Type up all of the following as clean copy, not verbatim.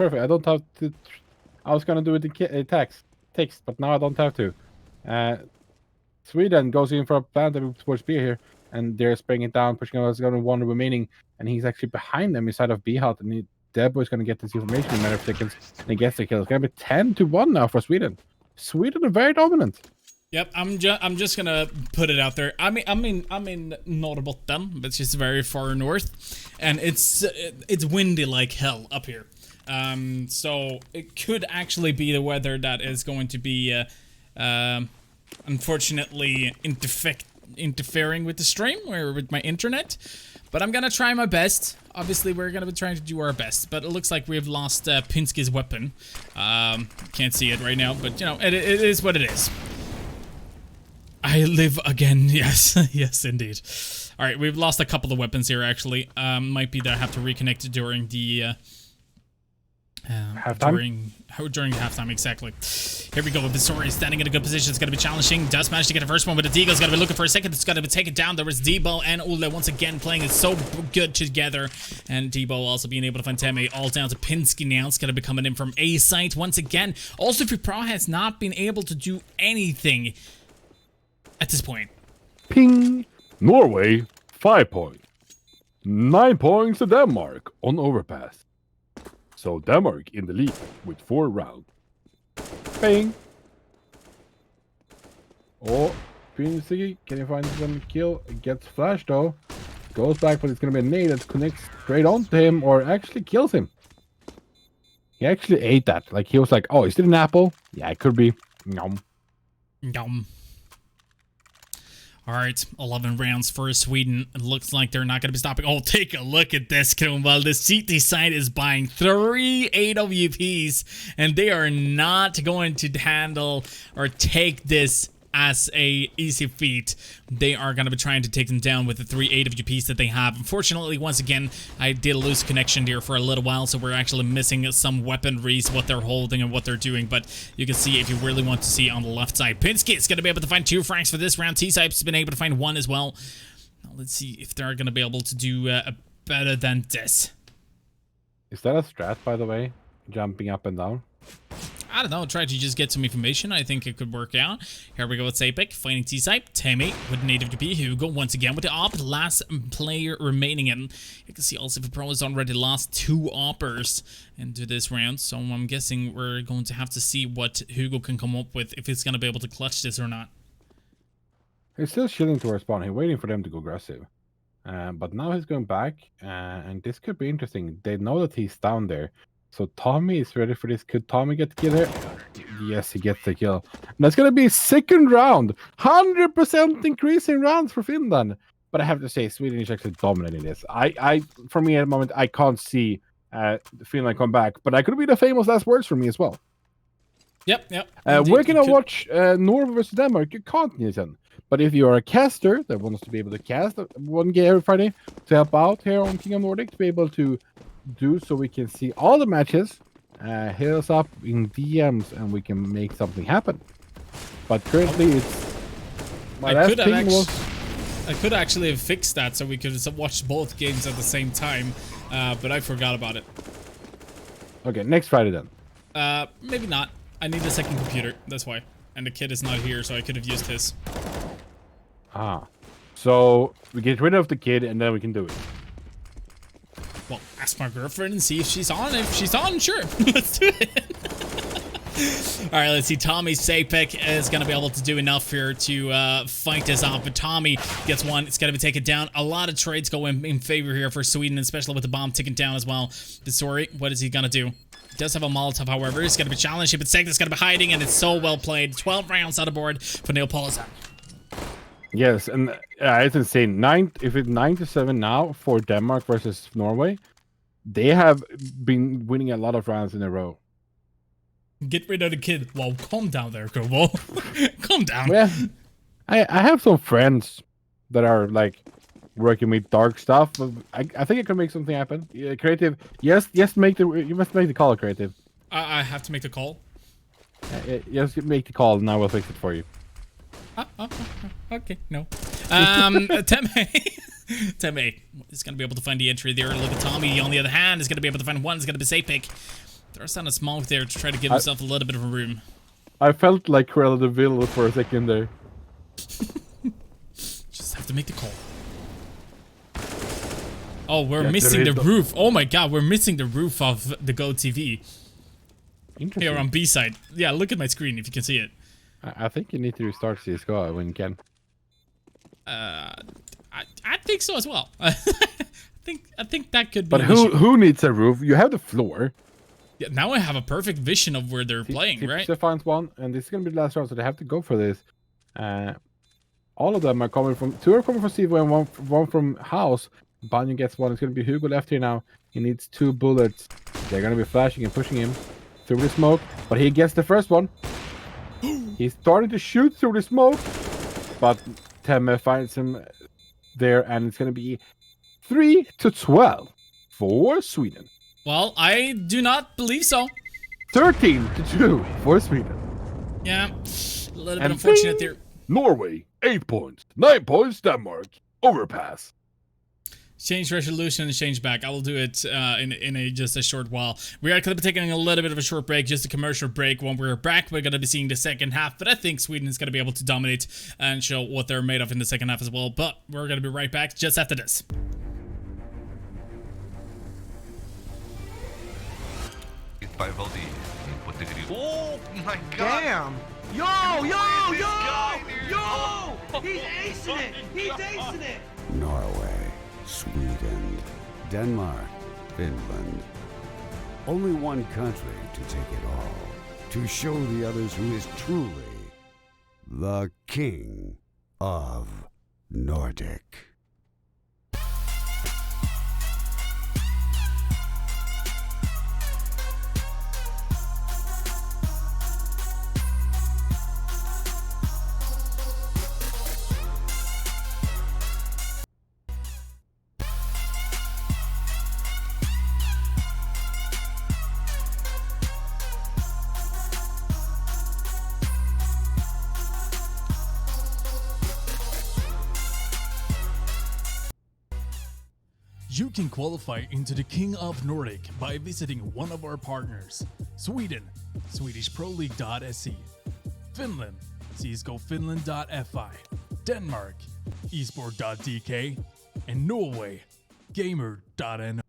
perfect. I don't have to. I was gonna do it in text, but now I don't have to. Sweden goes in for a plant towards B here, and they're spraying it down, pushing out. It's gonna one remaining, and he's actually behind them inside of B hut, and Debo is gonna get this information in a matter of seconds, and he gets the kill. It's gonna be 10-1 now for Sweden. Sweden are very dominant. Yep, I'm just gonna put it out there. I'm in Norrbotten, which is very far north, and it's windy like hell up here. So it could actually be the weather that is going to be, unfortunately, interfering with the stream or with my internet. But I'm gonna try my best. Obviously, we're gonna be trying to do our best. But it looks like we've lost Pinsky's weapon. Can't see it right now, but you know, it is what it is. I live again. Yes, yes, indeed. All right, we've lost a couple of weapons here. Actually, might be that I have to reconnect during the during halftime. Exactly. Here we go. Visori is standing in a good position. It's going to be challenging. Does manage to get the first one, but the Deagle's going to be looking for a second. It's going to be taken down. There was Debo and Ole once again playing it so good together. And Debo also being able to find Teme all down to Pinsky now. It's going to be coming in from A site once again. Also, Pro has not been able to do anything at this point. Ping! Norway, 5 points. 9 points to Denmark on overpass. So Denmark in the lead with 4 rounds. Ping! Oh, Pinsky, can you find some kill? Gets flashed though. Goes back, but it's gonna be a nade that connects straight onto him or actually kills him. He actually ate that. Like he was like, oh, is it an apple? Yeah, it could be. Yum. Yum. All right, 11 rounds for Sweden. It looks like they're not going to be stopping. Oh, take a look at this, Kronwall. The CT side is buying 3 AWPs, and they are not going to handle or take this as a easy feat. They are going to be trying to take them down with the 3 AWPs that they have. Unfortunately, once again, I did lose connection there for a little while, so we're actually missing some weaponries, what they're holding and what they're doing. But you can see if you really want to see on the left side. Pinsky is going to be able to find 2 frags for this round. T-Type's been able to find 1 as well. Now, let's see if they're going to be able to do better than this. Is that a strat, by the way? Jumping up and down? I don't know, try to just get some information. I think it could work out. Here we go with Sapek, fighting T-Site. Teme with native to be Hugo once again with the op. Last player remaining. And you can see also the Pro has already lost 2 oppers into this round. So I'm guessing we're going to have to see what Hugo can come up with, if he's going to be able to clutch this or not. He's still shielding to respond. He's waiting for them to go aggressive. But now he's going back. And this could be interesting. They know that he's down there. So Tommy is ready for this. Could Tommy get the kill here? Yes, he gets the kill. And that's going to be 2nd round. 100% increase in rounds for Finland. But I have to say, Sweden is actually dominating this. For me at the moment, I can't see Finland come back. But that could be the famous last words for me as well. Yep. We're going to watch Norway versus Denmark. You can't, Nielsen. But if you're a caster that wants to be able to cast 1 game every Friday to help out here on King of Nordic, to be able to do so we can see all the matches, hit us up in DMs and we can make something happen. But currently it's I could actually have fixed that so we could have watched both games at the same time, but I forgot about it. Okay, next Friday then. Maybe not. I need a second computer, that's why. And the kid is not here, so I could have used his. So we get rid of the kid and then we can do it. Well, ask my girlfriend and see if she's on. If she's on, sure. Let's do it. All right, let's see. Tommy Sapek is going to be able to do enough here to fight this off. But Tommy gets 1. It's going to be taken down. A lot of trades go in favor here for Sweden, especially with the bomb ticking down as well. Visori, what is he going to do? He does have a Molotov, however. He's going to be challenged. But Seg is going to be hiding, and it's so well played. 12 rounds on the board for Neil Polizak. Yes, and it's insane. If it's 9-7 now for Denmark versus Norway, they have been winning a lot of rounds in a row. Get rid of the kid. Well, calm down there, Kobo. Calm down. Yeah, I have some friends that are like working with dark stuff. But I think I can make something happen. Yeah, creative. Yes, you must make the call, creative. I have to make the call. Yes, make the call, and I will fix it for you. Okay, no. Teme is going to be able to find the entry there. Look at Tommy, on the other hand, is going to be able to find 1. Is going to be Sapek. Throws down a smoke there to try to give himself a little bit of room. I felt like Cruella de Vil for a second there. Just have to make the call. Oh, we're missing the roof. Oh my god, we're missing the roof of the Go TV. Interesting. Here on B side. Yeah, look at my screen if you can see it. I think you need to restart CSGO when you can. I think so as well. I think that could be. But who needs a roof? You have the floor. Yeah, now I have a perfect vision of where they're playing, right? Tipster finds one, and this is gonna be the last round, so they have to go for this. All of them are coming from. 2 are coming from Steve and one from House. Banyan gets one. It's gonna be Hugo left here now. He needs 2 bullets. They're gonna be flashing and pushing him through the smoke, but he gets the first one. He's starting to shoot through the smoke, but Temme finds him there, and it's gonna be 3-12 for Sweden. Well, I do not believe so. 13-2 for Sweden. Yeah, a little bit unfortunate there. Norway, 8 points. 9 points, Denmark. Overpass. Change resolution and change back. I will do it in just a short while. We are going to be taking a little bit of a short break, just a commercial break. When we're back, we're going to be seeing the second half, but I think Sweden is going to be able to dominate and show what they're made of in the second half as well. But we're going to be right back just after this. Oh my god! Damn! Yo! He's acing it! He's acing it! Norway, Sweden, Denmark, Finland. Only one country to take it all. To show the others who is truly the king of Nordic. You can qualify into the King of Nordic by visiting one of our partners. Sweden, SwedishProLeague.se. Finland, CSGOFinland.fi. Denmark, esport.dk. And Norway, Gamer.no.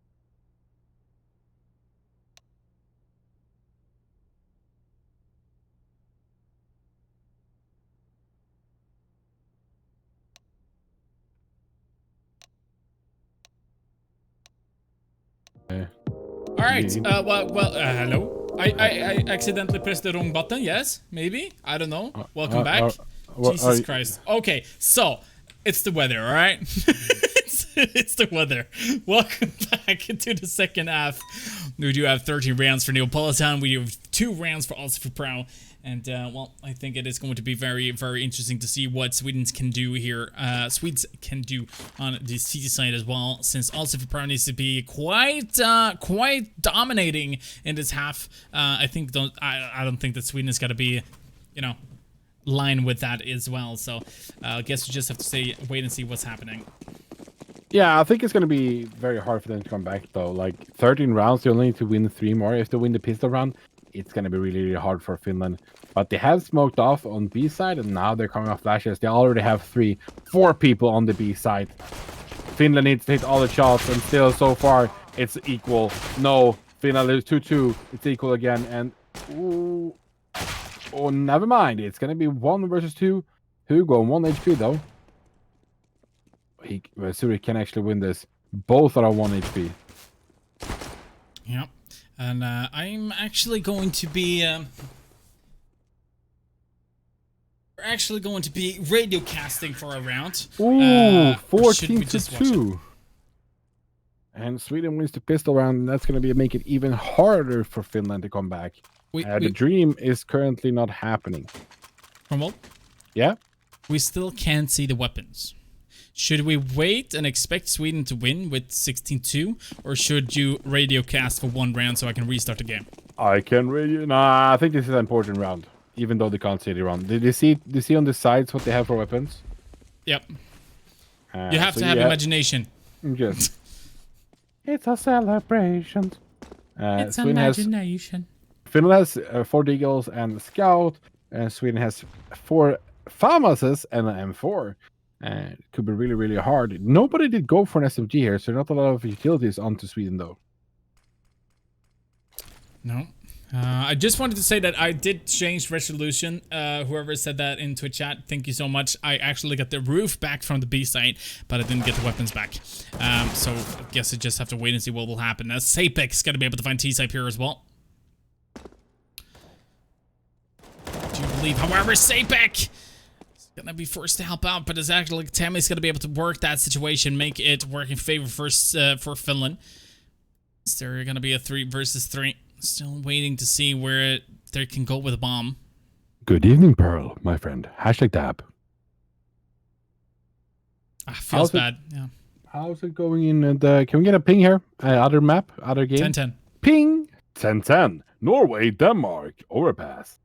Alright, hello? I accidentally pressed the wrong button, yes? Maybe? I don't know. Welcome back. Jesus Christ. Okay, so, it's the weather, alright? it's the weather. Welcome back into the second half. We do have 13 rounds for Neapolitan. We have 2 rounds for also for Pro. And, well, I think it is going to be very, very interesting to see what Swedes can do here. Swedes can do on the CT side as well, since also for Pro needs to be quite dominating in this half. I don't think that Sweden is going to be, you know, line with that as well. So, I guess we just have to wait and see what's happening. Yeah, I think it's going to be very hard for them to come back, though. Like, 13 rounds, they only need to win 3 more. If they win the pistol round, it's going to be really, really hard for Finland. But they have smoked off on B side, and now they're coming off flashes. They already have 4 people on the B side. Finland needs to hit all the shots, and still, so far, it's equal. No, Finland is 2-2. It's equal again, and... Ooh, oh, never mind. It's going to be 1 versus 2. Hugo on 1 HP, though. Zurich can actually win this. Both are on 1 HP. Yep. And I'm actually going to be... we're actually going to be radio casting for a round. Ooh, 14-2. And Sweden wins the pistol round, and that's going to make it even harder for Finland to come back. The dream is currently not happening. Cromwell? Yeah? We still can't see the weapons. Should we wait and expect Sweden to win with 16-2, or should you radio cast for 1 round so I can restart the game? I can radio... Nah, I think this is an important round, even though they can't see the round. Did you see on the sides what they have for weapons? Yep. You have to have imagination. Just... It's a celebration. It's Sweden imagination. Finland has 4 Deagles and a Scout, and Sweden has 4 FAMASes and an M4. It could be really, really hard. Nobody did go for an SMG here, so not a lot of utilities onto Sweden, though. No. I just wanted to say that I did change resolution. Whoever said that into a chat, thank you so much. I actually got the roof back from the B side, but I didn't get the weapons back. So I guess I just have to wait and see what will happen. Sapek is going to be able to find T-Side here as well. Do you believe, however, Sapek is going to be forced to help out, but it's actually Tammy's going to be able to work that situation, make it work in favor for Finland. Is there going to be a 3 versus 3? Still waiting to see where they can go with a bomb. Good evening, Pearl, my friend. #dab. Feels bad. Yeah. How's it going in the... Can we get a ping here? Other map? Other game? 10-10. Ping! 10-10. Norway, Denmark. Overpass.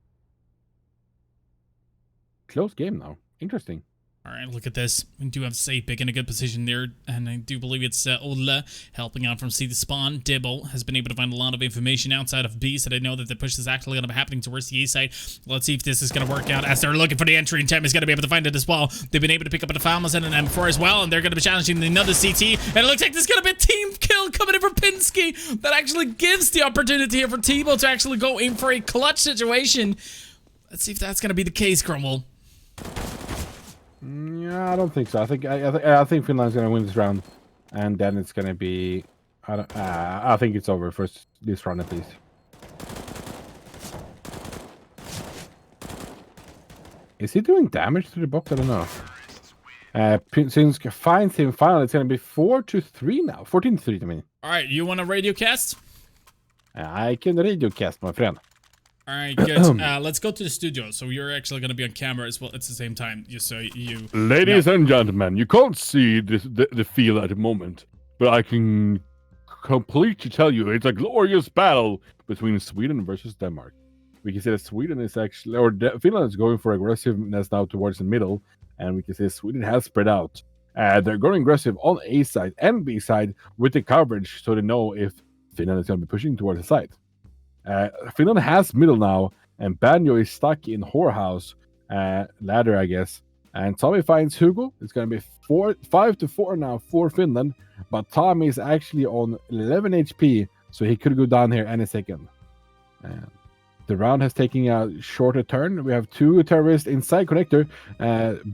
Close game now. Interesting. All right, look at this. We do have Sapek in a good position there, and I do believe it's Ola helping out from C to spawn. Dibble has been able to find a lot of information outside of B, so they know that the push is actually going to be happening towards the A side. Let's see if this is going to work out as they're looking for the entry, and Tem is going to be able to find it as well. They've been able to pick up a Falmas and an M4 as well, and they're going to be challenging another CT, and it looks like there's going to be a team kill coming in for Pinsky that actually gives the opportunity here for Tebow to actually go in for a clutch situation. Let's see if that's going to be the case, Cromwell. Yeah, I don't think so. I think Finland's gonna win this round, and then it's gonna be. I think it's over for this round at least. Is he doing damage to the box? I don't know. Since finds him finally, it's gonna be 4-3 now. 14-3 to me. All right, you want a radio cast? I can radio cast, my friend. All right, good. Let's go to the studio. So you're actually going to be on camera as well at the same time, just so you... Ladies and gentlemen, you can't see the field at the moment, but I can completely tell you it's a glorious battle between Sweden versus Denmark. We can say that Sweden is actually, or Finland is going for aggressiveness now towards the middle, and we can say Sweden has spread out. They're going aggressive on A side and B side with the coverage, so they know if Finland is going to be pushing towards the side. Finland has middle now, and Banjo is stuck in whorehouse ladder, I guess. And Tommy finds Hugo. It's going to be 5-4 now for Finland, but Tommy is actually on 11 HP, so he could go down here any second. The round has taken a shorter turn. We have 2 terrorists inside connector.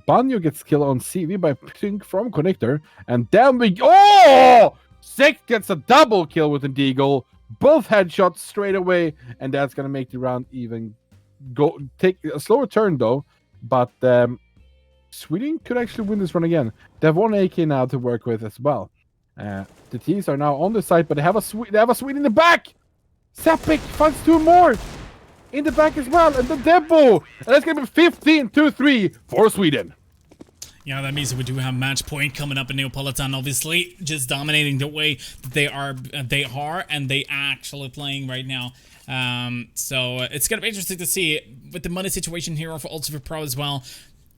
Banjo gets killed on CV by pushing from connector, and then we... Oh! Six gets a double kill with a deagle. Both headshots straight away, and that's gonna make the round even take a slower turn though. But Sweden could actually win this run again. They have 1 AK now to work with as well. The T's are now on the side, but they have a Swede in the back. Sapek finds 2 more in the back as well, and the Debo, and that's gonna be 15-3 for Sweden. Yeah, that means that we do have match point coming up in Neapolitan, obviously, just dominating the way that they are and they actually playing right now. So it's gonna be interesting to see with the money situation here for Ultimate Pro as well.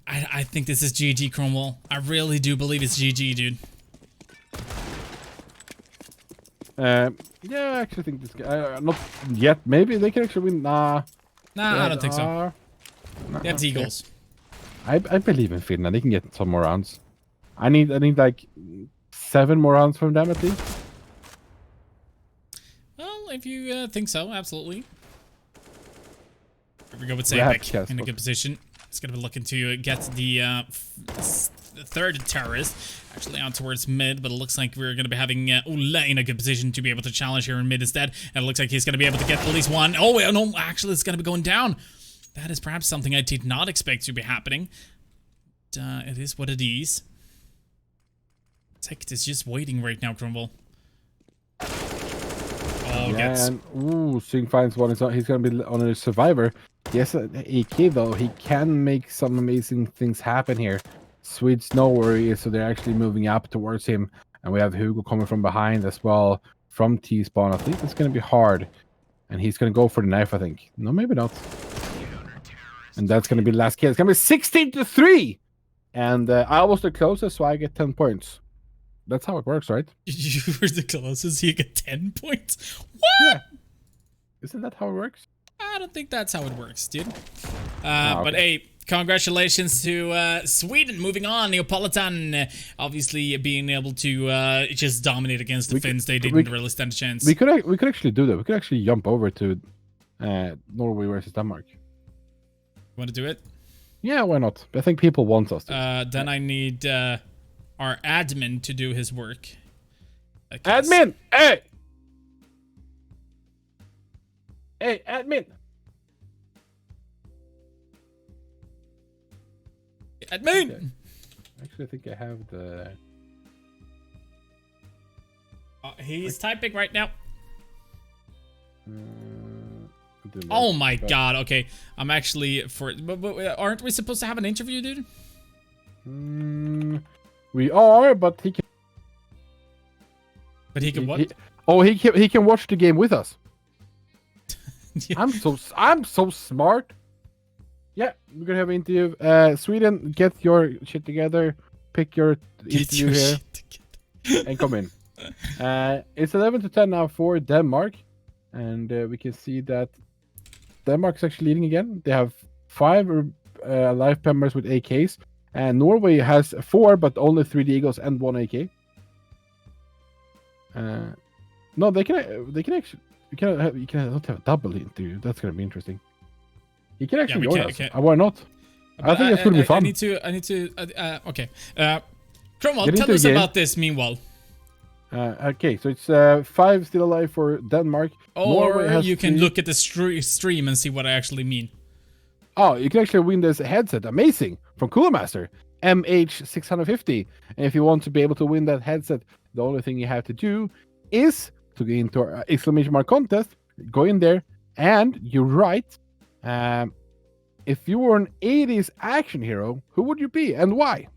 I think this is GG, Cromwell. I really do believe it's GG, dude. Yeah, I actually think this guy, not yet. Maybe they can actually win. Nah, I don't think so. They have Eagles. I believe in Finland. They can get some more rounds. I need like 7 more rounds from them at least. Well, if you think so, absolutely. Here we go with Sapek in a good position. He's gonna be looking to get the third terrorist actually out towards mid, but it looks like we're gonna be having Ulla in a good position to be able to challenge here in mid instead. And it looks like he's gonna be able to get at least 1. Oh no, actually it's gonna be going down. That is perhaps something I did not expect to be happening. It is what it is. Tech is just waiting right now, Crumble. Oh, yeah, and Sing finds 1. He's going to be on a survivor. Yes, AK though, he can make some amazing things happen here. Swedes know where he is, so they're actually moving up towards him. And we have Hugo coming from behind as well, from T-spawn. I think it's going to be hard. And he's going to go for the knife, I think. No, maybe not. And that's going to be the last kill. It's going to be 16-3. And I was the closest, so I get 10 points. That's how it works, right? You were the closest. You get 10 points. What? Yeah. Isn't that how it works? I don't think that's how it works, dude. Okay. But hey, congratulations to Sweden moving on. Neapolitan obviously being able to just dominate against the Finns. They didn't really stand a chance. We could actually do that. We could actually jump over to Norway versus Denmark. Want to do it? Yeah, why not? I think people want us to. Then I need our admin to do his work. Admin! Hey! Hey, admin! Admin! Okay. Actually, I think I have the... He's typing right now. the Oh my god, okay. I'm actually but aren't we supposed to have an interview, dude? We are, but he can... But he can what? He can watch the game with us. Yeah. I'm so smart. Yeah, we're gonna have an interview. Sweden, get your shit together. Pick your interview here and come in. It's 11 to 10 now for Denmark, and we can see that Denmark's actually leading again. They have 5 live members with AKs, and Norway has 4, but only 3 Eagles and 1 AK. No, they can actually. You can not have a double interview. That's gonna be interesting. You can actually join us. Why not? I think it's gonna be fun. I need to. Okay. Cromwell, tell us about this. Meanwhile. Okay, so it's 5 still alive for Denmark. Or you can look at the stream and see what I actually mean. Oh, you can actually win this headset. Amazing. From Cooler Master. MH650. And if you want to be able to win that headset, the only thing you have to do is to get into our exclamation mark contest. Go in there and you write, if you were an 80s action hero, who would you be and why?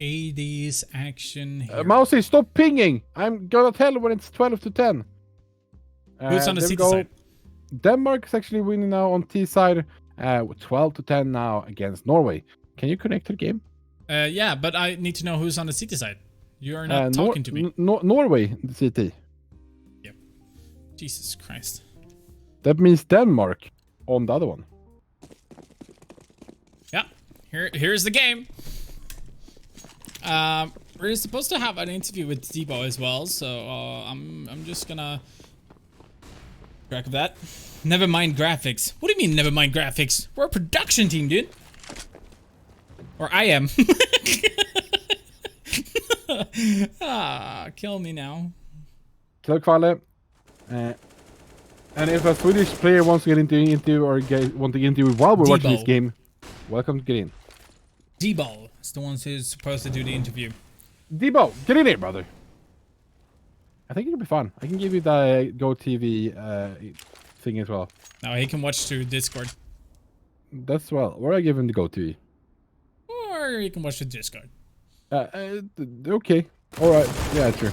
80s action hero. Mousy, stop pinging. I'm gonna tell when it's 12 to 10. Who's on the CT side? Denmark is actually winning now on T side with 12 to 10 now against Norway. Can you connect to the game? Yeah, but I need to know who's on the CT side. You are not talking to me. Norway, the CT. Yep. Jesus Christ. That means Denmark on the other one. Yeah. Here's the game. We're supposed to have an interview with Debo as well, so I'm just gonna track of that. Never mind graphics. What do you mean never mind graphics? We're a production team, dude. Or I am. Kill me now. Kill Kvalle. And if a Swedish player wants to get into or want to get into while we're watching this game, welcome to get in. Debo is the one who's supposed to do the interview. Debo, get in here, brother. I think it'll be fun. I can give you the Go TV thing as well. Now he can watch through Discord. That's well. Or I give him the Go TV. Or he can watch through Discord. Okay. All right. Yeah, sure.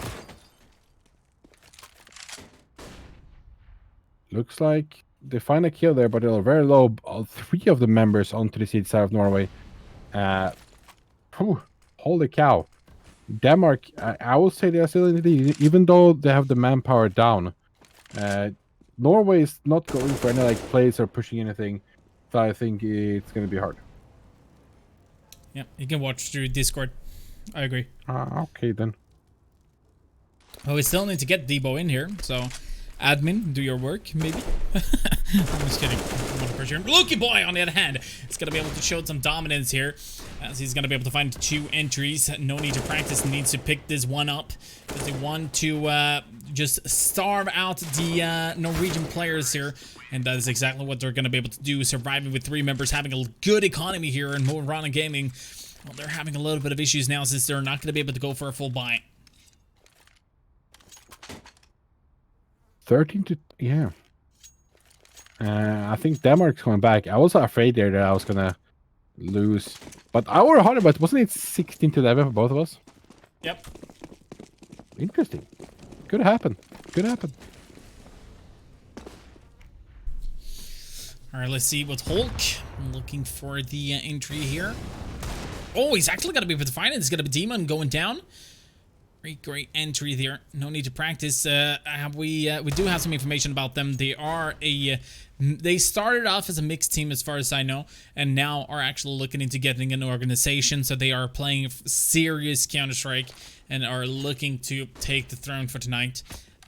Looks like they find a kill there, but they're very low. All 3 of the members onto the side of Norway. Holy cow. Denmark, I will say they are still in the lead, even though they have the manpower down. Norway is not going for any like plays or pushing anything, so I think it's going to be hard. Yeah, you can watch through Discord. I agree. Okay then. Well, we still need to get Debo in here, so admin, do your work, maybe. I'm just kidding. Lukey Boy, on the other hand, is going to be able to show some dominance here, as he's going to be able to find 2 entries. No need to practice, needs to pick this one up, because they want to just starve out the Norwegian players here, and that is exactly what they're going to be able to do, surviving with 3 members, having a good economy here in Morana Gaming. Well, they're having a little bit of issues now, since they're not going to be able to go for a full buy. 13 to... yeah. I think Denmark's coming back. I was afraid there that I was gonna lose, but I were harder. But wasn't it 16 to 11 for both of us? Yep. Interesting. Could happen. Could happen. All right, let's see with Hulk. I'm looking for the entry here. Oh, he's actually going to be able to find it. It's going to be Demon going down. Great entry there. No need to practice. We do have some information about them. They are they started off as a mixed team as far as I know, and now are actually looking into getting an organization. So they are playing serious Counter-Strike and are looking to take the throne for tonight.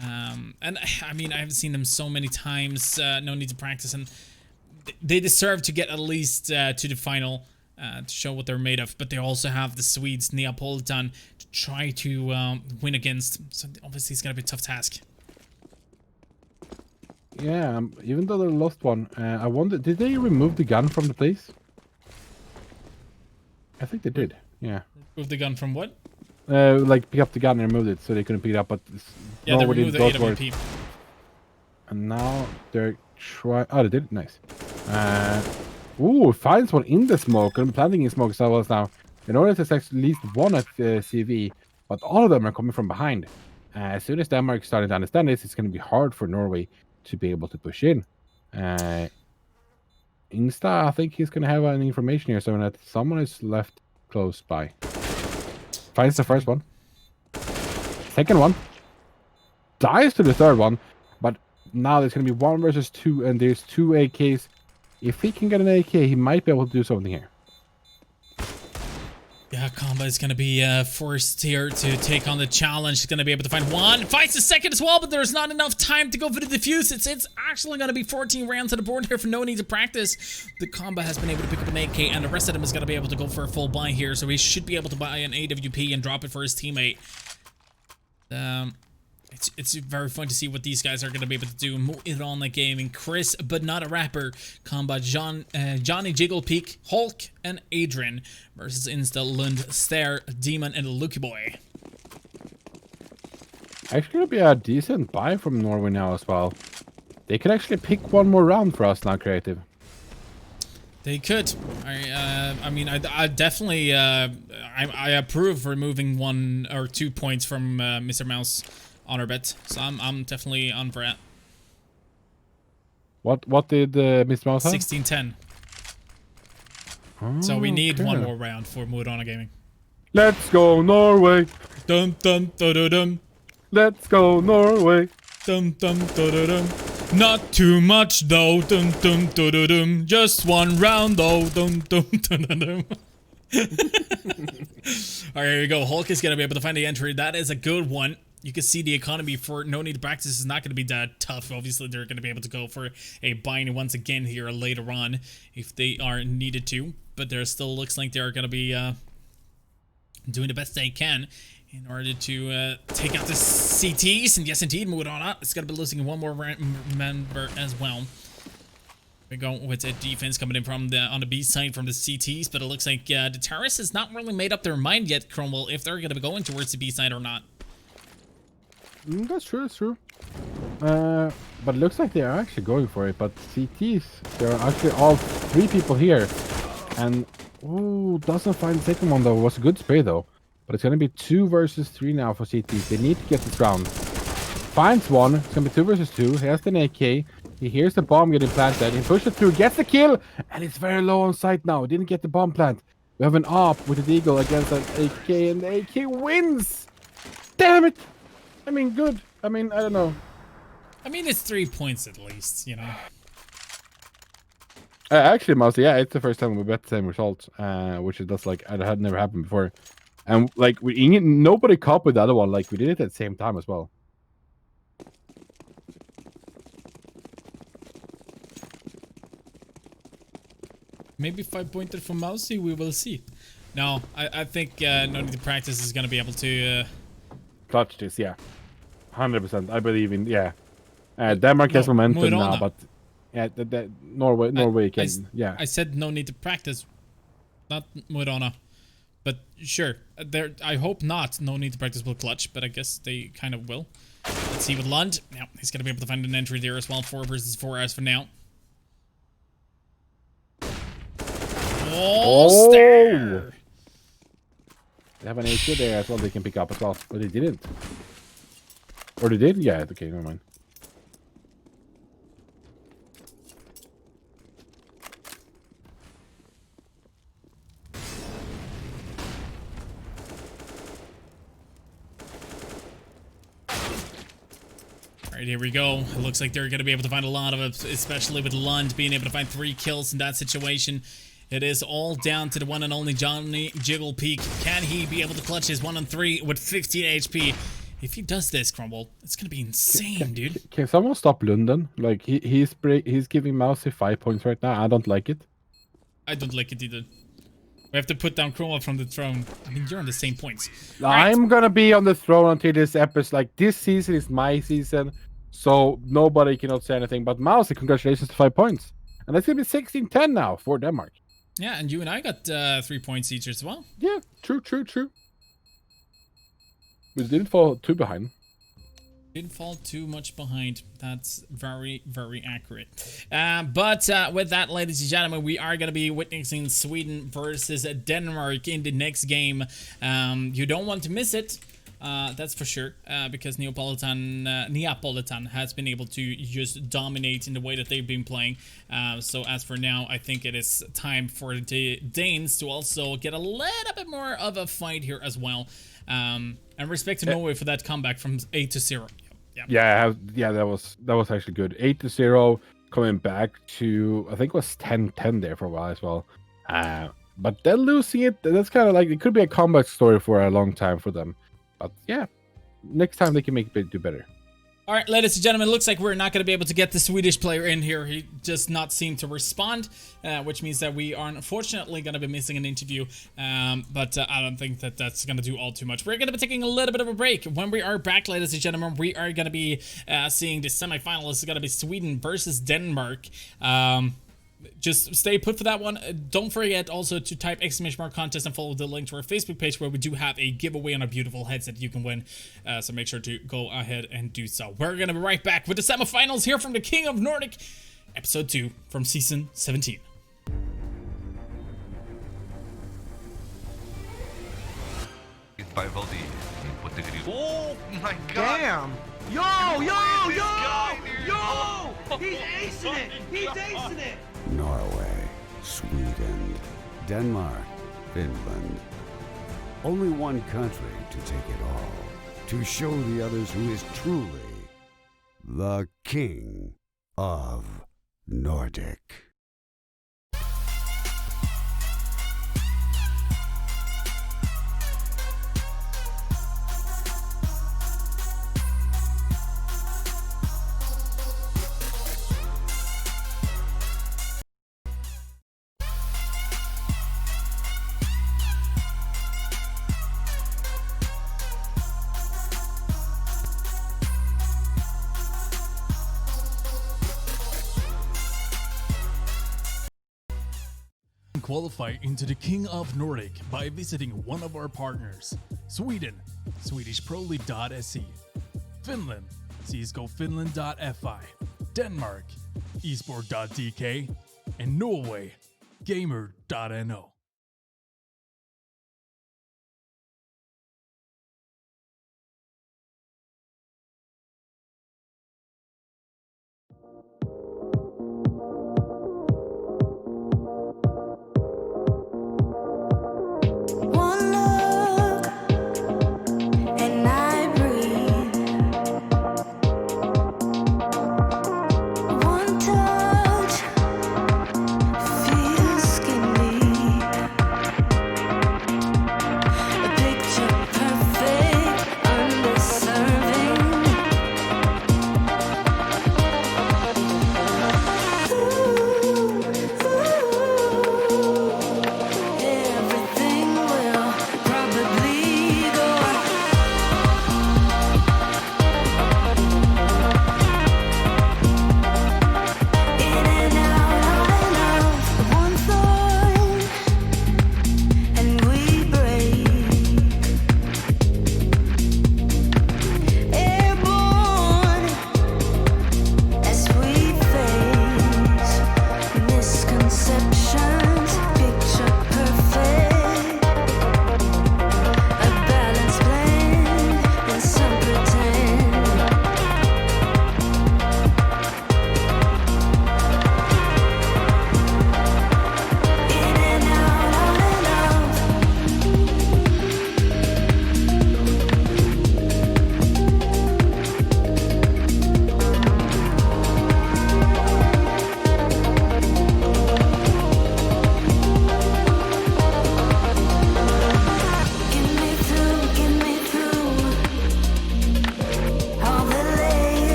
And I mean, I've seen them so many times. No need to practice, and they deserve to get at least to the final. To show what they're made of, but they also have the Swedes Neapolitan to try to win against. So obviously it's gonna be a tough task. Yeah, even though they lost one, I wonder, did they remove the gun from the place? I think they did. Yeah. Remove the gun from what? Like pick up the gun and remove it so they couldn't pick it up, but Yeah, they Norway removed the didn't go for AWP. it. And now they're trying. Oh, they did. Nice. Ooh, finds one in the smoke. I'm planting in smoke so well now. You know, there's at least one at CV, but all of them are coming from behind. As soon as Denmark started to understand this, it's going to be hard for Norway to be able to push in. Insta, I think he's going to have an information here, so that someone is left close by. Finds the first one. Second one. Dies to the third one, but now there's going to be 1 versus 2, and there's 2 AKs. If he can get an AK, he might be able to do something here. Yeah, Combat is going to be forced here to take on the challenge. He's going to be able to find one. Finds the second as well, but there's not enough time to go for the defuse. It's actually going to be 14 rounds to the board here for no need to practice. The Combat has been able to pick up an AK, and the rest of them is going to be able to go for a full buy here. So he should be able to buy an AWP and drop it for his teammate. It's very fun to see what these guys are going to be able to do. Moirana Gaming, Chris, but not a rapper, Combat, Johnny Jigglepeak, Hulk, and Adrian versus Insta, Lund, Stair, Demon, and Lucky Boy. Actually, going to be a decent buy from Norway now as well. They could actually pick one more round for us now, Creative. They could. I mean, I definitely I approve removing 1 or 2 points from Mr. Mouse honor bet, so I'm definitely on for it. What did Mr. Mouse have? 16-10. So we need one more round for Moirana Gaming. Let's go Norway. Dum dum da da dum. Let's go Norway. Dum dum da da dum. Not too much though. Dum dum da da dum. Just 1 round though. Dum dum da da dum. Alright, here we go. Hulk is gonna be able to find the entry. That is a good one. You can see the economy for no need to practice is not going to be that tough. Obviously, they're going to be able to go for a buying once again here later on if they are needed to. But there still looks like they're going to be doing the best they can in order to take out the CTs. And yes, indeed, Moirana is going to be losing 1 more member as well. We go with a defense coming in from on the B side from the CTs, but it looks like the terrorists has not really made up their mind yet, Cromwell, if they're going to be going towards the B side or not. That's true, that's true. But it looks like they are actually going for it. But CTs, there are actually all 3 people here. And, ooh, doesn't find the second one though. It was a good spray though. But it's going to be 2 versus 3 now for CTs. They need to get this round. Finds one. It's going to be 2 versus 2. He has an AK. He hears the bomb getting planted. He pushes through, gets the kill. And it's very low on sight now. Didn't get the bomb plant. We have an AWP with the Eagle against an AK. And the AK wins. Damn it. I mean, good. I mean, I don't know. I mean, it's 3 points at least, you know. Actually, mostly, yeah, it's the first time we bet the same result, which it does like it had never happened before, and like nobody copied the other one. Like we did it at the same time as well. Maybe 5-pointer from Mousy, we will see. No, I think no need to practice is gonna be able to. Clutch this, yeah, 100%. I believe in, yeah. Denmark has momentum now, but yeah, Norway can, yeah. I said no need to practice, not Moirana, but sure. I hope not. No need to practice will clutch, but I guess they kind of will. Let's see with Lund. Now he's gonna be able to find an entry there as well. 4 versus 4 as for now. Oh, Stair! They have an AK there as well they can pick up as well. But they didn't. Or they did? Yeah, okay, never mind. Alright, here we go. It looks like they're going to be able to find a lot of it, especially with Lund being able to find 3 kills in that situation. It is all down to the one and only Johnny Jiggle Peak. Can he be able to clutch his 1 on 3 with 15 HP? If he does this, Crumble, it's going to be insane, dude. Can someone stop Lunden? Like, he's giving Mousy 5 points right now. I don't like it. I don't like it either. We have to put down Crumble from the throne. I mean, you're on the same points. I'm gonna be on the throne until this episode. Like, this season is my season, so nobody cannot say anything. But Mousy, congratulations to 5 points. And that's gonna be 16-10 now for Denmark. Yeah, and you and I got 3 points each as well. Yeah, true. We didn't fall too behind. Didn't fall too much behind. That's very, very accurate. But with that, ladies and gentlemen, we are going to be witnessing Sweden versus Denmark in the next game. You don't want to miss it. That's for sure, because Neapolitan has been able to just dominate in the way that they've been playing. So as for now, I think it is time for the Danes to also get a little bit more of a fight here as well. And respect to Norway for that comeback from 8-0. Yeah, that was actually good. 8-0, coming back to, I think it was 10-10 there for a while as well. But then losing it, that's kind of like, it could be a comeback story for a long time for them. But yeah, next time they can do better. All right, ladies and gentlemen, it looks like we're not going to be able to get the Swedish player in here. He does not seem to respond, which means that we are unfortunately going to be missing an interview. But I don't think that that's going to do all too much. We're going to be taking a little bit of a break. When we are back, ladies and gentlemen, we are going to be seeing the semifinals. It's going to be Sweden versus Denmark. Just stay put for that one. Don't forget also to type !contest and follow the link to our Facebook page where we do have a giveaway on a beautiful headset you can win. So make sure to go ahead and do so. We're going to be right back with the semifinals here from the King of Nordic, episode 2 from season 17. By Valdi. Oh my god! Damn! Yo! He's acing it! He's acing it! Norway, Sweden, Denmark, Finland. Only one country to take it all. To show the others who is truly the King of Nordic. Qualify into the King of Nordic by visiting one of our partners: Sweden, SwedishProLeague.se; Finland, CSGOFinland.fi; Denmark, Esport.dk; and Norway, Gamer.no. One look and I breathe. One touch feels skin deep.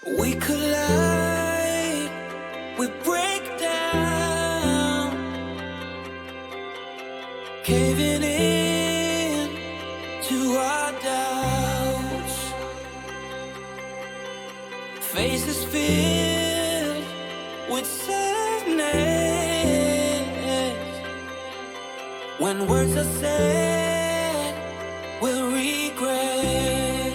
We collide, we break down, caving in to our doubts. Faces filled with sadness. When words are said, we'll regret.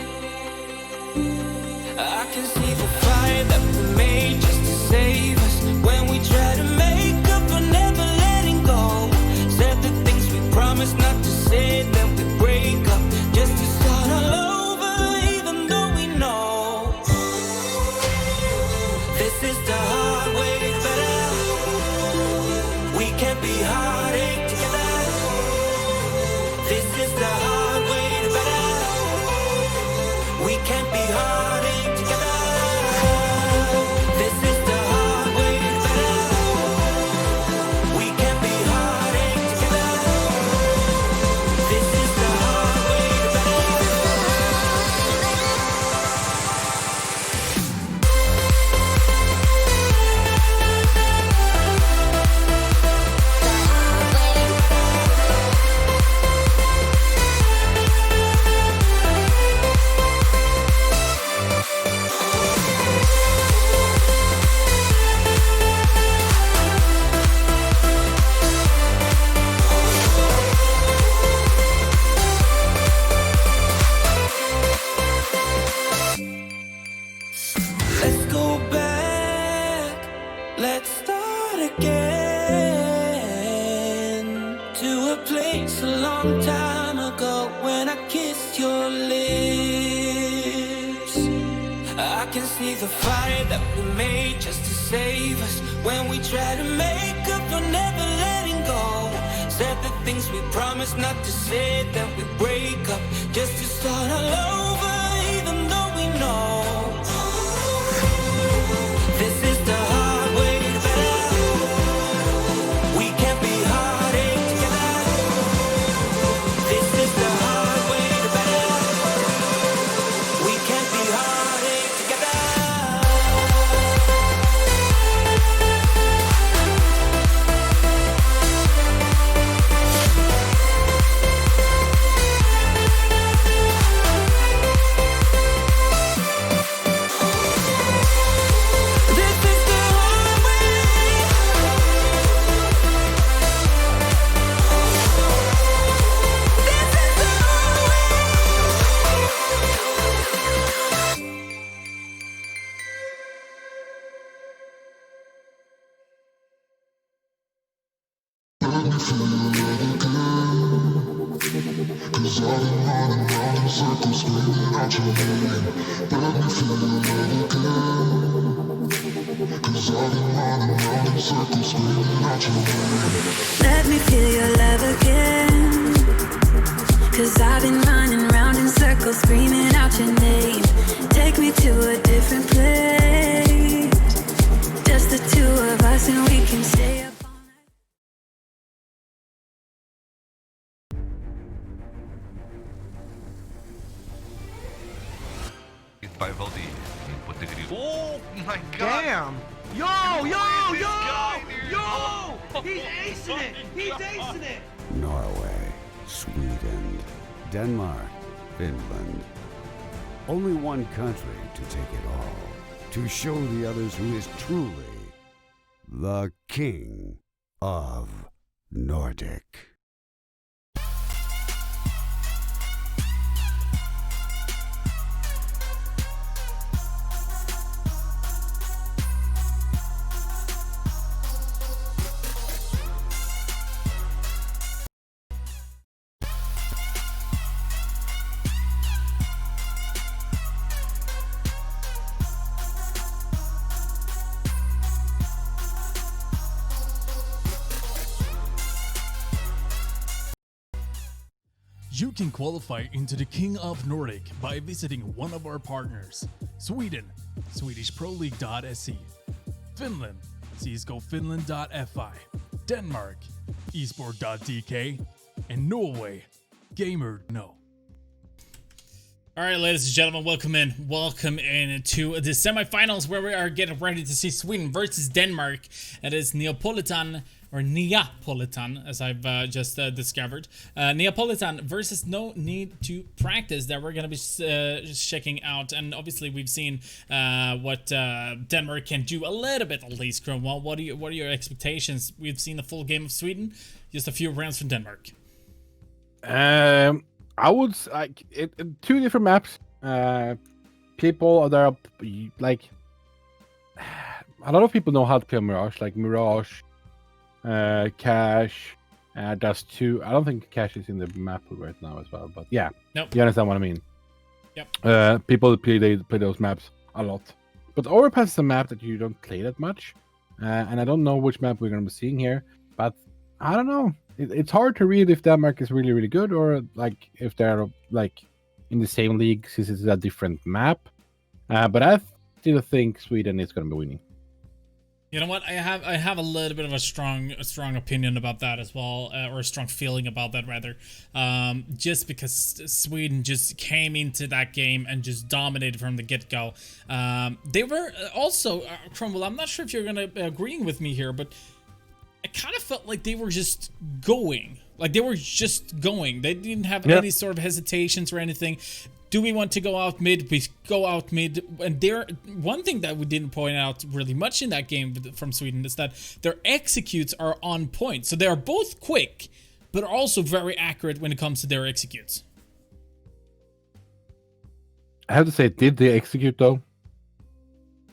I can see the fire that we made just to save us. When we try to make up for never letting go. Said the things we promised not to say, then we break up just to start all over, even though we know this is the hard way better. We can't be heartache together. This is the hard way better. We can't be heartache together. This is the hard way better. We can't be heartache together. This is the hard way better. Let's go back, let's start again to a place a long time ago when I kissed your lips. I can see the fire that we made just to save us. When we try to make up for never letting go. Said the things we promised not to say, then we break up just to start all over, even though we know this is the hard way better. We can't be heartache together. This is the hard way better. We can't be heartache together. This is the hard way. This is the hard way. Let me feel your love again. 'Cause I've been running round in circles, screaming out your name. Take me to a different place. Just the two of us, and we can stay up all night. By Valdi in Putegri. Oh my god! Damn! Yo, yo, This yo! guy, dude. Yo! He's acing it! He's acing it! Norway, Sweden, Denmark, Finland. Only one country to take it all. To show the others who is truly the King of Nordic. You can qualify into the King of Nordic by visiting one of our partners. Sweden, SwedishProLeague.se. Finland, CSGOFinland.fi. Denmark, esport.dk. And Norway, Gamer No. All right, ladies and gentlemen, welcome in. Welcome in to the semifinals where we are getting ready to see Sweden versus Denmark. It is Neapolitan, as I've just discovered. Neapolitan versus No Need to Practice that we're going to be checking out. And obviously, we've seen what Denmark can do a little bit, at least. Cromwell, what are your expectations? We've seen the full game of Sweden, just a few rounds from Denmark. I would like two different maps. People that are like a lot of people know how to play Mirage, like Mirage, Cash. There's two. I don't think Cash is in the map right now as well, but yeah, nope. You understand what I mean. Yep. People play those maps a lot, but Overpass is a map that you don't play that much, and I don't know which map we're gonna be seeing here, but I don't know. It's hard to read if Denmark is really, really good or like if they're like in the same league since it's a different map. But I still think Sweden is going to be winning. You know what? I have a little bit of a strong opinion about that as well, or a strong feeling about that rather. Just because Sweden just came into that game and just dominated from the get-go. They were also Cromwell. I'm not sure if you're gonna agreeing with me here, but I kind of felt like they were just going. Like they were just going. They didn't have any sort of hesitations or anything. Do we want to go out mid? We go out mid. And one thing that we didn't point out really much in that game from Sweden is that their executes are on point. So they are both quick, but are also very accurate when it comes to their executes. I have to say, did they execute though?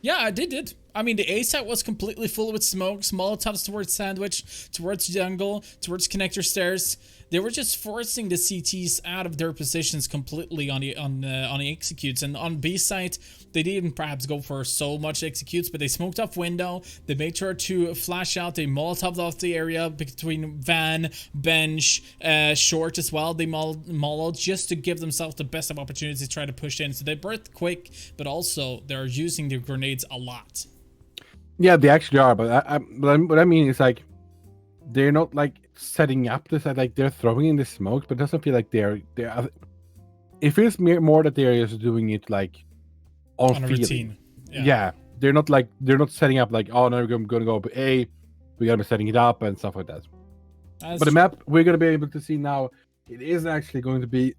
Yeah, they did. I mean, the A site was completely full with smokes, Molotovs towards Sandwich, towards Jungle, towards Connector Stairs. They were just forcing the CTs out of their positions completely on the executes. And on B site, they didn't perhaps go for so much executes, but they smoked off window. They made sure to flash out. They Molotoved off the area between van, bench, short as well. They moloed just to give themselves the best of opportunities to try to push in. So they birthed quick, but also they're using their grenades a lot. Yeah, they actually are, but what I mean is like they're not like setting up this, like they're throwing in the smokes, but it doesn't feel like they're. It feels more that they're just doing it like on a feeling. routine. Yeah, they're not setting up like, oh no, we're gonna go A, we gotta be setting it up and stuff like that. But the map we're gonna be able to see now, it is actually going to be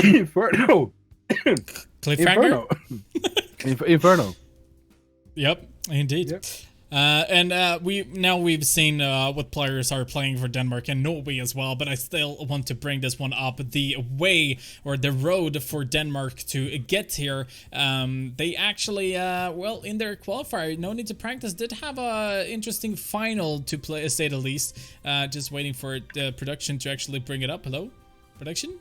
Inferno. Cliffhanger? Inferno. Yep, indeed. Yep. We've seen what players are playing for Denmark and Norway as well, but I still want to bring this one up. The way or the road for Denmark to get here, they actually, in their qualifier, No Need to Practice did have a interesting final to play, to say the least. Just waiting for the production to actually bring it up. Hello? Production?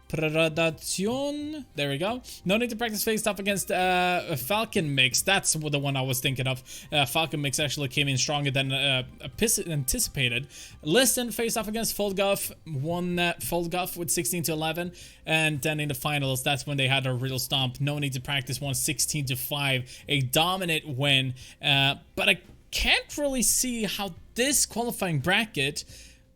Production. There we go. No Need to Practice faced off against Falcon Mix. That's the one I was thinking of. Falcon Mix actually came in stronger than anticipated. Listen faced off against Foldguff. Won Foldguff with 16-11. And then in the finals, that's when they had a real stomp. No Need to Practice won 16-5. A dominant win. But I can't really see how this qualifying bracket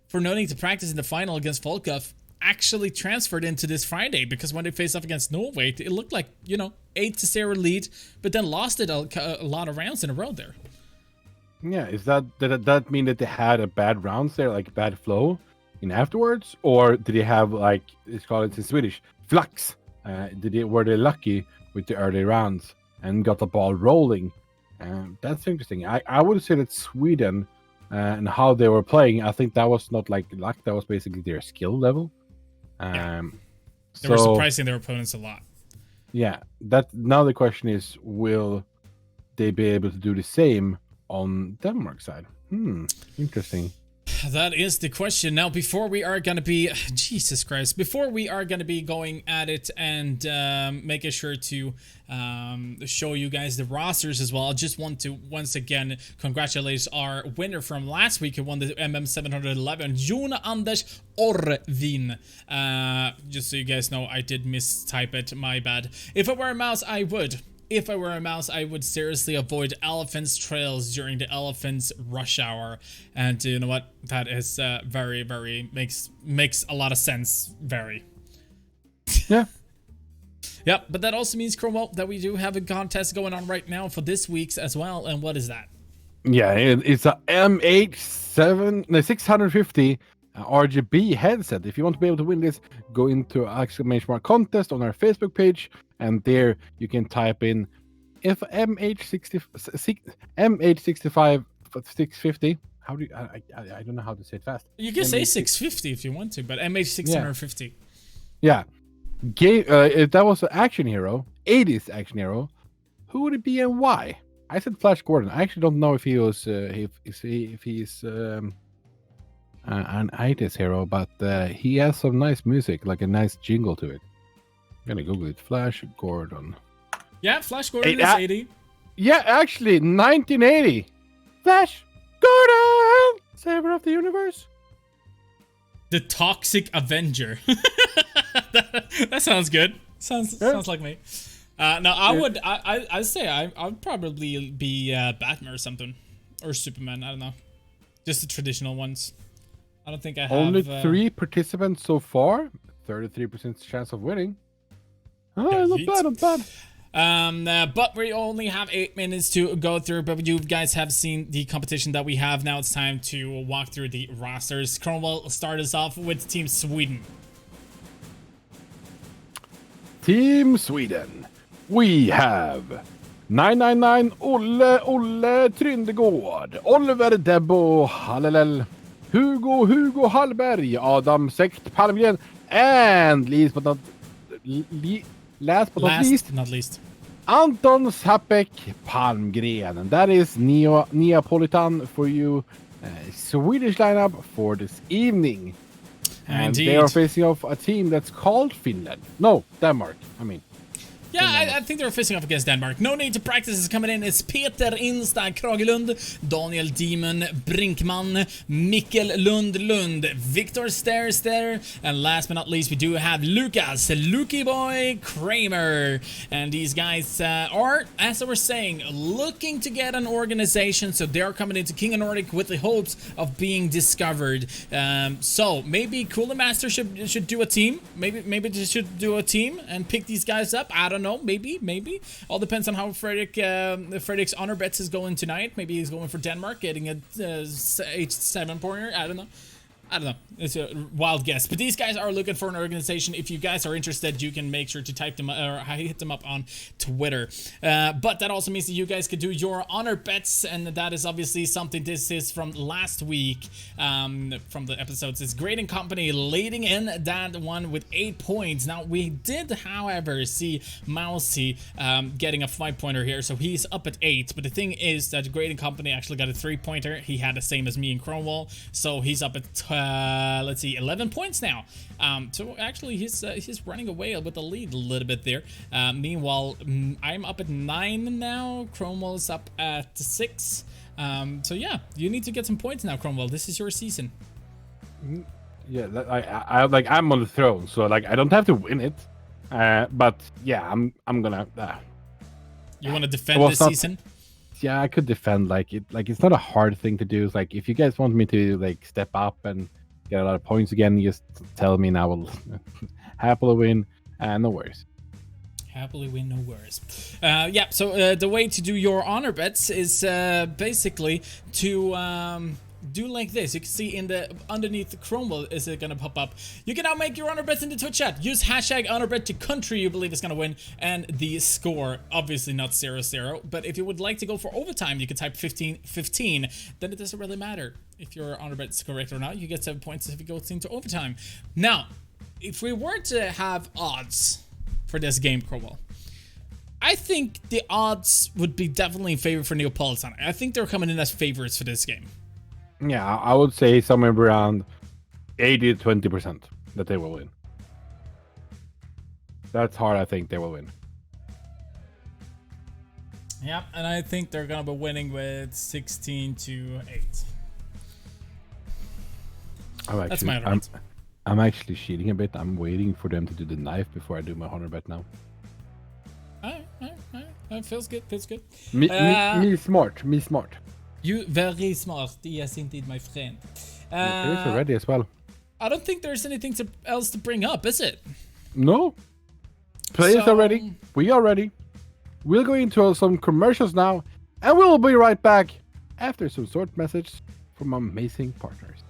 for No Need to Practice in the final against Foldguff actually transferred into this Friday, because when they faced off against Norway, it looked like, 8-0 lead, but then lost it a lot of rounds in a row there. Yeah, did that mean that they had a bad rounds there, like bad flow in afterwards, or did they have, like it's called in Swedish, flux? Were they lucky with the early rounds and got the ball rolling? That's interesting. I would say that Sweden and how they were playing, I think that was not like luck. That was basically their skill level. They were surprising their opponents a lot. Yeah, now the question is, will they be able to do the same on Denmark's side? Interesting. That is the question. Now, before we are going to be... Jesus Christ. Before we are going to be going at it and making sure to show you guys the rosters as well, I just want to once again congratulate our winner from last week who won the MM711, Jon Anders Orvin. Just so you guys know, I did mistype it. My bad. If I were a mouse, I would. If I were a mouse, I would seriously avoid elephants' trails during the elephants' rush hour. And you know what? That is very, very makes a lot of sense. Very. Yeah. Yep, but that also means, Cromwell, that we do have a contest going on right now for this week's as well. And what is that? Yeah, it's a MH650 RGB headset. If you want to be able to win this, go into ! contest on our Facebook page, and there you can type in if MH65 650. How do you, I don't know how to say it fast. You can say 650 if you want to, but MH650. Yeah. If that was an action hero, 80s action hero, who would it be and why? I said Flash Gordon. I actually don't know if he was if he's an 80s hero, but he has some nice music, like a nice jingle to it. I'm gonna Google it. Flash Gordon. Yeah, Flash Gordon is 80. Yeah, actually, 1980. Flash Gordon, savior of the universe. The Toxic Avenger. that sounds good. Sounds like me. No, I'd say I'd probably be Batman or something, or Superman. I don't know, just the traditional ones. I don't think I have. Only 3 participants so far. 33% chance of winning. Oh, Yeah, not bad, not bad. But we only have 8 minutes to go through. But you guys have seen the competition that we have. Now it's time to walk through the rosters. Cromwell, start us off with Team Sweden. Team Sweden. We have 999 Olle Tryndegård, Oliver Debbo Hallelel, Hugo Hallberg, Adam Sekt Palmgren, and last but not least, Anton Sapek Palmgren. And that is Neapolitan for you, Swedish lineup for this evening. And they are facing off a team that's called Finland. No, Denmark. I mean. Yeah, I think they're facing off against Denmark. No need to practice is coming in. It's Peter Instad Kragelund, Daniel Demon Brinkman, Mikkel Lund, Victor Ster, and last but not least, we do have Lucas Lucky Boy Kramer. And these guys are, as I was saying, looking to get an organization, so they're coming into King of Nordic with the hopes of being discovered. So maybe Cooler Master should do a team. Maybe they should do a team and pick these guys up. I don't know, maybe. All depends on how Fredrik's honor bets is going tonight. Maybe he's going for Denmark, getting a H7 pointer. I don't know. It's a wild guess, but these guys are looking for an organization. If you guys are interested, you can make sure to type them or hit them up on Twitter. But that also means that you guys could do your honor bets, and that is obviously something. This is from last week, from the episodes. It's Great and Company leading in that one with 8 points. Now we did, however, see Mousy getting a 5-pointer here, so he's up at 8. But the thing is that Great and Company actually got a 3-pointer. He had the same as me and Cromwell, so he's up at let's see, 11 points now. So actually he's running away with the lead a little bit there. Meanwhile, I'm up at 9 now. Cromwell is up at 6. So yeah, you need to get some points now, Cromwell. This is your season. Yeah, I'm on the throne, so like I don't have to win it. But yeah, I'm gonna. You want to defend this season? Yeah, I could defend it's not a hard thing to do. It's like if you guys want me to like step up and get a lot of points again, just tell me and I will happily win. No worries. Happily win, no worries. Yeah, so the way to do your honor bets is basically to do like this. You can see in the underneath the Cromwell is it gonna pop up. You can now make your honor bets in the Twitch chat. Use hashtag honor bet to country you believe is gonna win and the score. Obviously not 0-0, but if you would like to go for overtime, you can type 15-15. Then it doesn't really matter if your honor bet is correct or not. You get 7 points if it goes into overtime. Now, if we were to have odds for this game, Cromwell, I think the odds would be definitely in favor for Neapolitan. I think they're coming in as favorites for this game. Yeah, I would say somewhere around 80 to 20% that they will win. That's hard. I think they will win. Yeah, and I think they're gonna be winning with 16-8. That's my odds. I'm actually cheating a bit. I'm waiting for them to do the knife before I do my honor bet now. Alright. Feels good. Me smart. You very smart. Yes, indeed, my friend. It's already as well. I don't think there's anything else to bring up, is it? No. players are ready. We are ready. We'll go into some commercials now, and we'll be right back after some short message from amazing partners.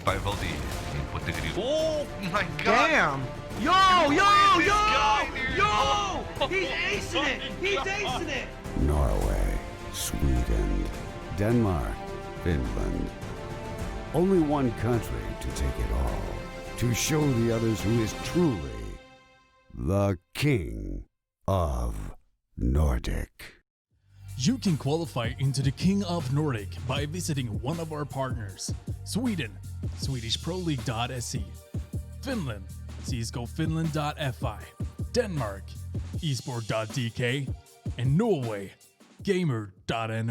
Rivaldi in what degree? Oh my god! Damn! Yo, yo, yo! Yo! He's acing it! He's acing it! Norway, Sweden, Denmark, Finland. Only one country to take it all. To show the others who is truly the king of Nordic. You can qualify into the King of Nordic by visiting one of our partners. Sweden, SwedishProLeague.se. Finland, CSGOFinland.fi. Denmark, Esport.dk. And Norway, Gamer.no.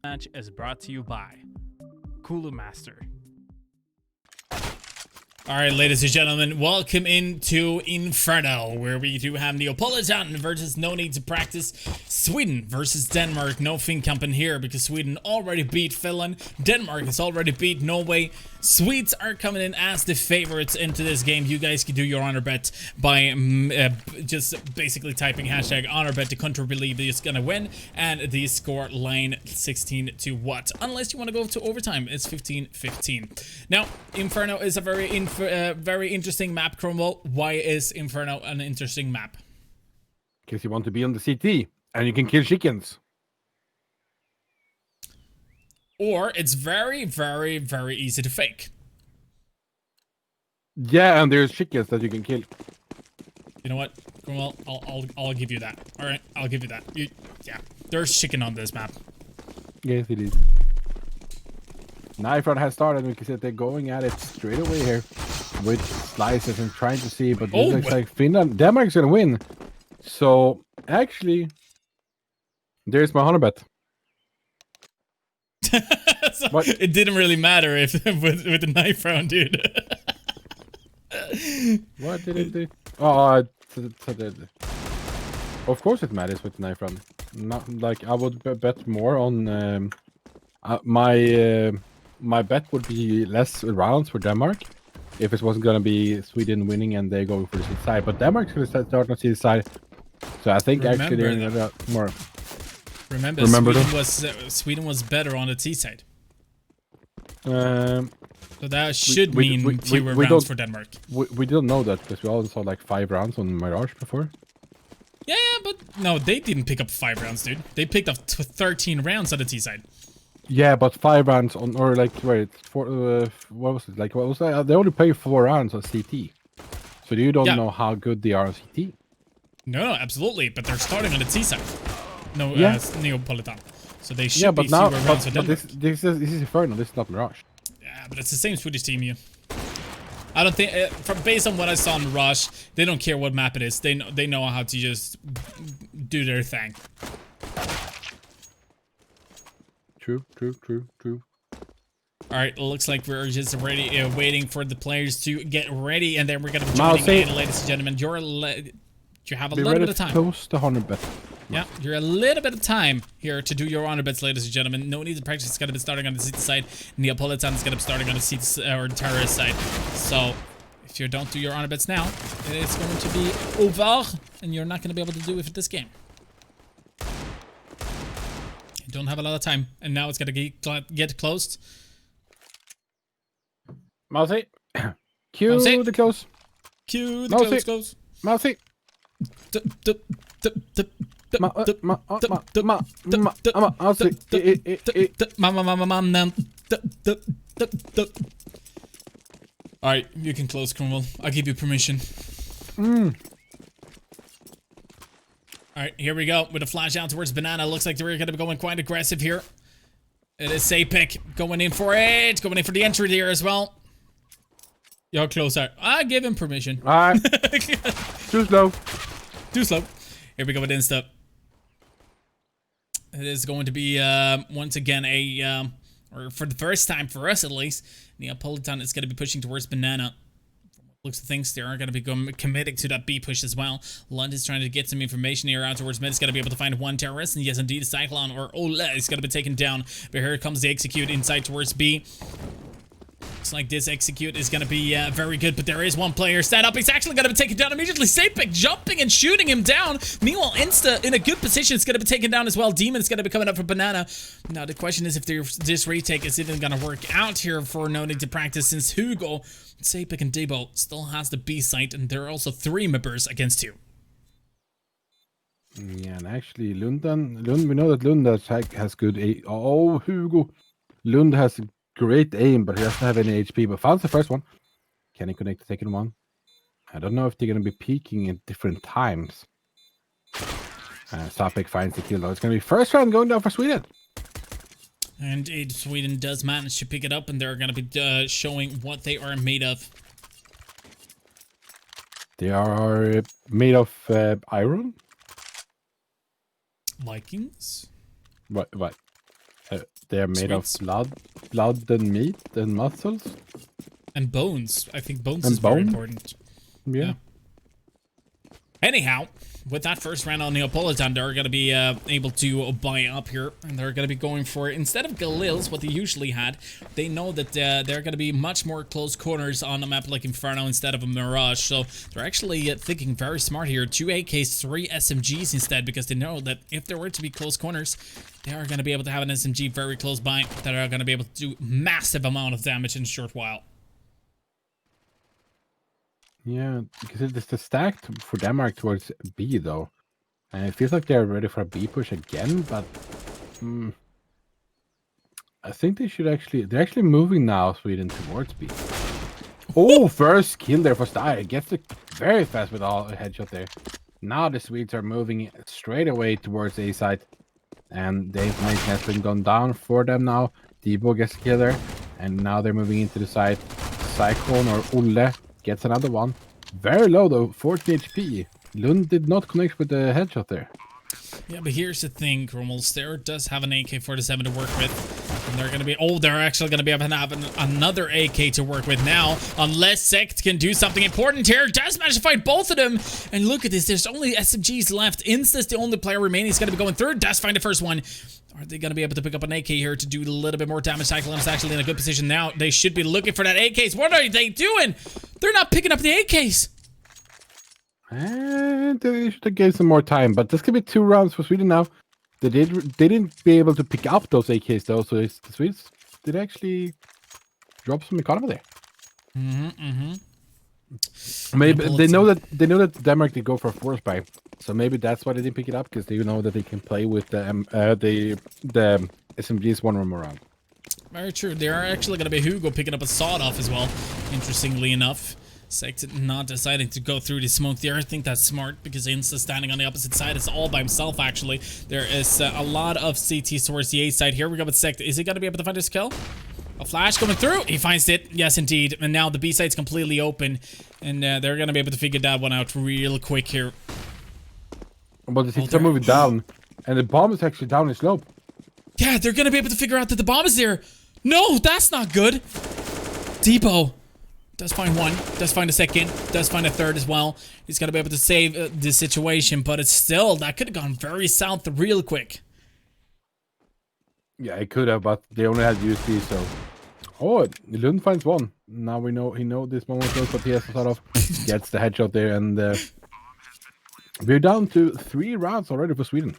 Match is brought to you by Cooler Master. All right, ladies and gentlemen, welcome into Inferno, where we do have Neapolitan versus No Need to Practice, Sweden versus Denmark. No Finkampen here because Sweden already beat Finland. Denmark has already beat Norway. Swedes are coming in as the favorites into this game. You guys can do your honor bet by just basically typing hashtag honor bet. The country believe is gonna win, and the score line 16 to what? Unless you want to go to overtime, it's 15-15. Now, Inferno is a very interesting map, Cromwell. Why is Inferno an interesting map? Because you want to be on the CT, and you can kill chickens. Or it's very, very, very easy to fake. Yeah, and there's chickens that you can kill. You know what? Well, I'll give you that. All right, I'll give you that. Yeah, there's chicken on this map. Yes, it is. Knife Run has started. We can see that they're going at it straight away here with slices and trying to see, but it looks like Denmark's gonna win. So actually, there's my honor bet. So it didn't really matter if with the knife round, dude. What did it do? Oh, of course it matters with the knife round. Not like I would bet more on my bet would be less rounds for Denmark if it wasn't gonna be Sweden winning and they going for the side. But Denmark's gonna start on the side, so I think actually they're gonna more. Remember Sweden was better on the T side. So that should mean fewer rounds for Denmark. We didn't know that because we all saw like 5 rounds on Mirage before. Yeah, but no, they didn't pick up 5 rounds, dude. They picked up 13 rounds on the T side. Yeah, but 5 rounds on, or like, wait, what was it? Like, what was that? They only play 4 rounds on CT. So you don't know how good they are on CT. No, absolutely, but they're starting on the T side. No, Neapolitan. So they should be now, fewer rounds for Denmark. This is Inferno, this is not Mirage. Yeah, but it's the same Swedish team, you. I don't think, based on what I saw in Mirage, they don't care what map it is. They know how to just do their thing. True. All right, looks like we're just ready, waiting for the players to get ready, and then we're gonna be joining in, ladies and gentlemen. You have a little bit of time. Close to 100 bet. Yeah, you're a little bit of time here to do your honor bets, ladies and gentlemen. No need to practice. It's gonna be starting on the CT side. Neapolitan is gonna be starting on the CT or terrorist side. So if you don't do your honor bets now, it's going to be over, and you're not gonna be able to do it for this game. You don't have a lot of time, and now it's gonna get closed. Mousy, cue the close. Cue the close. Mousy. Alright, you can close, Cromwell. I'll give you permission. Alright, here we go with a flash out towards Banana. Looks like they're going to be going quite aggressive here. It is Sapek going in for it. Going in for the entry there as well. Yo, close out. I give him permission. Alright. Too slow. Too slow. Here we go with Insta. It is going to be, once again, or for the first time for us at least, Neapolitan is going to be pushing towards Banana. Looks of things, they are going to be committing to that B push as well. Lund is trying to get some information here out towards mid. He's going to be able to find one terrorist. And yes, indeed, Cyclone or Ola is going to be taken down. But here comes the execute inside towards B. Looks like this execute is going to be very good, but there is one player set up. He's actually going to be taken down immediately. Sapek jumping and shooting him down. Meanwhile, Insta in a good position is going to be taken down as well. Demon is going to be coming up for Banana. Now, the question is if this retake is even going to work out here for no need to practice, since Hugo, Sapek, and Debo still has the B site, and there are also 3 members against 2. Yeah, and actually, Lund, we know that Lund has good aim. Oh, Hugo. Lund has great aim, but he doesn't have any HP. But found the first one. Can he connect the second one? I don't know if they're going to be peaking at different times. Sapek finds the kill, though. It's going to be first round going down for Sweden. And Sweden does manage to pick it up, and they're going to be showing what they are made of. They are made of iron? Vikings? What? They are made of blood and meat and muscles? And bones. I think bones and is very important. Yeah. Anyhow, with that first round on Neapolitan, they're going to be able to buy up here. And they're going to be going for, instead of Galils, what they usually had, they know that they're going to be much more close corners on a map like Inferno instead of a Mirage. So they're actually thinking very smart here. 2 AKs, 3 SMGs instead, because they know that if there were to be close corners, they are going to be able to have an SMG very close by that are going to be able to do massive amount of damage in a short while. Yeah, because it's the stack for Denmark towards B, though. And it feels like they're ready for a B push again, but I think they should they're actually moving now, Sweden, towards B. Oh, first kill there for Steyr. Gets it very fast with all a headshot there. Now the Swedes are moving straight away towards A side. And the information has been gone down for them now. Debo gets a kill there. And now they're moving into the side. Cyclone or Olle gets another one. Very low though, 40 HP. Lund did not connect with the headshot there. Yeah, but here's the thing, Cromwell. Steyr does have an AK-47 to work with. And they're going to be... Oh, they're actually going to be able to have another AK to work with now. Unless Sect can do something important here. Does manage to fight both of them. And look at this. There's only SMGs left. Insta's the only player remaining. He's going to be going third. Does find the first one. Are they going to be able to pick up an AK here to do a little bit more damage? Cyclone is actually in a good position now. They should be looking for that AKs. What are they doing? They're not picking up the AKs. And they should have gave some more time, but this could be 2 rounds for Sweden now. They didn't be able to pick up those AKs though, so the Swedes did actually drop some economy there. Maybe they know that Denmark did go for a force buy, so maybe that's why they didn't pick it up, because they know that they can play with the SMGs one more round. Very true. They are actually going to be Hugo picking up a sawed-off as well, interestingly enough. Sect not deciding to go through the smoke there. I think that's smart, because Insta standing on the opposite side is all by himself, actually. There is a lot of CT towards the A side. Here we go with Sect. Is he going to be able to find his kill? A flash coming through. He finds it. Yes, indeed. And now the B side's completely open. And they're going to be able to figure that one out real quick here. But the CTs are moving down. And the bomb is actually down the slope. Yeah, they're going to be able to figure out that the bomb is there. No, that's not good. Debo does find one, does find a second, does find a third as well. He's going to be able to save the situation, but it's still, that could have gone very south real quick. Yeah, it could have, but they only had USP, so... Oh, Lund finds one. Now he know this moment close, but he has to sort of gets the headshot there, and we're down to 3 rounds already for Sweden.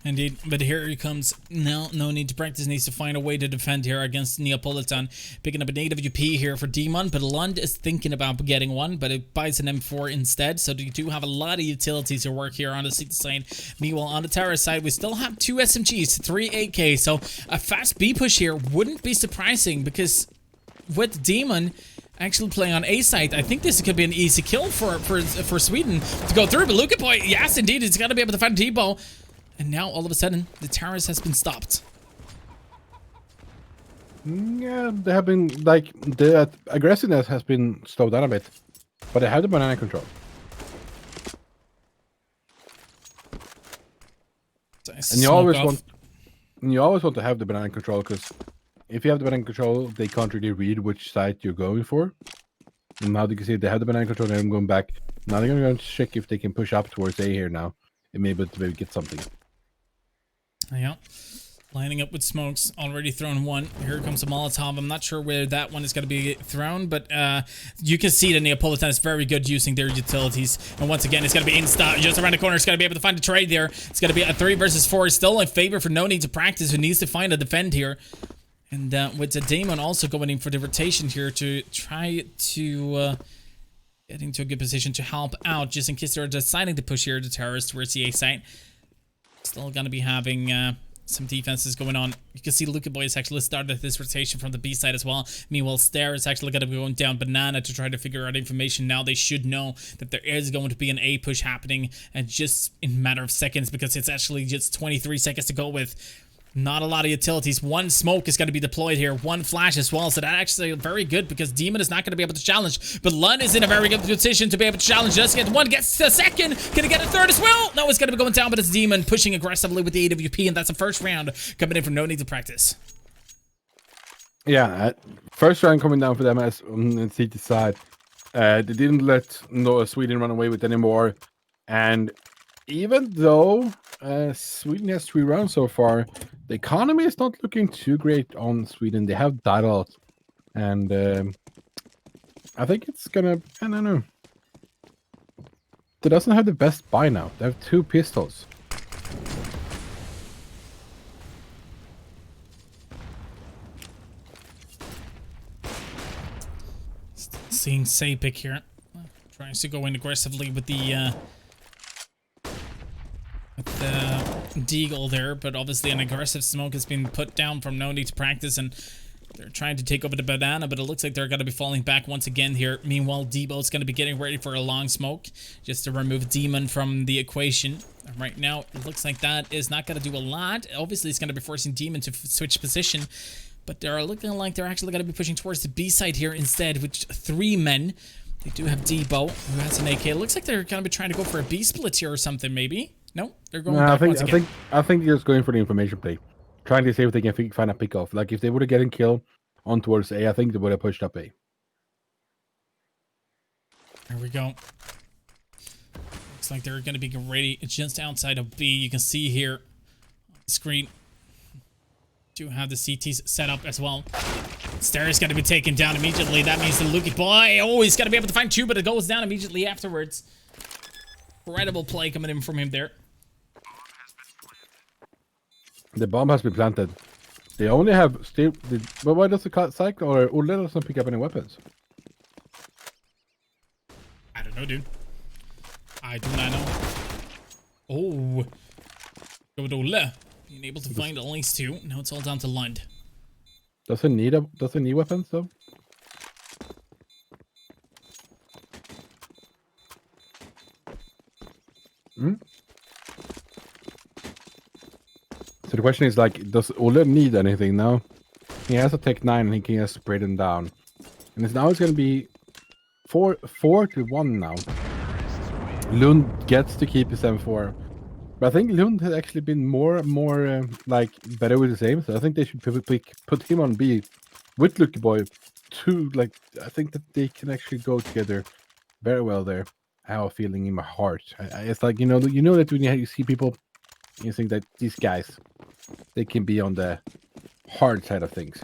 Indeed, but here he comes. No need to practice. Needs to find a way to defend here against Neapolitan. Picking up a native UP here for Demon, but Lund is thinking about getting one, but it buys an M4 instead. So you do have a lot of utilities to work here on the city side. Meanwhile, on the terror side, we still have 2 SMGs, 3 AK. So a fast B push here wouldn't be surprising, because with Demon actually playing on A side, I think this could be an easy kill for Sweden to go through. But Luca Boy, yes, indeed, he's got to be able to find Debo. And now, all of a sudden, the terrorist has been stopped. Yeah, they have been, like, the aggressiveness has been slowed down a bit. But they have the banana control. And you always want to have the banana control, because if you have the banana control, they can't really read which side you're going for. And now you can see they have the banana control and I'm going back. Now they're going to check if they can push up towards A here now. And maybe get something. Yeah. Lining up with smokes, already thrown one. Here comes a Molotov. I'm not sure where that one is going to be thrown, but you can see the Neapolitan is very good using their utilities. And once again, it's going to be insta just around the corner. It's going to be able to find a trade there. It's going to be a 3 versus 4. Still in favor for No Need to Practice, who needs to find a defend here. And with the Damon also going in for the rotation here to try to get into a good position to help out, just in case they're deciding to push here the terrorists towards the A site. Still going to be having some defenses going on. You can see Luca Boy has actually started this rotation from the B side as well. Meanwhile, Stare is actually going to be going down Banana to try to figure out information. Now they should know that there is going to be an A push happening, and just in a matter of seconds, because it's actually just 23 seconds to go with. Not a lot of utilities. 1 smoke is going to be deployed here. 1 flash as well. So that actually very good, because Demon is not going to be able to challenge. But Lund is in a very good position to be able to challenge. Just get 1, gets the 2nd. Can he get a 3rd as well? No, it's going to be going down, but it's Demon pushing aggressively with the AWP, and that's the first round coming in from No Need to Practice. Yeah, first round coming down for them as on the CT side. They didn't let Sweden run away with anymore. And even though Sweden has 3 rounds so far, the economy is not looking too great on Sweden. They have died a lot. And I think it's gonna, I don't know. They doesn't have the best buy now. They have 2 pistols. Seeing Sapik here. Tries to go in aggressively with the Deagle there, but obviously an aggressive smoke has been put down from No Need to Practice, and they're trying to take over the Banana, but it looks like they're going to be falling back once again here. Meanwhile, Debo's going to be getting ready for a long smoke just to remove Demon from the equation. And right now, it looks like that is not going to do a lot. Obviously, it's going to be forcing Demon to switch position, but they're looking like they're actually going to be pushing towards the B side here instead, with 3 men. They do have Debo, who has an AK. It looks like they're going to be trying to go for a B split here or something, maybe. No, they're going back once again. I think they're just going for the information play, trying to see if they can find a pick off. Like if they would have gotten killed on towards A, I think they would have pushed up A. There we go. Looks like they're going to be ready just outside of B. You can see here on the screen. Do have the CTs set up as well. Stare is going to be taken down immediately. That means the Lucky Boy, he's going to be able to find 2, but it goes down immediately afterwards. Incredible play coming in from him there. The bomb has been planted. They only have still. But why does the cycle or Ulle doesn't pick up any weapons? I don't know, dude. I do not know. Oh, go with Ulle. Being able to find at least 2. Now it's all down to Lund. Does it need weapons though? Hmm? So the question is, like, does Ulle need anything now? He has a Tech 9 and he can just spray them down. And it's going to be 4-1 now. Lund gets to keep his M4. But I think Lund has actually been more like better with his aim. So I think they should put him on B with Lucky Boy. Like, I think that they can actually go together very well there. I have a feeling in my heart. It's like, you know that when you see people, you think that these guys, they can be on the hard side of things.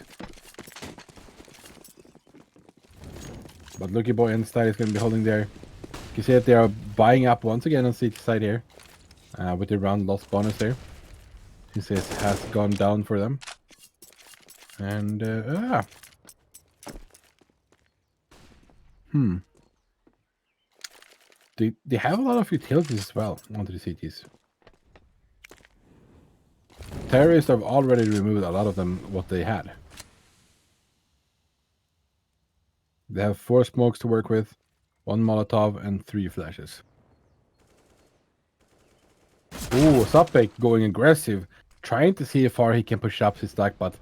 But Lucky Boy and Style is going to be holding there. You can see that they are buying up once again on CT side here. With the round loss bonus there. He says has gone down for them. And They have a lot of utilities as well onto the cities. Terrorists have already removed a lot of them what they had. They have 4 smokes to work with, 1 Molotov and 3 flashes. Ooh, Sapek going aggressive, trying to see how far he can push up his stack, but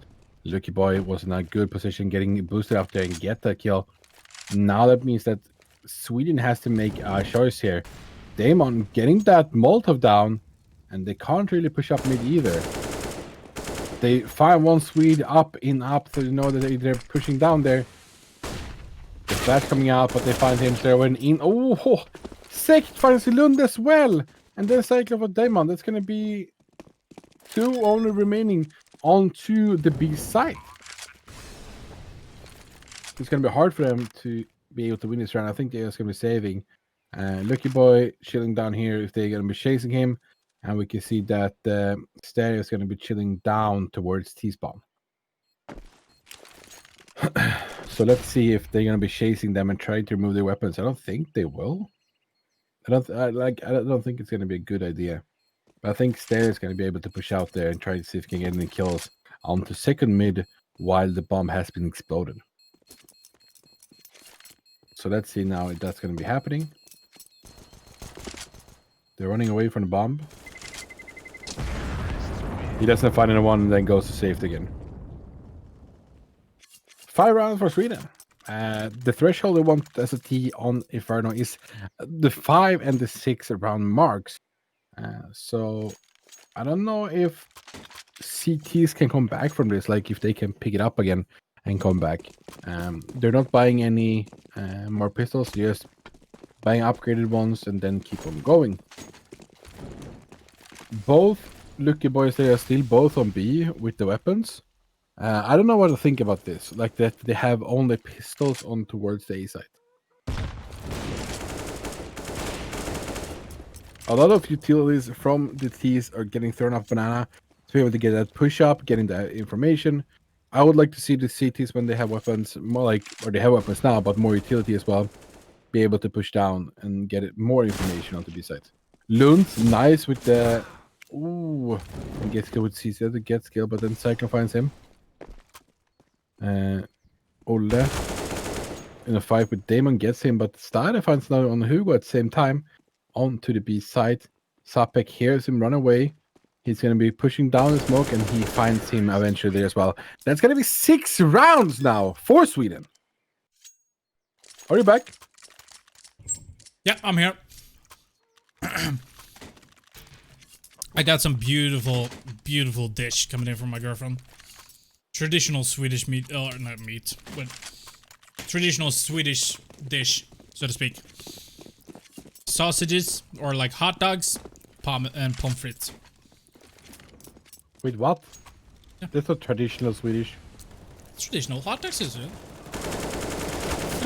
Lucky Boy was in a good position getting boosted up there and get that kill. Now that means that Sweden has to make a choice here. Damon getting that Molotov down, and they can't really push up mid either. They find one Swede up, so you know that they're pushing down there. The flash coming out, but they find him throwing in. Oh, Sekt finds Lund as well. And then cycle for Damon. That's going to be 2 only remaining onto the B side. It's going to be hard for them to be able to win this round. I think they're just going to be saving. Lucky Boy chilling down here if they're going to be chasing him. And we can see that Stereo is going to be chilling down towards T-spawn. So let's see if they're going to be chasing them and trying to remove their weapons. I don't think they will. I don't think it's going to be a good idea. But I think Stereo is going to be able to push out there and try to see if he can get any kills onto second mid while the bomb has been exploded. So let's see now if that's going to be happening. They're running away from the bomb. He doesn't find anyone and then goes to safety again. 5 rounds for Sweden. The threshold they want as a T on Inferno is the 5 and the 6 round marks. So I don't know if CTs can come back from this, like if they can pick it up again and come back. They're not buying any more pistols, just buying upgraded ones and then keep on going. Both Lucky Boys, they are still both on B with the weapons. I don't know what to think about this, like that they have only pistols on towards the A side. A lot of utilities from the T's are getting thrown off banana to be able to get that push up, getting that information. I would like to see the CTs when they have weapons, more like, or they have weapons now, but more utility as well, be able to push down and get it more information onto B side. Lund, nice with the, ooh, and get skill with CC to get skill, but then Cyclone finds him. Olle in a fight with Damon gets him, but Stade finds now on Hugo at the same time onto the B side. Sapek hears him run away. He's going to be pushing down the smoke and he finds him eventually there as well. That's going to be 6 rounds now for Sweden. Are you back? Yeah, I'm here. I got some beautiful, beautiful dish coming in from my girlfriend. Traditional Swedish meat, not meat, but traditional Swedish dish, so to speak. Sausages, or like hot dogs, and pommes frites. Wait, what? Yeah. That's not traditional Swedish. It's traditional hot dogs, isn't it?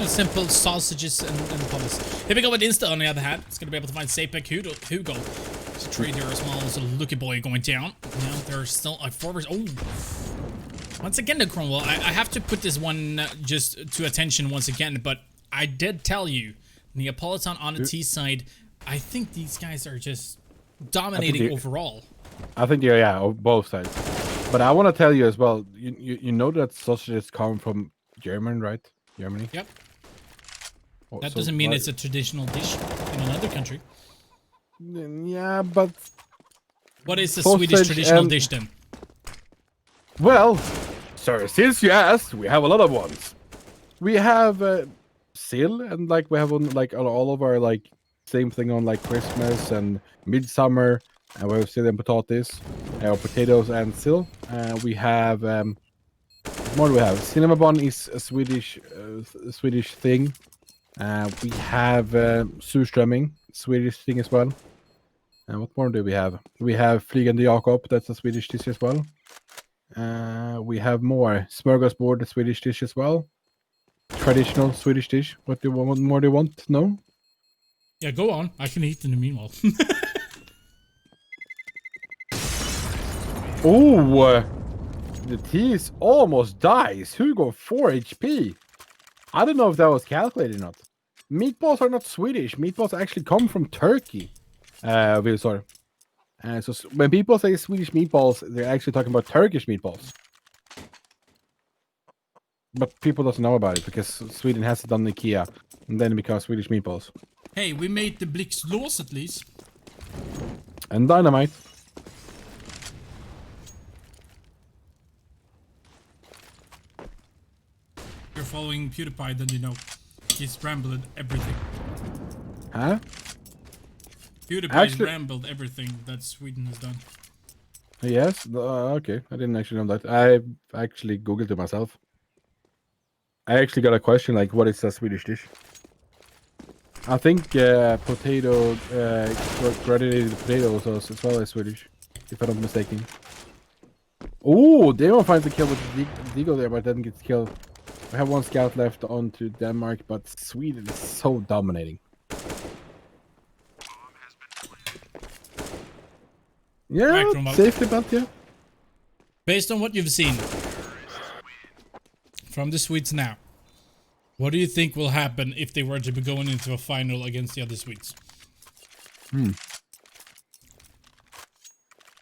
Simple sausages and pommes. Here we go with Insta on the other hand. It's going to be able to find Sapek Hugo. It's a trade here as well as a Lucky Boy going down. Now there's still a forward. Oh! Once again, the Cromwell. I have to put this one just to attention once again, but I did tell you, Neapolitan on the T side, I think these guys are just dominating overall. I think yeah, on both sides. But I want to tell you as well, you know that sausages come from Germany, right? Germany? Yep. That doesn't mean it's a traditional dish in another country. Yeah, but... What is the Swedish traditional dish then? Well, sir, since you asked, we have a lot of ones. We have sill, and like we have on like all of our like same thing on like Christmas and midsummer, and we have sill and potatoes, potatoes and sill. We have what more do we have? Cinnamon is a Swedish thing. We have surströmming, Swedish thing as well. And what more do we have? We have Flygande Jakob, that's a Swedish dish as well. We have more smörgåsbord, a Swedish dish as well. Traditional Swedish dish. What more do you want? No? Yeah, go on. I can eat in the meanwhile. Oh, the tease almost dies. Hugo 4 HP. I don't know if that was calculated or not. Meatballs are not Swedish. Meatballs actually come from Turkey. Sorry. So when people say Swedish meatballs, they're actually talking about Turkish meatballs. But people doesn't know about it because Sweden has it on IKEA, and then it becomes Swedish meatballs. Hey, we made the Blixlås at least. And dynamite. You're following PewDiePie, then you know. He's rambled everything. Huh? PewDiePie Actually- rambled everything that Sweden has done. Yes? Okay. I didn't actually know that. I actually Googled it myself. I actually got a question like, what is a Swedish dish? I think potato, granulated potato sauce as well as Swedish, if I'm not mistaken. Oh, Damon finds the kill with the Deagle there, but then gets killed. I have one scout left on to Denmark, but Sweden is so dominating. Yeah, Right, Rombo. safety belt, yeah. Based on what you've seen from the Swedes now, what do you think will happen if they were to be going into a final against the other Swedes?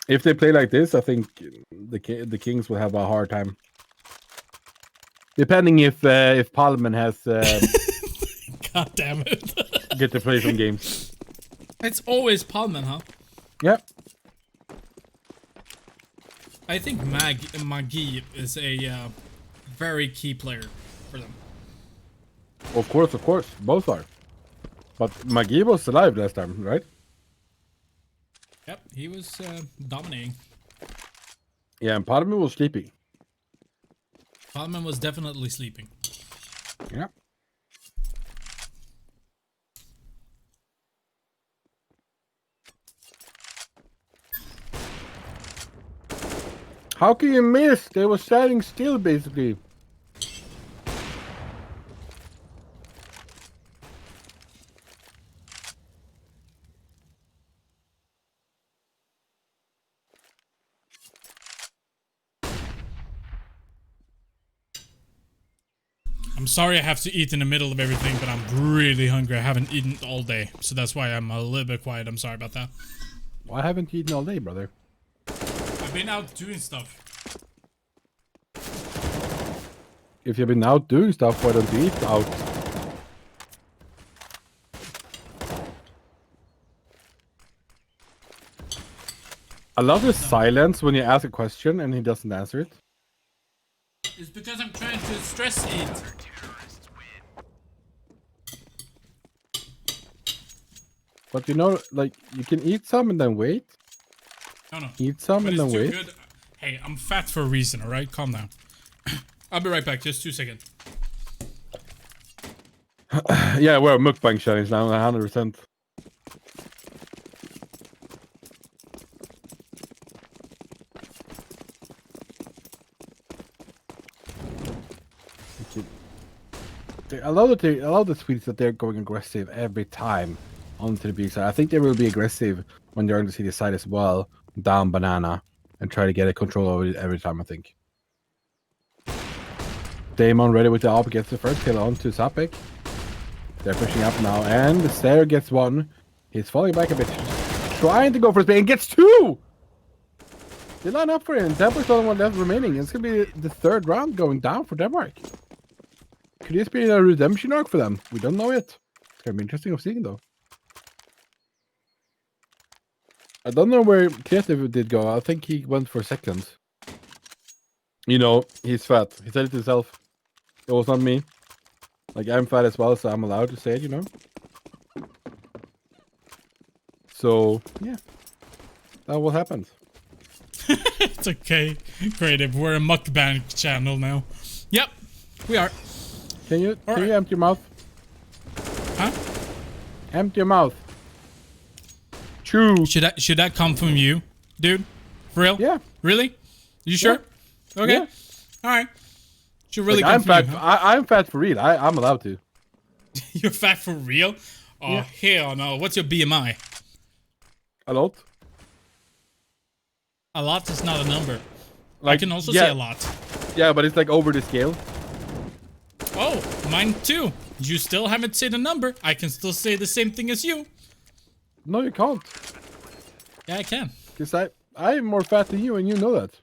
If they play like this, I think the Kings will have a hard time. Depending if Parliament has God damn it. get to play some games. It's always Palmen, huh? Yeah. I think Magi is a very key player for them. Of course, both are. But Magi was alive last time, right? Yep, he was dominating. Yeah, and Parliament was sleeping. Palmen was definitely sleeping. Yeah. How can you miss? They were standing still, basically. I'm sorry I have to eat in the middle of everything, but I'm really hungry. I haven't eaten all day, so that's why I'm a little bit quiet. I'm sorry about that. Why haven't you eaten all day, brother? I've been out doing stuff. If you've been out doing stuff, why don't you eat out? I love his silence when you ask a question and he doesn't answer it. It's because I'm trying to stress eat. But you know, like, you can eat some and then wait. No. Eat some But and it's then too wait. good. Hey, I'm fat for a reason, alright? Calm down. I'll be right back, just 2 seconds. Yeah, we're a mukbang challenge now, 100%. I love the Swedes that they're going aggressive every time onto the B side. I think they will be aggressive when they're on the CD side as well, down banana, and try to get a control over it every time, I think. Damon ready with the AWP gets the first kill onto Zapek. They're pushing up now, and the Stair gets one. He's falling back a bit, trying to go for his and gets two! They line up for him. Denmark's the only one left remaining. It's going to be the third round going down for Denmark. Could this be a redemption arc for them? We don't know yet. It's going to be interesting of seeing, though. I don't know where Creative did go. I think he went for second. You know, he's fat. He said it himself. It was not me. Like, I'm fat as well, so I'm allowed to say it, you know? So, yeah. That what happened. It's okay, Creative. We're a mukbang channel now. Yep, we are. Can you All right. empty your mouth? Huh? Empty your mouth. Chew. Should that come from you, dude? For real? Yeah. Really? You sure? Okay. Yeah. All right. Should really Like, come I'm from fat. you. Huh? I'm fat for real. I'm allowed to. You're fat for real? Oh, Yeah. hell no. What's your BMI? A lot. A lot is not a number. I Like, can also yeah, say a lot. Yeah, but it's like over the scale. Oh, mine too. You still haven't said a number. I can still say the same thing as you. No, you can't. Yeah, I can. Because I'm more fat than you, and you know that.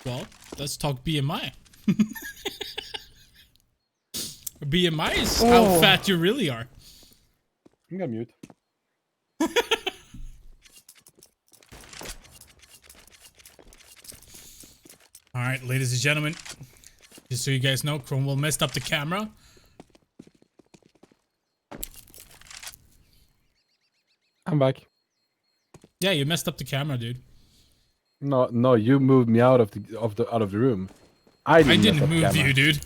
Well, let's talk BMI. BMI is how fat you really are. I'm gonna mute. All right, ladies and gentlemen, just so you guys know, Cromwell messed up the camera. I'm back. Yeah, you messed up the camera, dude. No, you moved me out of the room. I didn't move you, dude.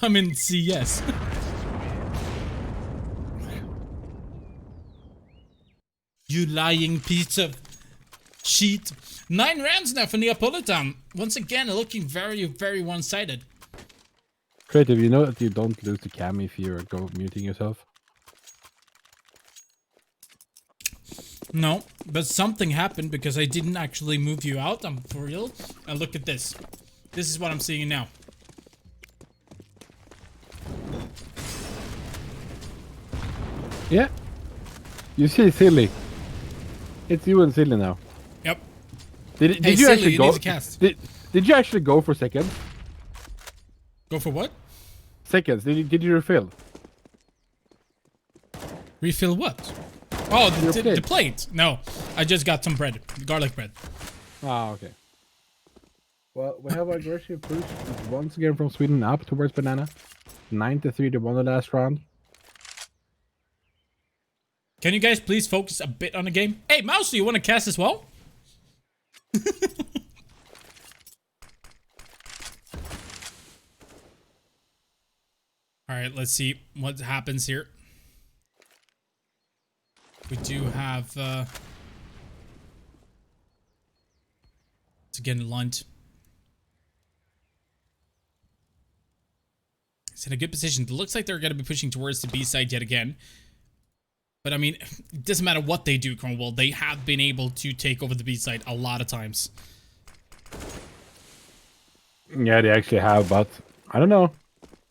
I'm in CS. You lying piece of shit. 9 rounds now for Neapolitan. Once again, looking very, very one-sided. Creative, you know that you don't lose the cam if you go muting yourself. No, but something happened because I didn't actually move you out. I'm for real. And look at this. This is what I'm seeing now. Yeah. You see Silly. It's you and Silly now. Yep. Did Hey, you Silly, actually you go? need to cast. Did you actually go for seconds? Go for what? Seconds. Did you refill? Refill what? Oh, Your the plate. No, I just got some bread. Garlic bread. Ah, okay. Well, we have our grocery push once again from Sweden up towards Banana. 9-3 to won the last round. Can you guys please focus a bit on the game? Hey, Mouse, do you want to cast as well? Alright, let's see what happens here. We do have, it's again Lunt. It's in a good position. It looks like they're going to be pushing towards the B side yet again. But I mean, it doesn't matter what they do, Cornwall. They have been able to take over the B side a lot of times. Yeah, they actually have, but I don't know.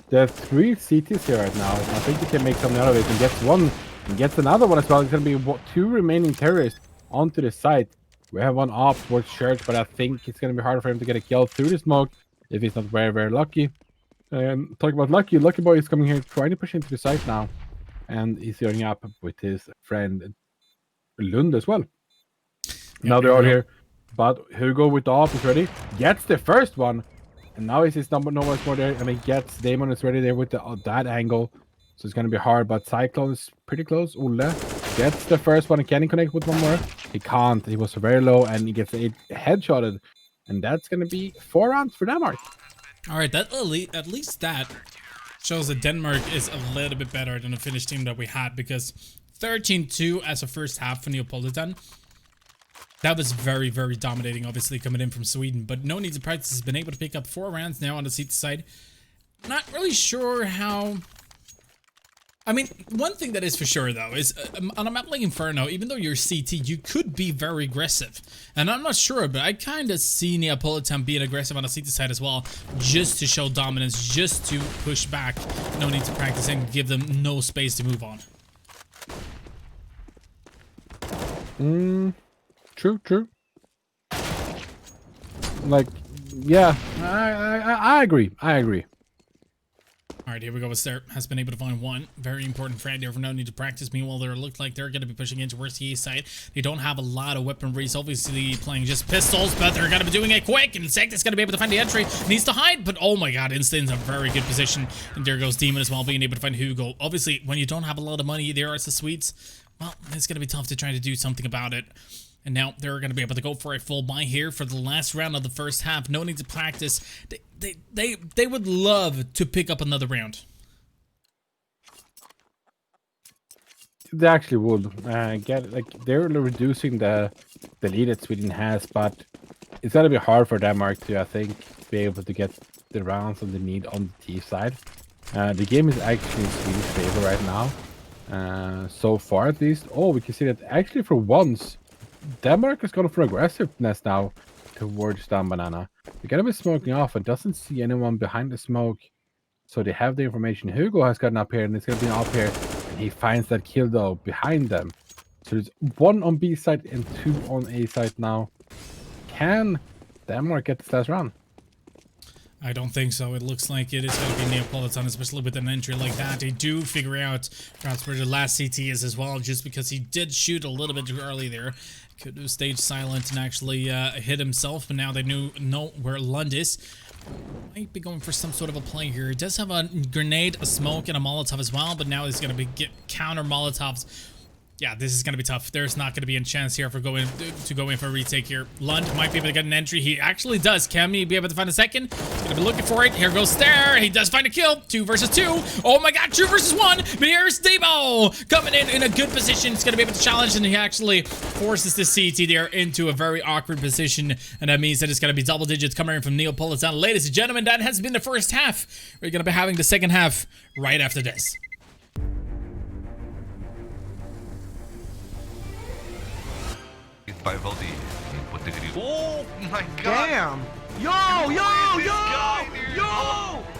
There are 3 CTs here right now. I think they can make something out of it and gets one and gets another one as well. It's going to be 2 remaining terrorists onto the site. We have one off towards Church, but I think it's going to be harder for him to get a kill through the smoke if he's not very, very lucky. And talking about Lucky Boy is coming here trying to push into the site now. And he's going up with his friend Lund as well. Now they're all here. But Hugo with the off is ready. Gets the first one. And now is his number, no one's more there. And he gets Damon is ready there with that angle. So it's going to be hard. But Cyclone is pretty close. Ole gets the first one. Can he connect with one more? He can't. He was very low and he gets headshotted. And that's going to be 4 rounds for Denmark. All right, at least that shows that Denmark is a little bit better than the Finnish team that we had, because 13-2 as a first half for Neapolitan. That was very, very dominating, obviously, coming in from Sweden. But No Need to Practice has been able to pick up 4 rounds now on the CT side. Not really sure how... I mean, one thing that is for sure, though, is on a map like Inferno, even though you're CT, you could be very aggressive. And I'm not sure, but I kind of see Neapolitan being aggressive on the CT side as well, just to show dominance, just to push back No Need to Practice and give them no space to move on. True. Like, yeah, I agree. All right, here we go. Astaire has been able to find one very important friend here for No Need to Practice. Meanwhile, they look like they're going to be pushing in towards the east side. They don't have a lot of weaponry, obviously playing just pistols, but they're going to be doing it quick. And Sect is going to be able to find the entry. Needs to hide, but oh my god, Instin's a very good position. And there goes Demon as well, being able to find Hugo. Obviously, when you don't have a lot of money, there are the sweets. Well, it's going to be tough to try to do something about it. And now they're going to be able to go for a full buy here for the last round of the first half. No Need to Practice. They would love to pick up another round. They actually would they're reducing the lead that Sweden has, but it's gonna be hard for Denmark to, I think, be able to get the rounds that they need on the T side. The game is actually in Swedish favor right now, so far at least. Oh, we can see that actually for once Denmark is going for aggressiveness now towards down banana. They're gonna be smoking off and doesn't see anyone behind the smoke. So they have the information. Hugo has gotten up here and it's gonna be up here. And he finds that kill though behind them. So there's 1 on B side and 2 on A side now. Can Denmark get this last round? I don't think so. It looks like it is going to be Neapolitan, especially with an entry like that. They do figure out perhaps where the last CT is as well, just because he did shoot a little bit too early there. Could have stayed silent and actually hit himself, but now they know where Lund is. Might be going for some sort of a play here. He does have a grenade, a smoke, and a Molotov as well, but now he's going to be counter Molotovs. Yeah, this is going to be tough. There's not going to be a chance here for going in for a retake here. Lund might be able to get an entry. He actually does. Can he be able to find a second? He's going to be looking for it. Here goes there. He does find a kill. 2 versus 2. Oh my god, 2 versus 1. But here's Debo coming in a good position. He's going to be able to challenge, and he actually forces the CT there into a very awkward position. And that means that it's going to be double digits coming in from Neapolitan. Ladies and gentlemen, that has been the first half. We're going to be having the second half right after this. By Valdi. What the grid? Oh my god! Damn! Yo!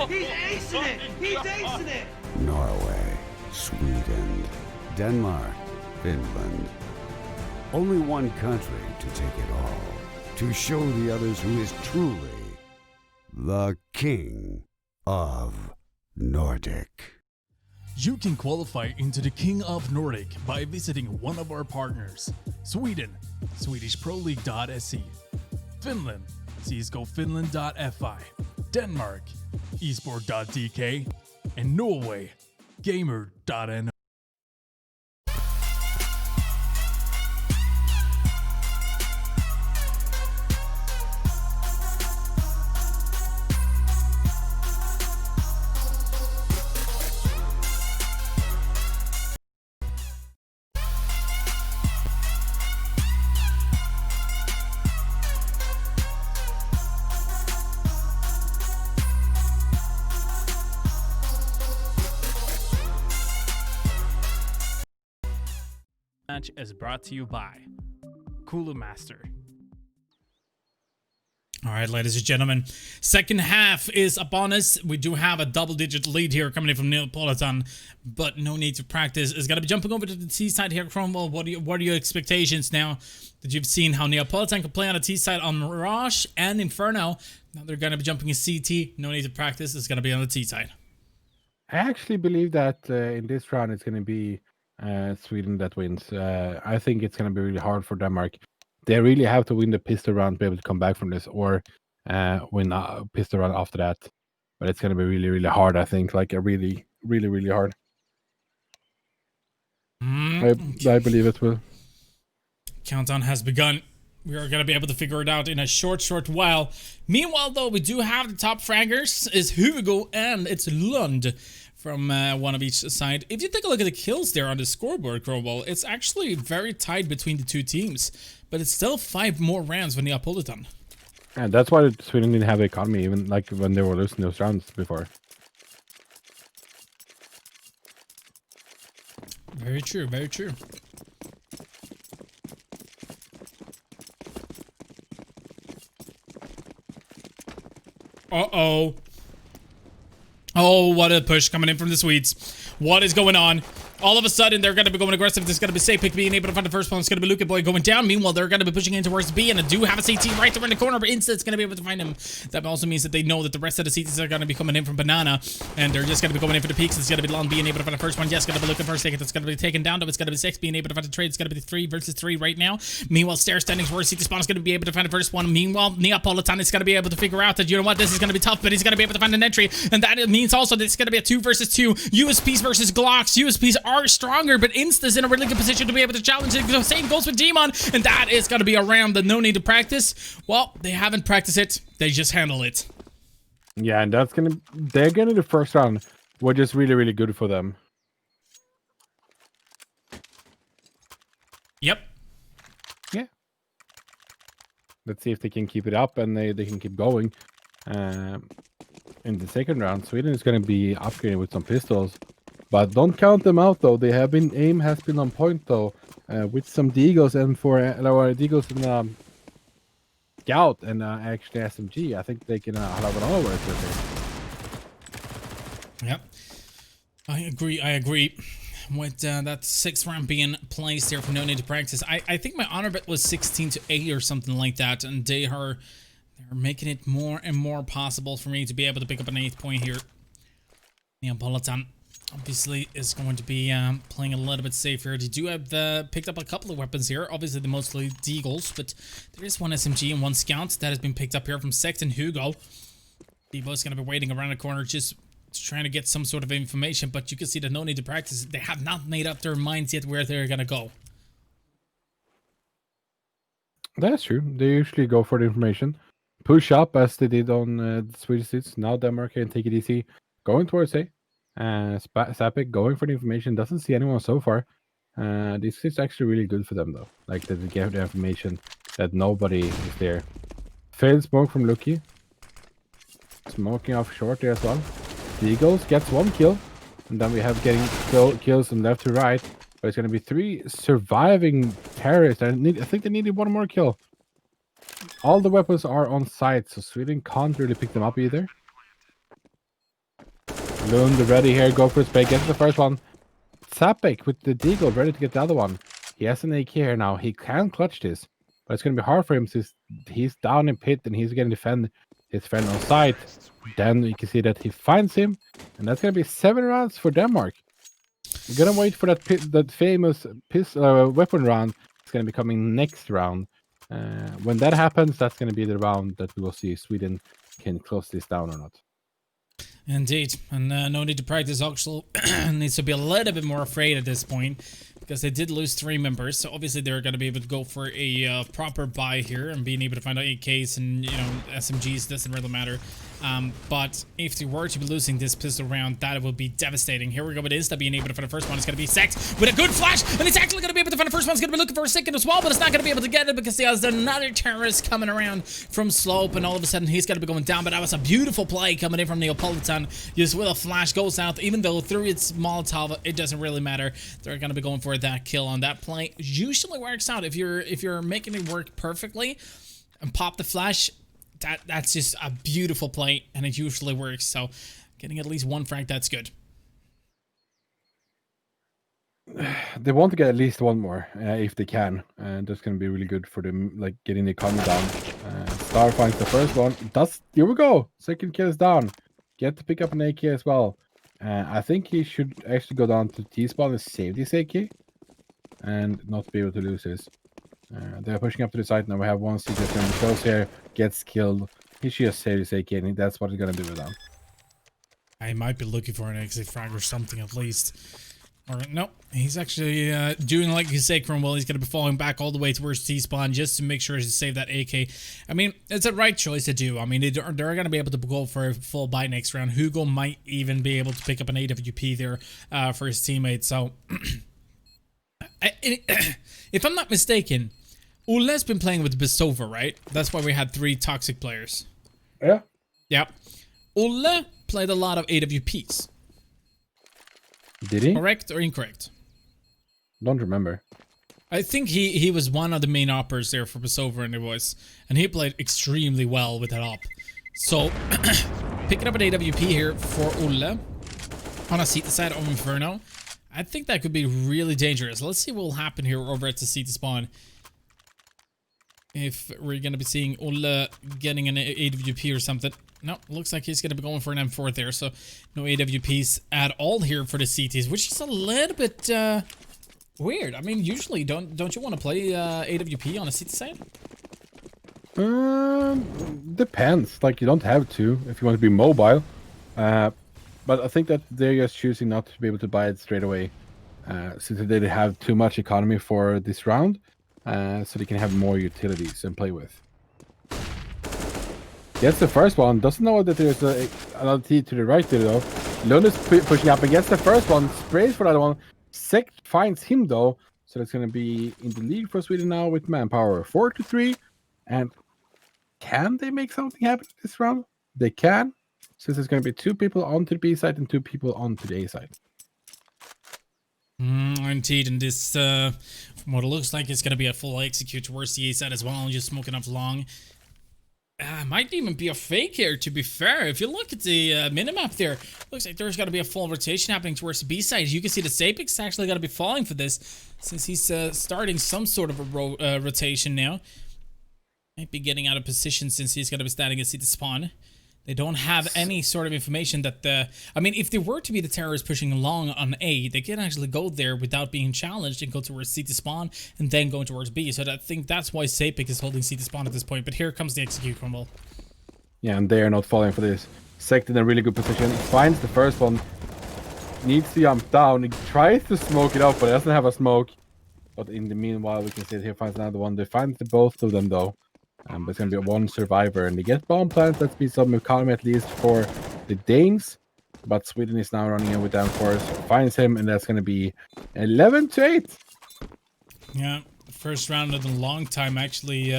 He's acing it! He's acing it! Norway, Sweden, Denmark, Finland. Only one country to take it all. To show the others who is truly the king of Nordic. You can qualify into the King of Nordic by visiting one of our partners. Sweden, SwedishProLeague.se. Finland, CSGOFinland.fi. Denmark, Esport.dk. And Norway, Gamer.no. Match is brought to you by Kulu Master. All right, ladies and gentlemen, second half is upon us. We do have a double-digit lead here coming in from Neapolitan, but no need to practice. Is gonna be jumping over to the T side here, Cromwell. What are your expectations now that you've seen how Neapolitan can play on the T side on Mirage and Inferno? Now they're gonna be jumping in CT. No need to practice. It's gonna be on the T side. I actually believe that in this round it's gonna be Sweden that wins. I think it's gonna be really hard for Denmark. They really have to win the pistol round to be able to come back from this, or win a pistol round after that. But it's going to be really, really hard, I think. Like, a really, really, really hard. I believe it will. Countdown has begun. We are going to be able to figure it out in a short while. Meanwhile, though, we do have the top fraggers. It's Hugo and it's Lund from one of each side. If you take a look at the kills there on the scoreboard, Crowball, it's actually very tight between the two teams. But it's still 5 more rounds for Neapolitan. And that's why Sweden didn't have the economy, even like when they were losing those rounds before. Very true, very true. Uh-oh. Oh, what a push coming in from the Swedes. What is going on? All of a sudden, they're going to be going aggressive. There's going to be Sapik being able to find the first one. It's going to be Luca Boy going down. Meanwhile, they're going to be pushing in towards B, and they do have a CT right there in the corner, but Insta's going to be able to find him. That also means that they know that the rest of the CTs are going to be coming in from Banana, and they're just going to be going in for the peaks. It's going to be Long being able to find the first one. Yes, going to be looking for a second. It's going to be taken down, though. It's going to be 6 being able to find the trade. It's going to be 3 versus 3 right now. Meanwhile, Stair standing towards CT spawn is going to be able to find the first one. Meanwhile, Neapolitan is going to be able to figure out that, you know what, this is going to be tough, but he's going to be able to find an entry, and that means also that it's going to be a 2 versus 2. USPs versus Glocks. USPs are stronger, but Insta's in a really good position to be able to challenge it. The same goes with Demon, and that is going to be a round that no need to practice. Well, they haven't practiced it. They just handle it. Yeah, and that's going to... They're getting the first round, which is really, really good for them. Yep. Yeah. Let's see if they can keep it up, and they can keep going. In the second round, Sweden is going to be upgrading with some pistols. But don't count them out though. They have been aim has been on point though, with some Deagles and for Deagles and Scout and actually SMG. I think they can have an all work with it. Yep. I agree. With that 6th round being placed here for No Need to Practice. I think my honor bet was 16-8 or something like that, and they're making it more and more possible for me to be able to pick up an 8th point here. Neapolitan obviously is going to be playing a little bit safer. They do have picked up a couple of weapons here. Obviously, the mostly Deagles, but there is one SMG and one Scout that has been picked up here from Sect and Hugo. Devo's going to be waiting around the corner just trying to get some sort of information, but you can see that No Need to Practice. They have not made up their minds yet where they're going to go. That's true. They usually go for the information. Push up as they did on the Swedish seats. Now Denmark can take it easy. Going towards A. Sapik going for the information. Doesn't see anyone so far. This is actually really good for them though. Like that they get the information that nobody is there. Failed smoke from Lucky. Smoking off short there as well. The Eagles gets 1 kill. And then we have getting kills from left to right. But it's going to be 3 surviving terrorists. I think they needed 1 more kill. All the weapons are on site, so Sweden can't really pick them up either. Lund ready here, go for his spade, gets the first one. Sapik with the Deagle ready to get the other one. He has an AK here now. He can clutch this. But it's going to be hard for him since he's down in pit and he's going to defend his friend on site. Then you can see that he finds him. And that's going to be 7 rounds for Denmark. We're going to wait for that famous weapon round. It's going to be coming next round. When that happens, that's going to be the round that we will see if Sweden can close this down or not. Indeed, and No Need to Practice also needs to be a little bit more afraid at this point because they did lose 3 members, so obviously they're going to be able to go for a proper buy here and being able to find out AKs and, you know, SMGs doesn't really matter. But if they were to be losing this pistol round, that would be devastating. Here we go with Insta being able to find the first one. It's going to be Sex with a good flash, and it's actually going to be able to find the first one. It's going to be looking for a second as well, but it's not going to be able to get it because there's another terrorist coming around from slope, and all of a sudden he's going to be going down. But that was a beautiful play coming in from Neapolitan. Just with a flash goes out, even though through its Molotov, it doesn't really matter. They're going to be going for that kill on that play. Usually works out if you're making it work perfectly and pop the flash. That's just a beautiful play, and it usually works. So getting at least 1 frag, that's good. They want to get at least 1 more if they can, and that's going to be really good for them, like getting the economy down. Star finds the first one. Here we go. Second kill is down. Get to pick up an AK as well. I think he should actually go down to T-spawn and save this AK and not be able to lose this. They're pushing up to the site now. We have one secret and shows here, gets killed. He should just save his AK, and that's what he's gonna do with them. I might be looking for an exit frag or something at least. Or no, he's actually doing like you say, Cromwell. He's gonna be falling back all the way towards T-spawn just to make sure to save that AK. I mean, it's a right choice to do. I mean, they're gonna be able to go for a full buy next round. Hugo might even be able to pick up an AWP there for his teammate. So, if I'm not mistaken, Ule's been playing with Besova, right? That's why we had 3 toxic players. Yeah. Yep. Ule played a lot of AWPs. Did he? Correct or incorrect? Don't remember. I think he was one of the main oppers there for Besova and the voice, and he played extremely well with that op. So, picking up an AWP here for Ule on a seat side of Inferno, I think that could be really dangerous. Let's see what will happen here over at the seat spawn. If we're going to be seeing Ule getting an AWP or something. No, looks like he's going to be going for an M4 there. So no AWPs at all here for the CTs, which is a little bit weird. I mean, usually don't you want to play AWP on a CT side? Depends. Like, you don't have to if you want to be mobile. But I think that they're just choosing not to be able to buy it straight away. Since they didn't have too much economy for this round. So they can have more utilities and play with. Gets the first one. Doesn't know that there's another T to the right there though. Lund is pushing up and gets the first one. Sprays for that one. Sek finds him though. So that's going to be in the lead for Sweden now with manpower. 4-3. And can they make something happen this round? They can. Since there's going to be 2 people onto the B side and 2 people onto the A side. Indeed, and this, from what it looks like, it's going to be a full execute towards the A side as well, just smoking up long. Might even be a fake here, to be fair. If you look at the minimap there, looks like there's going to be a full rotation happening towards the B side. You can see the Sapix is actually going to be falling for this, since he's starting some sort of a rotation now. Might be getting out of position since he's going to be standing at CT spawn. They don't have any sort of information that I mean, if they were to be the terrorists pushing along on A, they can actually go there without being challenged and go towards CT spawn and then go towards B. So I think that's why Sapik is holding CT spawn at this point. But here comes the execute crumble. Yeah, and they are not falling for this. Sect in a really good position. He finds the first one. Needs to jump down. He tries to smoke it up, but he doesn't have a smoke. But in the meanwhile, we can see it here finds another one. They find the both of them though. But it's going to be one survivor, and they get bomb plants. Let's be some economy at least for the Danes. But Sweden is now running in with downforce, finds him, and that's going to be 11-8. Yeah, first round in a long time. Actually,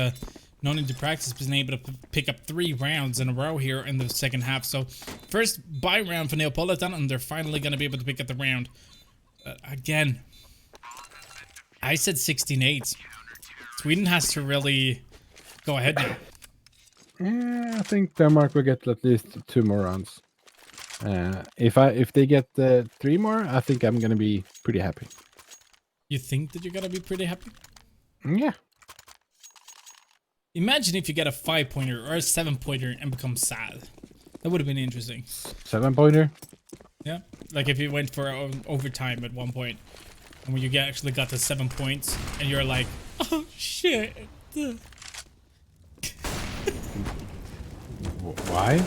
no need to practice, been able to pick up 3 rounds in a row here in the second half. So first buy round for Neapolitan, and they're finally going to be able to pick up the round. Again, I said 16-8. Sweden has to really go ahead now. Yeah, I think Denmark will get at least 2 more rounds. If they get 3 more, I think I'm gonna be pretty happy. You think that you're gonna be pretty happy? Yeah. Imagine if you get a 5-pointer or a 7-pointer and become sad. That would have been interesting. 7-pointer? Yeah, like if you went for overtime at one point, and when you actually got to 7 points, and you're like, oh shit. Why?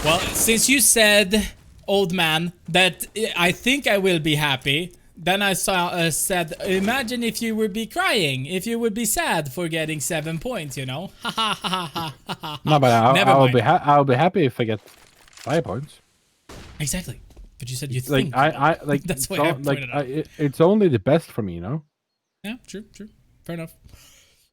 Well, since you said, old man, that I think I will be happy, then I said, imagine if you would be crying, if you would be sad for getting 7 points, you know? No, but I'll be happy if I get 5 points. Exactly. But you said you think. I like that's why I pointed out. It's only the best for me, you know? Yeah, true. Fair enough.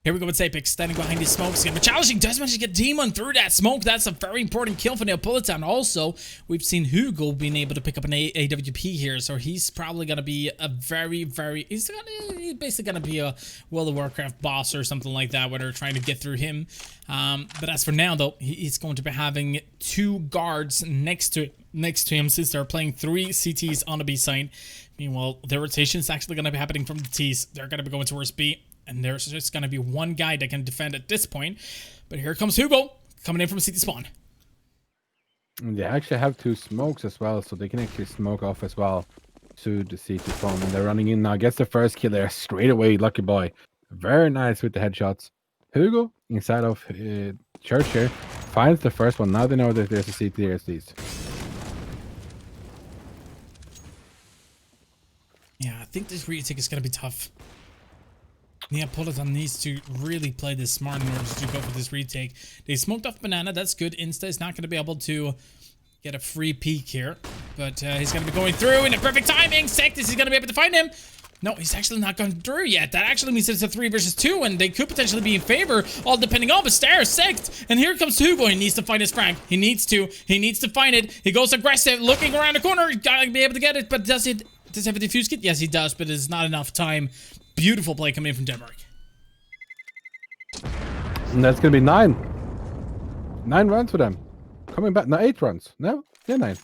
Here we go with Sapix, standing behind his smoke. It's going to be challenging. Does manage to get Demon through that smoke. That's a very important kill for Neapolitan. Also, we've seen Hugo being able to pick up an AWP here. So he's probably going to be a he's basically going to be a World of Warcraft boss or something like that, where they're trying to get through him. But as for now, though, he's going to be having 2 guards next to him, since they're playing 3 CTs on the B side. Meanwhile, their rotation is actually going to be happening from the T's. They're going to be going towards B. And there's just going to be one guy that can defend at this point. But here comes Hugo, coming in from CT spawn. They actually have 2 smokes as well, so they can actually smoke off as well to the CT spawn. And they're running in now. Gets the first kill there straight away. Lucky boy. Very nice with the headshots. Hugo, inside of Church here, finds the first one. Now they know that there's a CT there at least. Yeah, I think this retake is going to be tough. Neapolitan needs to really play this smart in order to go for this retake. They smoked off Banana. That's good. Insta is not going to be able to get a free peek here. But he's going to be going through in the perfect timing. Sect is going to be able to find him. No, he's actually not gone through yet. That actually means it's a 3 versus 2, and they could potentially be in favor, all depending on the stairs. Sect, and here comes Hugo. He needs to find his Frank. He needs to find it. He goes aggressive, looking around the corner. He's gotta be able to get it, but does he have a defuse kit? Yes, he does, but it's not enough time. Beautiful play coming in from Denmark. And that's gonna be 9 runs for them. Coming back. No, 8 runs. No? Yeah, 9.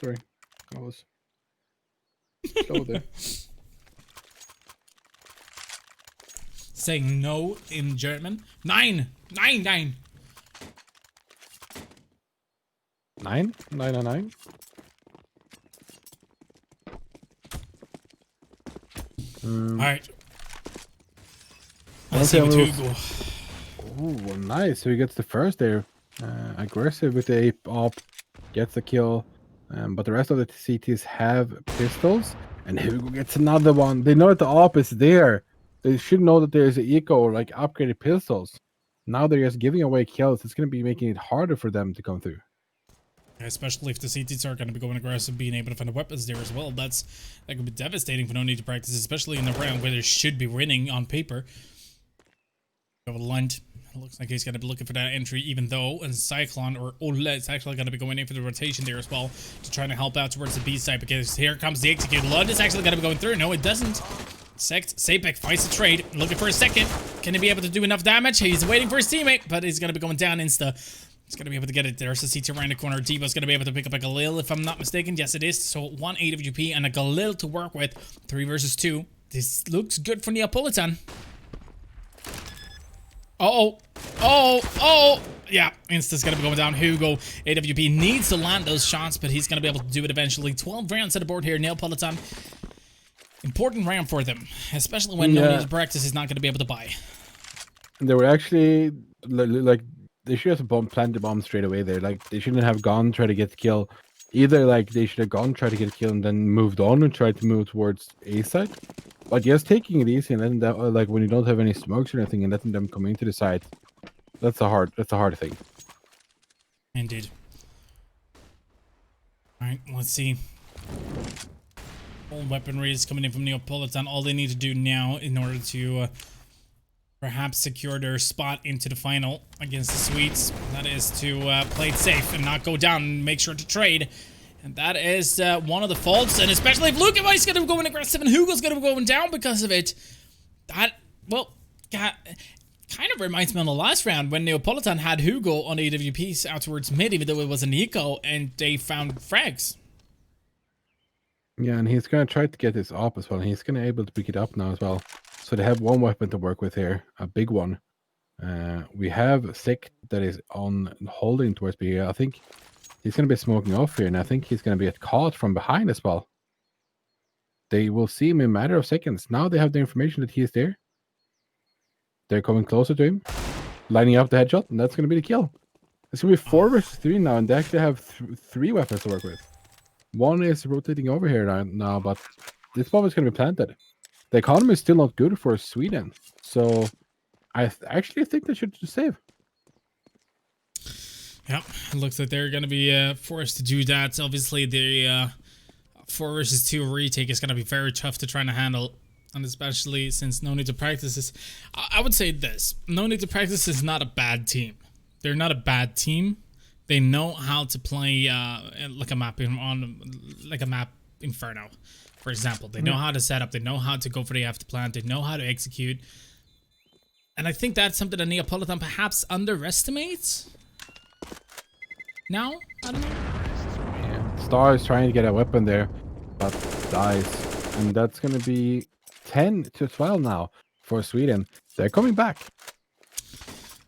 Sorry. I was slow there. Saying no in German. 9. 9. 9? 9. Alright. Let's see what Hugo. Oh, nice. So he gets the first there. Aggressive with the ape up. Gets the kill. But the rest of the CTs have pistols. And Hugo gets another one. They know that the op is there. They should know that there's an eco or like upgraded pistols. Now they're just giving away kills. It's going to be making it harder for them to come through. Especially if the CTs are going to be going aggressive, being able to find the weapons there as well. That could be devastating for no need to practice, especially in the round where they should be winning on paper. Go with Lund. Looks like he's going to be looking for that entry, even though and Cyclone or Ole is actually going to be going in for the rotation there as well to try to help out towards the B side, because here comes the execute. Lud is actually going to be going through. No, it doesn't. Sapek fights the trade, looking for a second. Can he be able to do enough damage? He's waiting for his teammate, but he's going to be going down insta. He's going to be able to get it. There's a CT around the corner. Devo's going to be able to pick up a Galil, if I'm not mistaken. Yes, it is. So 1 AWP and a Galil to work with. 3 versus 2. This looks good for Neapolitan. Oh. Yeah, Insta's going to be going down. Hugo, AWP needs to land those shots, but he's going to be able to do it eventually. 12 rounds at the board here. Neapolitan. Important round for them, especially when no need to practice is not going to be able to buy. They were actually, like, they should have planted the bomb straight away there. Like, they shouldn't have gone try to get the kill. Either, like, they should have gone try to get a kill and then moved on and tried to move towards A side. But just taking it easy and letting them, like, when you don't have any smokes or anything and letting them come into the side, that's a hard thing. Indeed. All right, let's see. All weaponry is coming in from Neapolitan. All they need to do now in order to perhaps secure their spot into the final against the Swedes, that is to play it safe and not go down and make sure to trade. And that is one of the faults, and especially if Luka is going to be going aggressive and Hugo's going to be going down because of it. That, well, kind of reminds me on the last round when Neapolitan had Hugo on AWPs out towards mid, even though it was an eco, and they found frags. Yeah, and he's going to try to get this up as well. And he's going to be able to pick it up now as well. So they have one weapon to work with here, a big one. We have Thick that is on holding towards B. I think he's going to be smoking off here, and I think he's going to be caught from behind as well. They will see him in a matter of seconds. Now they have the information that he is there. They're coming closer to him, lining up the headshot, and that's going to be the kill. It's going to be 4 versus 3 now, and they actually have 3 weapons to work with. One is rotating over here now, but this bomb is going to be planted. The economy is still not good for Sweden, so I actually think they should just save. Yep, it looks like they're going to be forced to do that. Obviously, the 4 versus 2 retake is going to be very tough to try to handle, and especially since No Need to Practice is... I would say this. No Need to Practice is not a bad team. They're not a bad team. They know how to play like a map Inferno, for example. They know how to set up. They know how to go for the after plant. They know how to execute. And I think that's something that Neapolitan perhaps underestimates. Now? I don't know. Yeah. Star is trying to get a weapon there, but dies. And that's going to be 10 to 12 now for Sweden. They're coming back.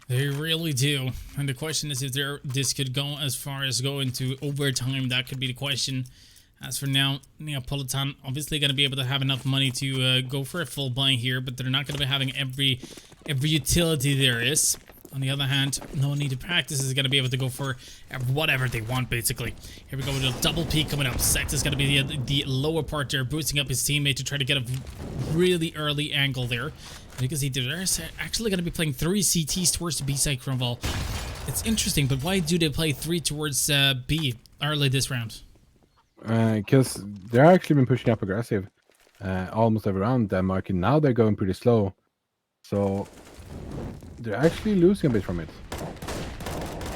They really do. And the question is if this could go as far as going to overtime. That could be the question. As for now, Neapolitan obviously going to be able to have enough money to go for a full buy here, but they're not going to be having every utility there is. On the other hand, No Need to Practice is going to be able to go for whatever they want, basically. Here we go with a double peak coming up. Sex is going to be the lower part there, boosting up his teammate to try to get a really early angle there. Because they're actually going to be playing 3 CTs towards the B side, Cromwell. It's interesting, but why do they play 3 towards B early this round? Because they're actually been pushing up aggressive almost every round, Denmark, and now they're going pretty slow. So they're actually losing a bit from it.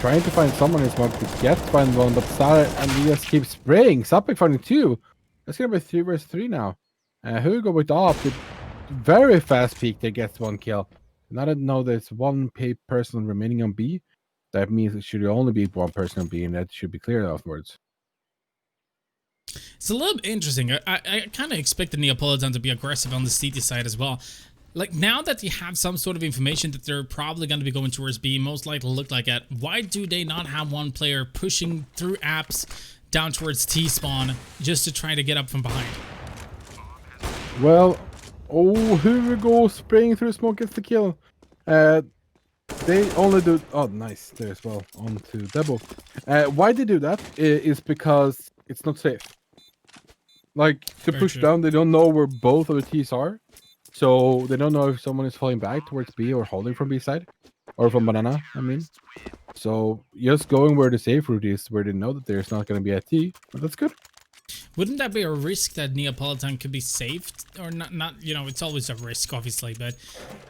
Trying to find someone in smoke to find one, but Sara and he just keep spraying. Sapek finding 2. That's going to be 3 versus 3 now. Hugo with off. Very fast peak that gets 1 kill. Now that there's 1 person remaining on B, that means it should only be 1 person on B, and that should be clear afterwards. It's a little bit interesting. I kind of expected Neapolitan to be aggressive on the CT side as well. Like, now that you have some sort of information that they're probably going to be going towards B, most likely look like it, why do they not have 1 player pushing through apps down towards T-spawn just to try to get up from behind? Well... Oh, Hugo spraying through smoke gets the kill. They only do... Oh, nice. There as well. On to Debo. Why they do that is because it's not safe. Like, to push down, they don't know where both of the T's are. So, they don't know if someone is falling back towards B or holding from B side. Or from banana, I mean. So, just going where the safe route is, where they know that there's not going to be a T. But that's good. Wouldn't that be a risk that Neapolitan could be saved or not? You know, it's always a risk, obviously, but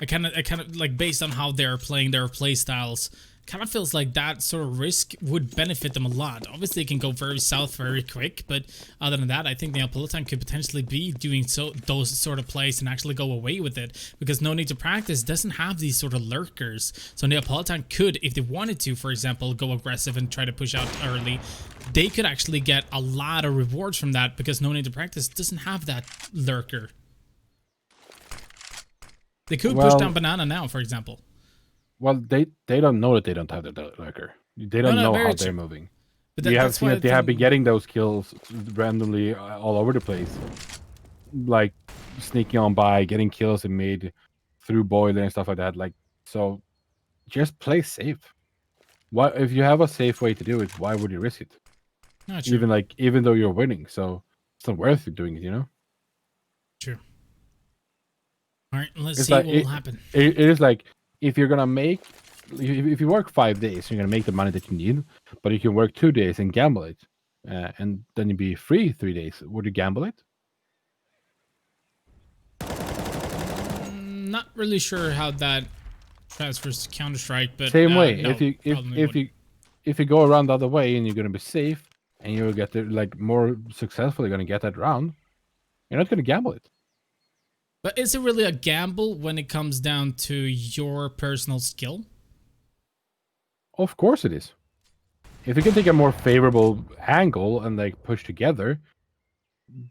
I kind of like based on how they're playing their play styles, kind of feels like that sort of risk would benefit them a lot. Obviously, it can go very south very quick, but other than that, I think Neapolitan could potentially be doing those sort of plays and actually go away with it, because No Need to Practice doesn't have these sort of lurkers. So Neapolitan could, if they wanted to, for example, go aggressive and try to push out early, they could actually get a lot of rewards from that, because No Need to Practice doesn't have that lurker. They could push down Banana now, for example. Well, they don't know that they don't have the lurker. They don't know how they're moving. But you have seen that they have been getting those kills randomly all over the place, like sneaking on by, getting kills in mid, through boiler and stuff like that. Like, so, just play safe. Why, if you have a safe way to do it, why would you risk it? Not true. Even though you're winning, so it's not worth it doing it, you know. True. All right, let's see what will happen. It is like, if you're gonna make, if you work 5 days, you're gonna make the money that you need, but you can work 2 days and gamble it, and then you'd be free 3 days. Would you gamble it? Not really sure how that transfers to Counter-Strike, but same way. No, if you go around the other way and you're gonna be safe and you'll get the, like, more successfully gonna get that round, you're not gonna gamble it. But is it really a gamble when it comes down to your personal skill? Of course it is. If you can take a more favorable angle and like push together,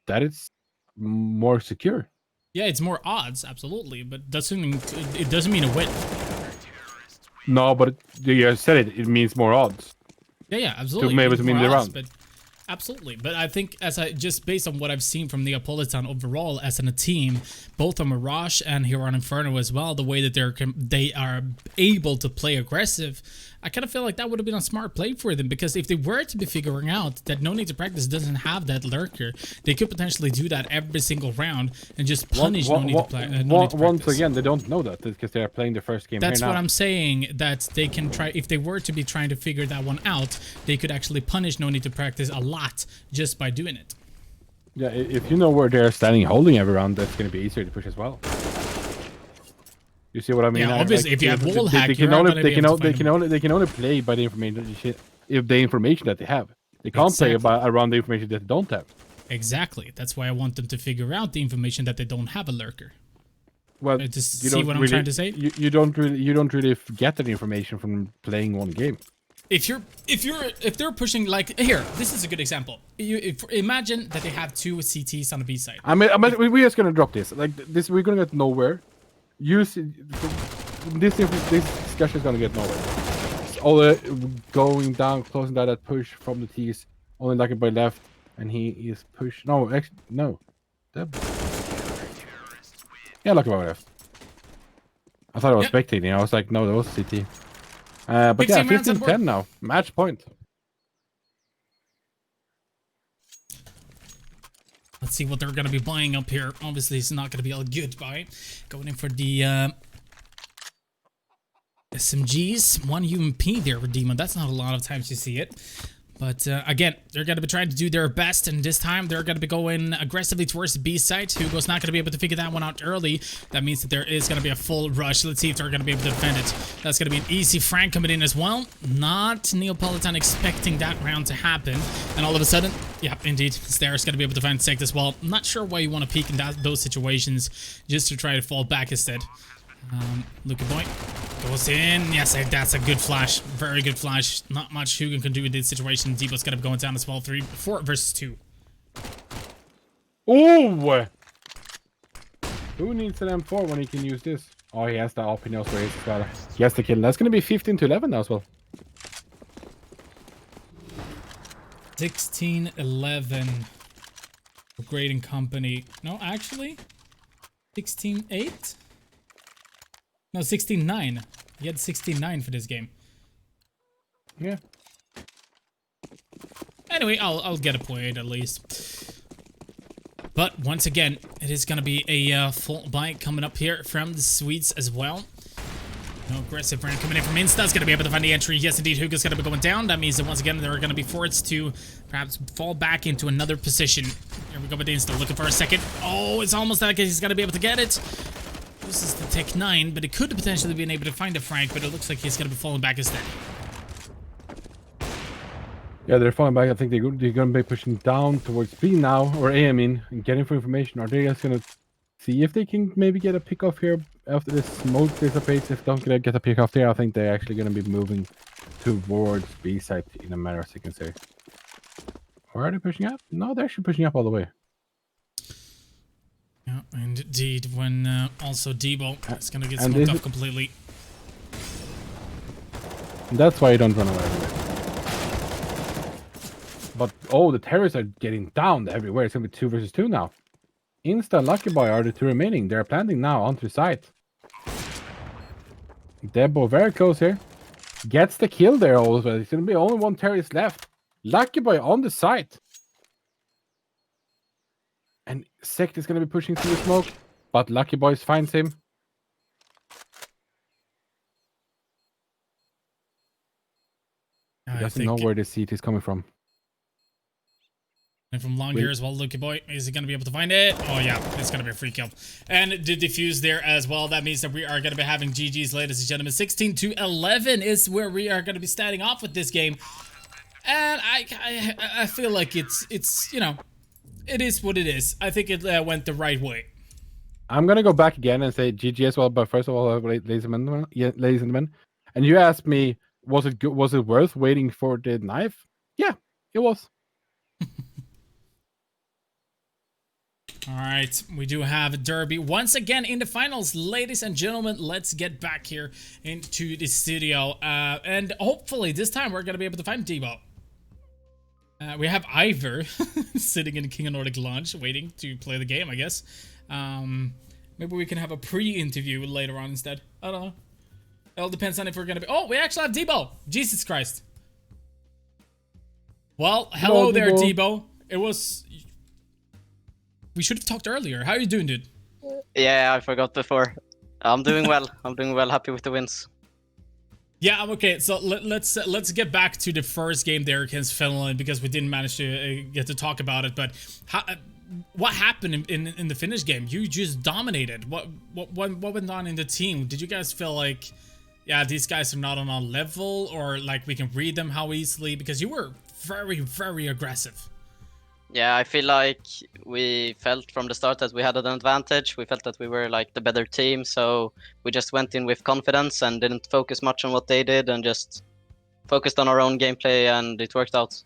that is more secure. Yeah, it's more odds, absolutely, but it doesn't mean a win. No, but you said it means more odds. Yeah, absolutely. To mean the round. But absolutely, but I think just based on what I've seen from Neapolitan overall as in a team, both on Mirage and here on Inferno as well, the way that they are able to play aggressive, I kind of feel like that would have been a smart play for them, because if they were to be figuring out that No Need to Practice doesn't have that lurker, they could potentially do that every single round and just punish No Need to Practice. Once again, they don't know that because they are playing the first game. That's here what now. I'm saying, that they can try, if they were to be trying to figure that one out, they could actually punish No Need to Practice a lot just by doing it. Yeah, if you know where they're standing holding every round, that's going to be easier to push as well. You see what I mean? Yeah, obviously, like, if you have wall hack, they can only play by the information that they have. They can't play around the information that they don't have. Exactly. That's why I want them to figure out the information that they don't have a lurker. Well, to see what I'm trying to say. You don't really get that information from playing one game. If they're pushing, like, here, this is a good example. Imagine that they have 2 CTs on the B side. I mean, we're just gonna drop this. Like this, we're gonna get nowhere. This discussion is gonna get nowhere. All going down, closing down that push from the T's, only like it by left, and he is pushed. No, actually, no. Yeah, lucky by left. I thought I was spectating. I was like, no, that was CT. But yeah, 15-10 now. Match point. Let's see what they're going to be buying up here. Obviously, it's not going to be a good buy. Going in for the SMGs. 1 UMP there for Demon. That's not a lot of times you see it. But again, they're going to be trying to do their best, and this time they're going to be going aggressively towards the B site. Hugo's not going to be able to figure that one out early. That means that there is going to be a full rush. Let's see if they're going to be able to defend it. That's going to be an easy Frank coming in as well. Not Neapolitan expecting that round to happen. And all of a sudden, yeah, indeed, Stairs going to be able to find Sect as well. I'm not sure why you want to peek in those situations, just to try to fall back instead. Lucky boy goes in. Yes, that's a good flash. Very good flash. Not much Hugo can do in this situation. Debo's gonna be going down as well. 4 versus 2. Oh! Who needs an M4 when he can use this? Oh, he has the op. He knows where he's got. He has the kill. That's gonna be 15-11 now as well. 16-11. Grading company. No, actually, 16-8. No, 16-9. He had 16-9 for this game. Yeah. Anyway, I'll get a point at least. But once again, it is going to be a full buy coming up here from the Swedes as well. No aggressive round coming in from Insta's going to be able to find the entry. Yes, indeed, Hugo's going to be going down. That means that once again, they're going to be forced to perhaps fall back into another position. Here we go with Insta, looking for a second. Oh, it's almost like he's going to be able to get it. This is the Tech 9, but it could have potentially been able to find a Frank, but it looks like he's going to be falling back instead. Yeah, they're falling back. I think they're going to be pushing down towards B now, or A, I mean, and getting for information. Are they just going to see if they can maybe get a pick off here after this smoke dissipates? If they don't get a pick off there, I think they're actually going to be moving towards B site in a matter of seconds here. Or are they pushing up? No, they're actually pushing up all the way. Yeah, indeed, when also Debo is going to get smoked off completely. That's why you don't run away with it. But, oh, the terrorists are getting down everywhere. It's going to be 2 versus 2 now. Insta and Lucky Boy are the 2 remaining. They're planting now onto site. Debo very close here. Gets the kill there also. It's going to be only 1 terrorist left. Lucky Boy on the site. And Sect is going to be pushing through the smoke. But Lucky Boy finds him. He doesn't know where the seat is coming from. And from long here as well, Lucky Boy, is he going to be able to find it? Oh yeah, it's going to be a free kill. And the defuse there as well. That means that we are going to be having GG's, ladies and gentlemen. 16-11 is where we are going to be starting off with this game. And I feel like it's you know, it is what it is. I think it went the right way. I'm going to go back again and say GG as well. But first of all, ladies and gentlemen, and you asked me, was it good? Was it worth waiting for the knife? Yeah, it was. All right, we do have a derby once again in the finals, ladies and gentlemen. Let's get back here into the studio, and hopefully this time we're gonna be able to find Debo. We have Ivor sitting in the King of Nordic launch, waiting to play the game, I guess. Maybe we can have a pre-interview later on instead. I don't know. It all depends on if we're gonna be. Oh, we actually have Debo. Jesus Christ. Well, hello there, Debo. It was. We should have talked earlier. How are you doing, dude? Yeah, I forgot before. I'm doing well. I'm doing well. Happy with the wins. Yeah, I'm okay. So let's get back to the first game there against Finland, because we didn't manage to get to talk about it. But what happened in the Finnish game? You just dominated. What went on in the team? Did you guys feel like, yeah, these guys are not on our level, or like we can read them how easily? Because you were very, very aggressive. Yeah, I feel like we felt from the start that we had an advantage. We felt that we were like the better team, so we just went in with confidence and didn't focus much on what they did and just focused on our own gameplay, and it worked out.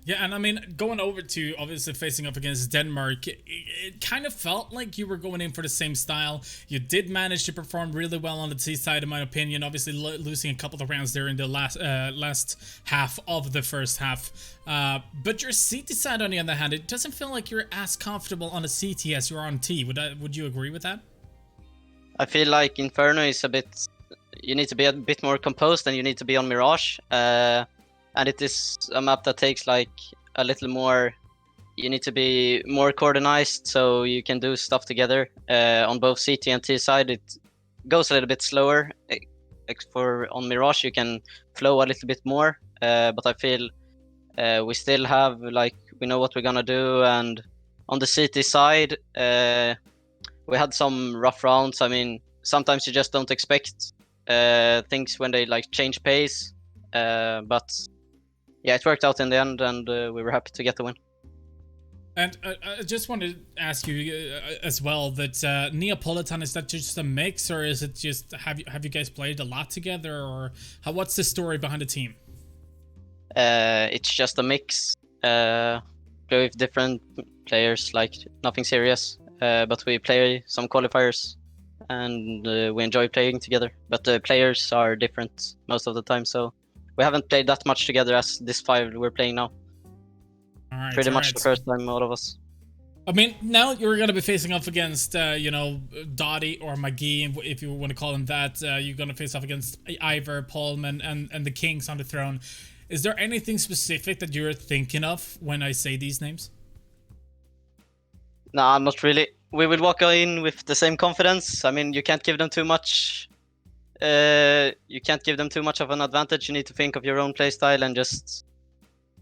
Yeah, and I mean, going over to obviously facing up against Denmark, it kind of felt like you were going in for the same style. You did manage to perform really well on the T side, in my opinion. Obviously, losing a couple of rounds there in the last half of the first half. But your CT side, on the other hand, it doesn't feel like you're as comfortable on a CT as you are on T. Would you agree with that? I feel like Inferno is a bit. You need to be a bit more composed, and you need to be on Mirage. And it is a map that takes like a little more. You need to be more coordinated so you can do stuff together. On both CT and T side, it goes a little bit slower. On Mirage, you can flow a little bit more. But I feel we still have, like, we know what we're gonna do. And on the CT side, we had some rough rounds. I mean, sometimes you just don't expect things when they like change pace. But yeah, it worked out in the end, and we were happy to get the win. And I just wanted to ask you as well that Neapolitan, is that just a mix, or is it just have you guys played a lot together, or what's the story behind the team? It's just a mix. Play with different players, like nothing serious. But we play some qualifiers, and we enjoy playing together. But the players are different most of the time, so we haven't played that much together as this 5 we're playing now. Pretty much the first time, all of us. I mean, now you're going to be facing off against, you know, Dottie or McGee, if you want to call him that. You're going to face off against Ivor, Pullman, and the Kings on the throne. Is there anything specific that you're thinking of when I say these names? Nah, not really. We will walk in with the same confidence. I mean, you can't give them too much you can't give them too much of an advantage. You need to think of your own playstyle and just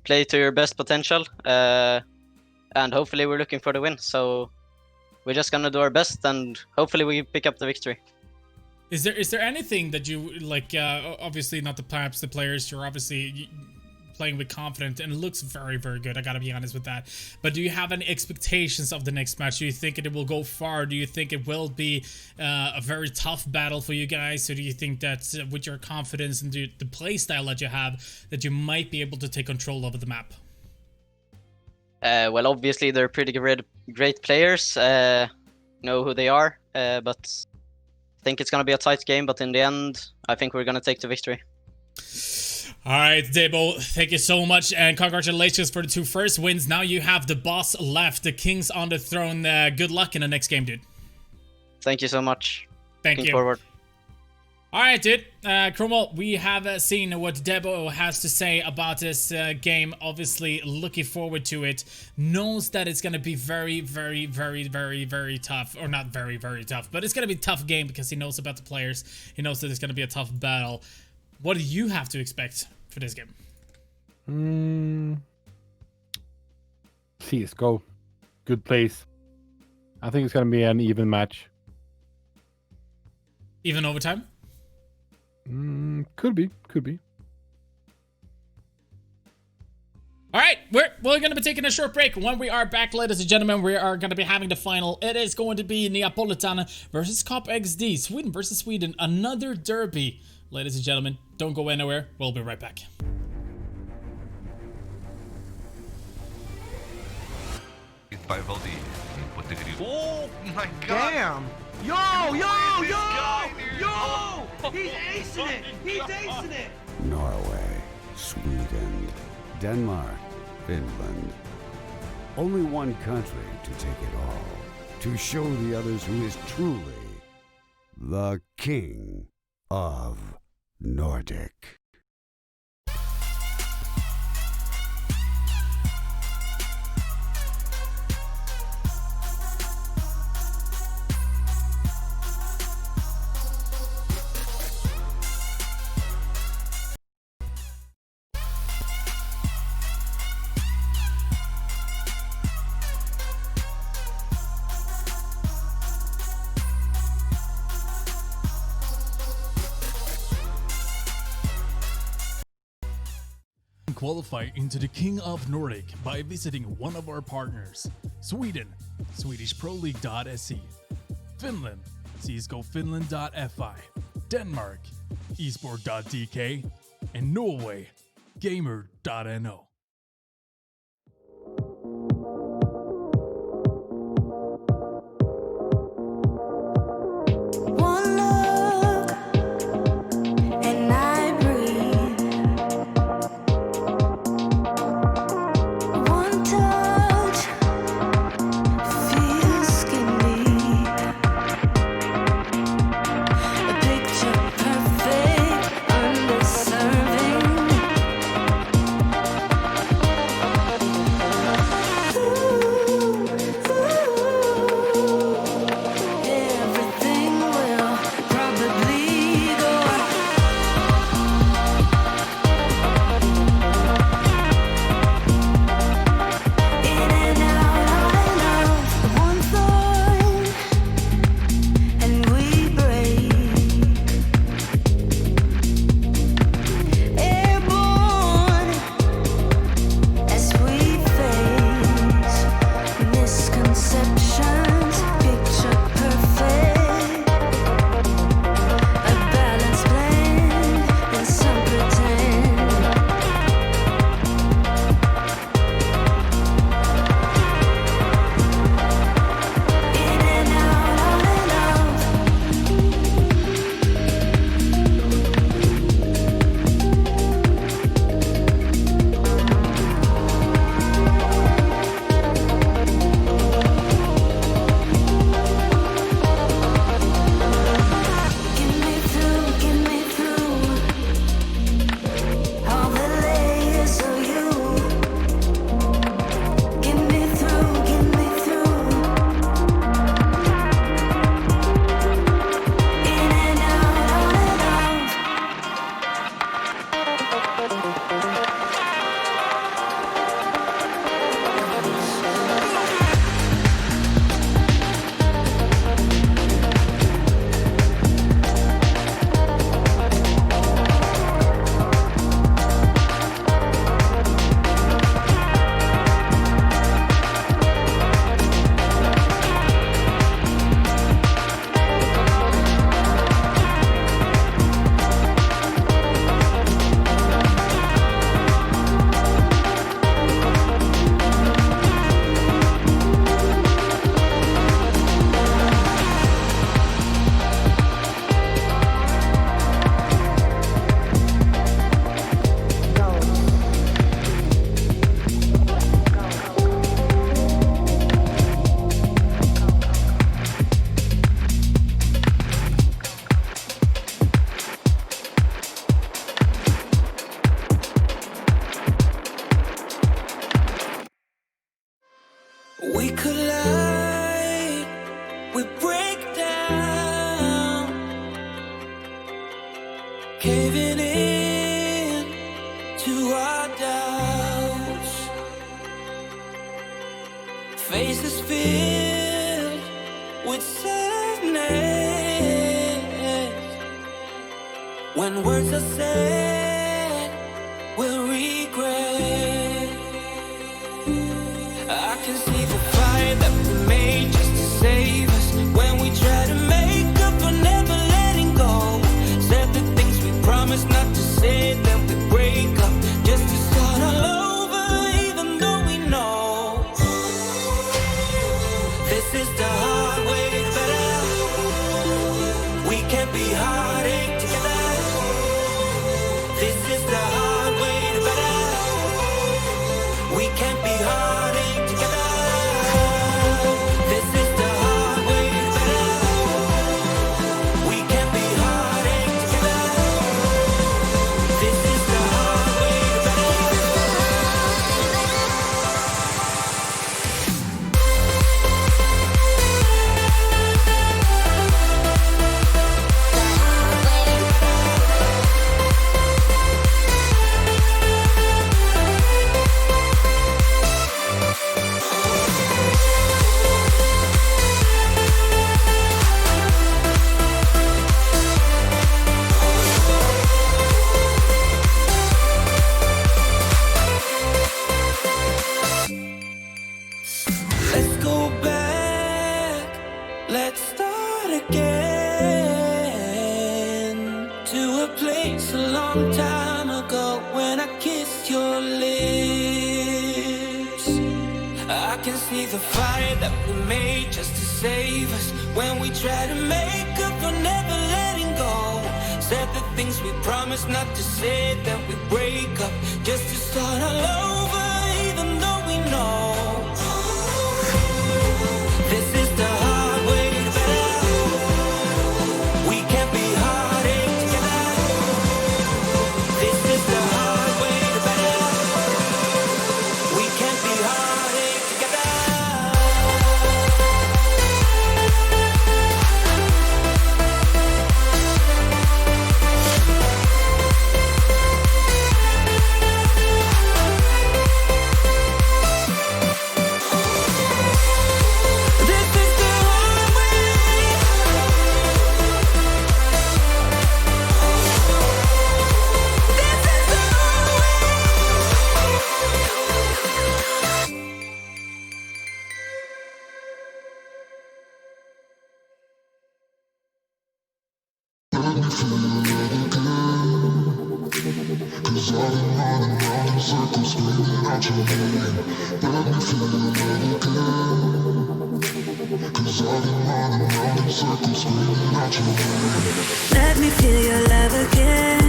play to your best potential. And hopefully we're looking for the win. So we're just gonna do our best, and hopefully we pick up the victory. Is there anything that you like? Obviously, not perhaps the players. You're obviously playing with confidence, and it looks very, very good. I gotta be honest with that. But do you have any expectations of the next match? Do you think it will go far? Do you think it will be a very tough battle for you guys? Or do you think that with your confidence and the play style that you have, that you might be able to take control over the map? Well, obviously they're pretty great players. Know who they are, but I think it's gonna be a tight game. But in the end, I think we're gonna take the victory. All right, Debo, thank you so much, and congratulations for the 2 first wins. Now you have the boss left, the king's on the throne. Good luck in the next game, dude. Thank you so much. Thank you. Looking forward. All right, dude. Chromo, we have seen what Debo has to say about this game. Obviously, looking forward to it. Knows that it's going to be very, very, very, very, very tough. Or not very, very tough, but it's going to be a tough game because he knows about the players. He knows that it's going to be a tough battle. What do you have to expect for this game? CSGO. Good place. I think it's going to be an even match. Even overtime? Could be. Could be. All right, we're going to be taking a short break. When we are back, ladies and gentlemen, we are going to be having the final. It is going to be Neapolitan versus Cop XD. Sweden versus Sweden. Another derby. Ladies and gentlemen, don't go anywhere. We'll be right back. By Valdi in Pontegrido. Oh my god! Damn! Yo! He's acing it! He's acing it! Norway, Sweden, Denmark, Finland. Only one country to take it all. To show the others who is truly the king of Nordic. Qualify into the King of Nordic by visiting one of our partners. Sweden, SwedishProLeague.se. Finland, CSGOFinland.fi. Denmark, esport.dk. And Norway, Gamer.no. One look and I breathe. One touch feels skin deep. A picture perfect, undeserving. caving in to our doubts. Faces filled with sadness. When words are said, we'll regret. I can see the fire that we made just to save us. When we try to make up for never letting go. Said the things we promised not to say, then we break up just to start all over, even though we know this is the hard way better. We can't be heartache together. This is the hard way better. We can't be heartache together. This is the hard way better. We can't be heartache together. This is the hard way better. Let's go back, let's start again to a place a long time ago when I kissed your lips. I can see the fire that we made just to save us. When we try to make up for never letting go. Said the things we promised not to say, then we break up just to start all over, even though we know this is the hard way better. We can't be heartache together. This is the hard way better. We can't be heartache together. This is the hard way. This is the hard Let me feel your love again.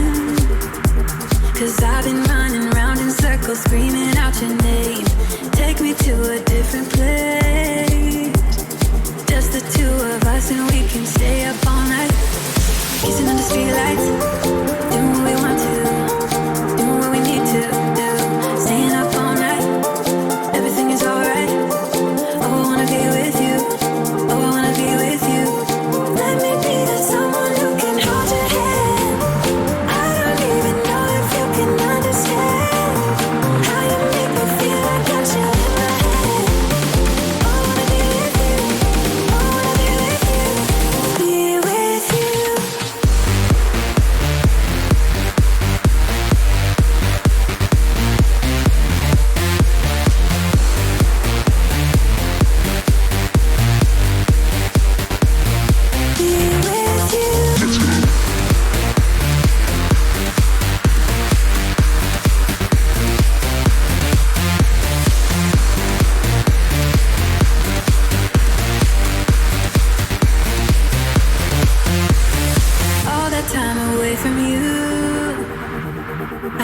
'Cause I've been running round in circles, screaming out your name. Take me to a different place. Just the two of us and we can stay up all night. Kissing under streetlights, doing what we want to, doing what we need to do. Staying up all night, everything is alright. Oh, I wanna be with you. Oh, I wanna be with you. Let me be the someone who can hold your hand. I don't even know if you can understand how you make me feel. I got you in my hand. Oh, I wanna be with you. Oh, I wanna be with you. Be with you. Be with you. All that time away from you,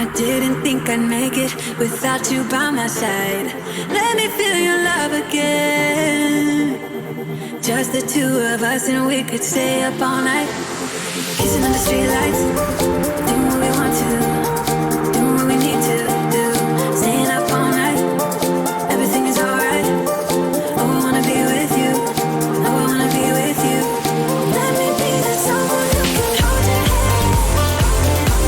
I didn't think I'd make it without you by my side. Let me feel your love again. Just the two of us and we could stay up all night. Kissing under streetlights, doing what we want to, doing what we need to do. Staying up all night, everything is alright. Oh, I wanna be with you. Oh, I wanna be with you. Let me be the someone who can hold your hand.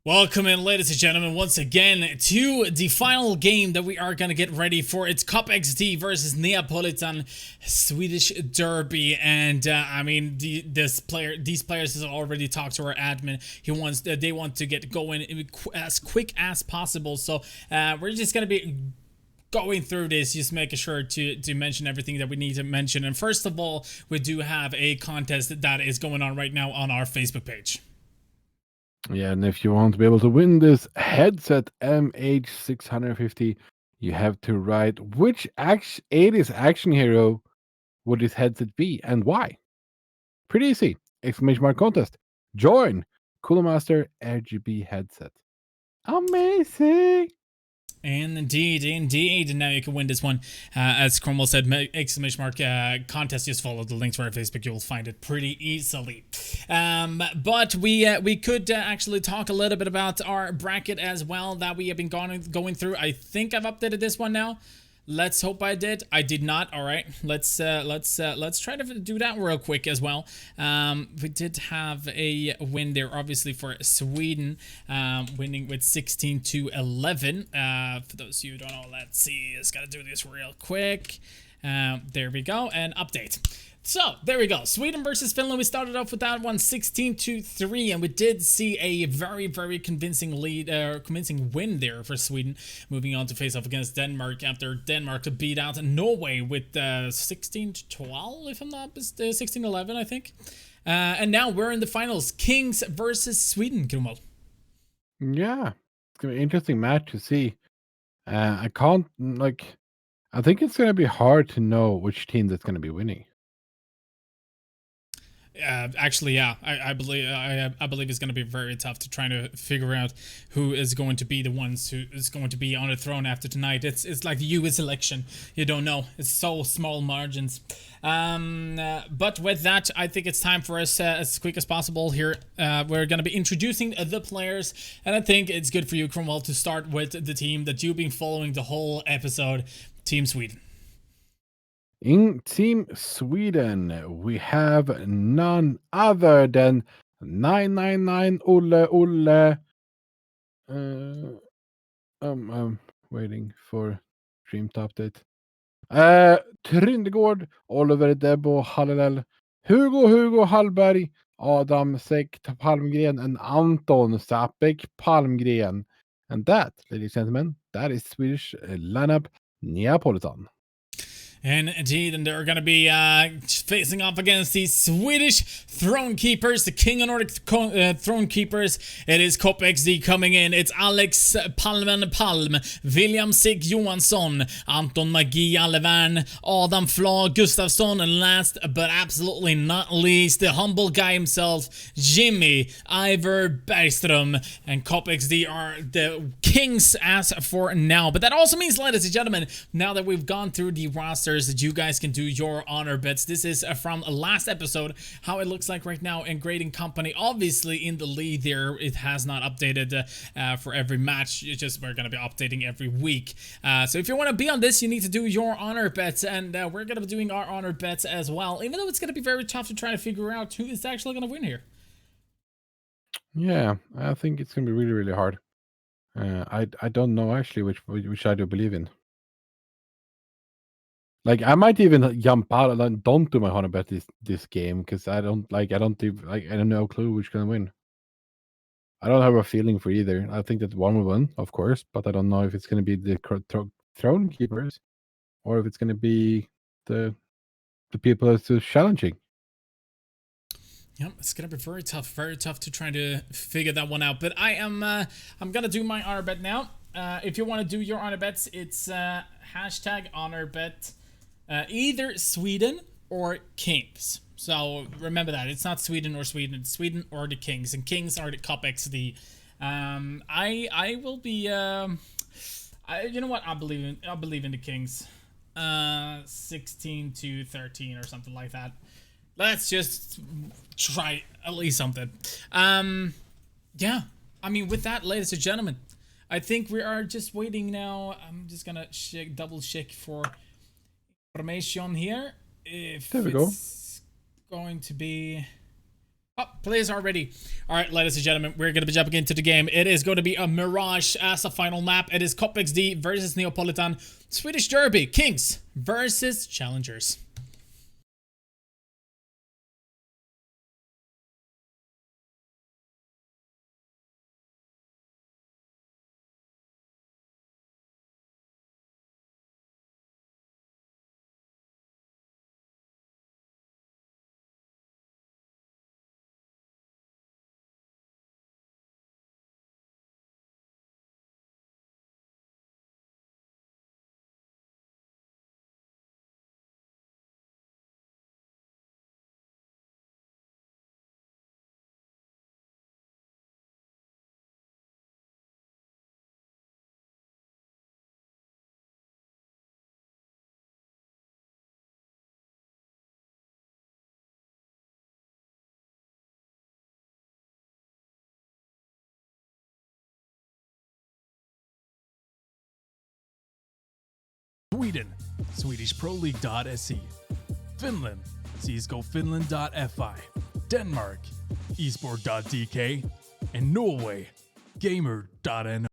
Welcome in, ladies and gentlemen, once again to the final game that we are going to get ready for. It's Cup XD versus Neapolitan Swedish Derby. And I mean, these players has already talked to our admin. They want to get going as quick as possible. So we're just going to be going through this, just making sure to mention everything that we need to mention. And first of all, we do have a contest that is going on right now on our Facebook page. Yeah, and if you want to be able to win this headset MH650, you have to write which 80s action hero would this headset be and why. Pretty easy. Exclamation mark contest. Join Coolmaster RGB headset. Amazing. And indeed, now you can win this one. As Cromwell said, exclamation mark contest. Just follow the link to our Facebook. You'll find it pretty easily. But we could actually talk a little bit about our bracket as well that we have been going through. I think I've updated this one now. Let's hope I did. I did not. All right. Let's try to do that real quick as well. We did have a win there, obviously, for Sweden, winning with 16-11. For those of you who don't know, let's see. Just gotta do this real quick. There we go. And update. So, there we go. Sweden versus Finland. We started off with that one 16-3, and we did see a very, very convincing win there for Sweden, moving on to face off against Denmark after Denmark beat out Norway with 16-12, if I'm not 16-11, I think. And now we're in the finals. Kings versus Sweden, Krumel. Yeah, it's gonna be an interesting match to see. I think it's gonna be hard to know which team that's gonna be winning. Actually, yeah, I believe it's going to be very tough to try to figure out who is going to be the ones who is going to be on the throne after tonight. It's like the U.S. election. You don't know. It's so small margins. But with that, I think it's time for us as quick as possible here. We're going to be introducing the players, and I think it's good for you, Cromwell, to start with the team that you've been following the whole episode, Team Sweden. In Team Sweden, we have none other than 999 Olle. I'm waiting for stream to update. Tryndegård, Oliver Debo Hallel, Hugo Hallberg, Adam Sekt Palmgren, and Anton Sapek Palmgren. And that, ladies and gentlemen, that is Swedish lineup Neapolitan. And indeed, and they're going to be facing off against the Swedish Throne Keepers, the King of Nordic Throne Keepers. It is Cup XD coming in. It's Alex Palm, William Sig Johansson, Anton Magi Allevern, Adam Fla Gustafsson, and last but absolutely not least, the humble guy himself, Jimmy Ivar Bergström. And Cup XD are the kings as for now. But that also means, ladies and gentlemen, now that we've gone through the roster, that you guys can do your honor bets. This is from last episode, how it looks like right now in Grading Company. Obviously in the lead there, it has not updated for every match. It's just we're going to be updating every week. So if you want to be on this, you need to do your honor bets, and we're going to be doing our honor bets as well, even though it's going to be very tough to try to figure out who is actually going to win here. Yeah, I think it's going to be really, really hard. I don't know actually which side I believe in. Like, I might even jump out and don't do my honor bet this game because I don't know a clue which gonna win. I don't have a feeling for either. I think that one will win, of course, but I don't know if it's gonna be the Throne Keepers or if it's gonna be the people that's challenging. Yep, it's gonna be very tough to try to figure that one out. But I'm gonna do my honor bet now. If you want to do your honor bets, it's hashtag honor bet. Either Sweden or Kings. So remember that it's not Sweden or Sweden, it's Sweden or the Kings, and Kings are the Cup XD. I will be. You know what? I believe in the Kings. 16-13 or something like that. Let's just try at least something. Yeah. I mean, with that, ladies and gentlemen, I think we are just waiting now. I'm just gonna double check for information here. If there we go. Going to be Oh, players are ready. All right, ladies and gentlemen, we're going to be jumping into the game. It is going to be a Mirage as a final map. It is Cop XD versus Neapolitan. Swedish Derby, Kings versus Challengers. Sweden, SwedishProLeague.se. Finland, CSGOFinland.fi. Denmark, Esport.dk. And Norway, Gamer.no.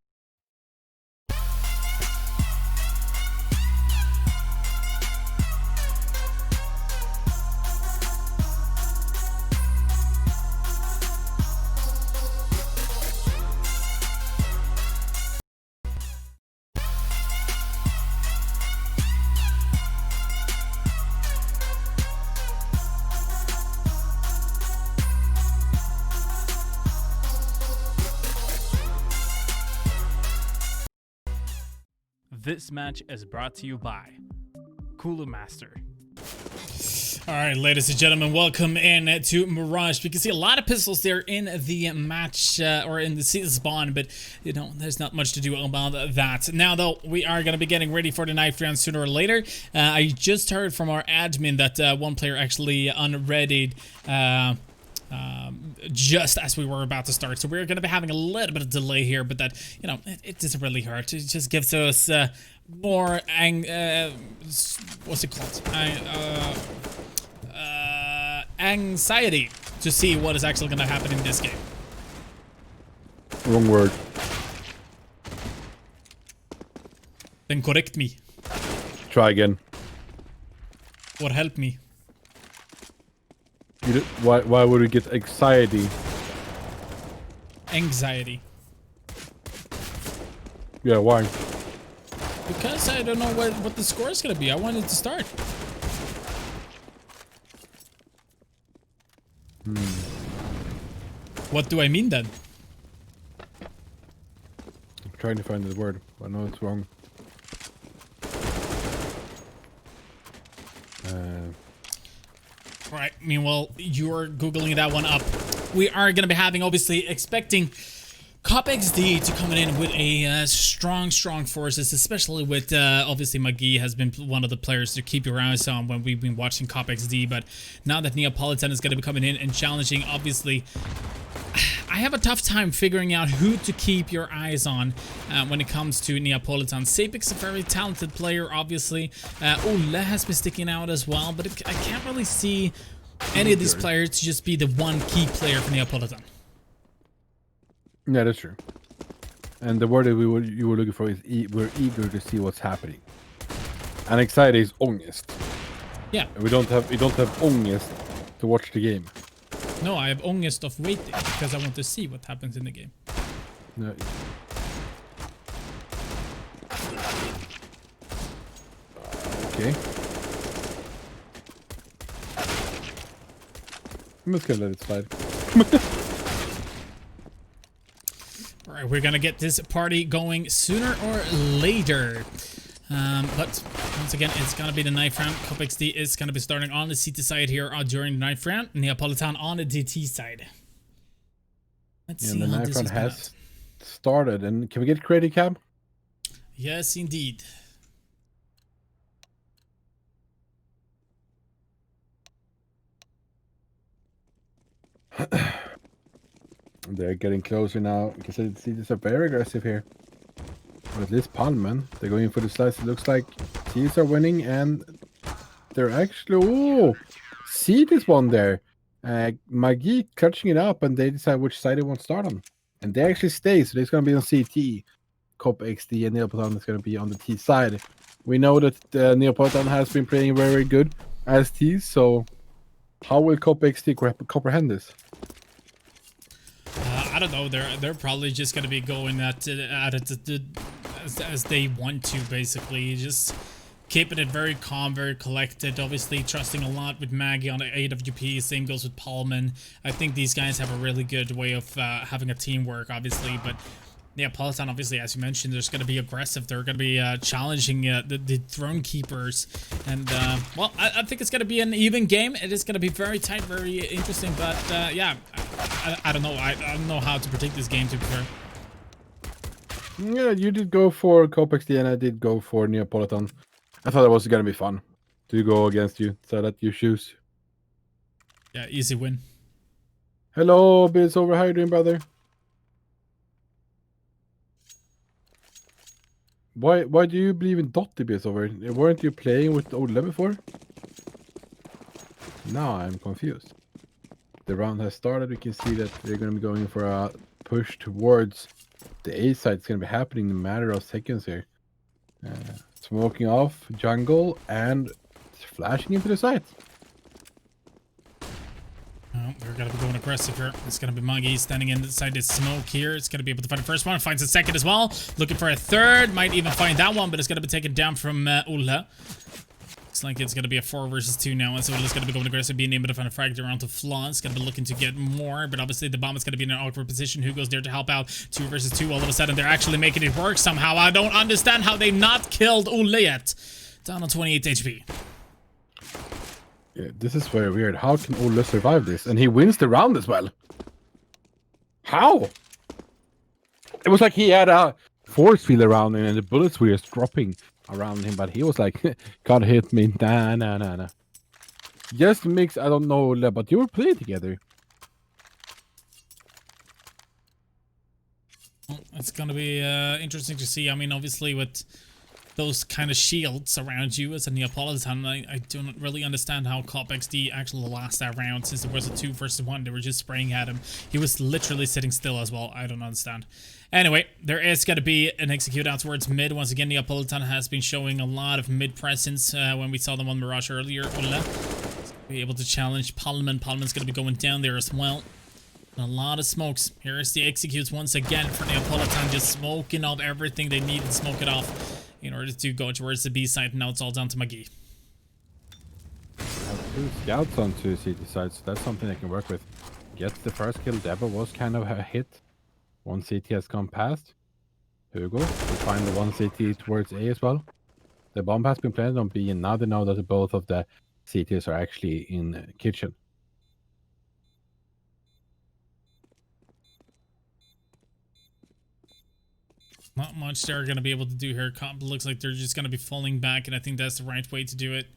This match is brought to you by Cooler Master. All right, ladies and gentlemen, welcome in to Mirage. We can see a lot of pistols there in the match or in the season spawn, but you know, there's not much to do about that. Now, though, we are going to be getting ready for the knife round sooner or later. I just heard from our admin that one player actually unreadied just as we were about to start, so we're going to be having a little bit of delay here, but that, you know, it doesn't really hurt. It just gives us more what's it called, anxiety to see what is actually going to happen in this game. Wrong word. Then correct me Try again. or help me. Why would you get anxiety? Anxiety. Yeah, why? Because I don't know what the score is going to be. I wanted to start. What do I mean then? I'm trying to find the word. I know it's wrong. All right, meanwhile, you're Googling that one up. We are going to be having, obviously, expecting Cop XD to come in with a strong forces, especially with, obviously, McGee has been one of the players to keep your eyes on when we've been watching Cop XD, but now that Neapolitan is going to be coming in and challenging, obviously, I have a tough time figuring out who to keep your eyes on when it comes to Neapolitan. Sapik's a very talented player, obviously. Ole has been sticking out as well, but I can't really see any of these players to just be the one key player for Neapolitan. Yeah, that's true. And the word that you were looking for is we're eager to see what's happening. And anxiety is ångest. Yeah. And we don't have ångest to watch the game. No, I have ångest of waiting because I want to see what happens in the game. No. Okay. I'm just gonna let it slide. Alright, we're gonna get this party going sooner or later. But once again, it's gonna be the knife round. Cop XD is gonna be starting on the CT side here during the knife round. Neapolitan on the DT side. Let's see the how knife this round is has started. And can we get creative cab? Yes, indeed. They're getting closer now. You can see this are very aggressive here. Or at least Palmen. They're going for the slice. It looks like T's are winning and they're actually... Oh! See this one there. Magi clutching it up, and they decide which side they want to start on. And they actually stay, so there's going to be on CT. Cop XD and Neapolitan is going to be on the T side. We know that Neapolitan has been playing very, very good as T, so how will Cop XD comprehend this? I don't know. They're probably just gonna be going at it as they want to, basically. Just keeping it very calm, very collected. Obviously, trusting a lot with Maggie on the AWP. Same goes with Paulman. I think these guys have a really good way of having a teamwork, obviously. But yeah, Neapolitan, obviously, as you mentioned, there's going to be aggressive. They're going to be challenging the throne keepers. And, well, I think it's going to be an even game. It is going to be very tight, very interesting. But, yeah, I don't know. I don't know how to predict this game, to be fair. Yeah, you did go for Copex and I did go for Neapolitan. I thought it was going to be fun to go against you, so that you choose. Yeah, easy win. Hello, Biz over. How you doing, brother? Why do you believe in Dottie, Biz over? Weren't you playing with Ola before? Now I'm confused. The round has started. We can see that they're going to be going for a push towards the A side. It's going to be happening in a matter of seconds here. Smoking off jungle and flashing into the site. Oh, they're going to be going aggressive here. It's going to be Muggy standing inside this smoke here. It's going to be able to find the first one. Finds a second as well. Looking for a third. Might even find that one, but it's going to be taken down from Ulla. Looks like it's going to be a 4 versus 2 now. And so Ulla's going to be going aggressive, being able to find a frag around to Flaw. It's going to be looking to get more, but obviously the bomb is going to be in an awkward position. Who goes there to help out? 2 versus 2. All of a sudden, they're actually making it work somehow. I don't understand how they've not killed Ulla yet. Down on 28 HP. Yeah, this is very weird. How can Ola survive this? And he wins the round as well. How? It was like he had a force field around him and the bullets were just dropping around him, but he was like, can't hit me. Nah. Just mix, I don't know, Ola, but you were playing together. Well, it's going to be interesting to see. I mean, obviously with those kind of shields around you as a Neapolitan, I do not really understand how Cop XD actually lost that round, since it was a 2 versus 1. They were just spraying at him. He was literally sitting still as well. I don't understand. Anyway, there is going to be an execute out towards mid. Once again, Neapolitan has been showing a lot of mid presence when we saw them on Mirage earlier. Ulla be able to challenge Palman. Palman's going to be going down there as well. A lot of smokes. Here is the executes once again for Neapolitan, just smoking off everything they need to smoke it off in order to go towards the B side. Now it's all down to McGee. 2 scouts on 2 CT sides, so that's something they can work with. Gets the first kill. Deva was kind of a hit. 1 CT has gone past. Hugo will find the 1 CT towards A as well. The bomb has been planted on B, and now they know that both of the CTs are actually in kitchen. Not much they're going to be able to do here. Comp looks like they're just going to be falling back, and I think that's the right way to do it.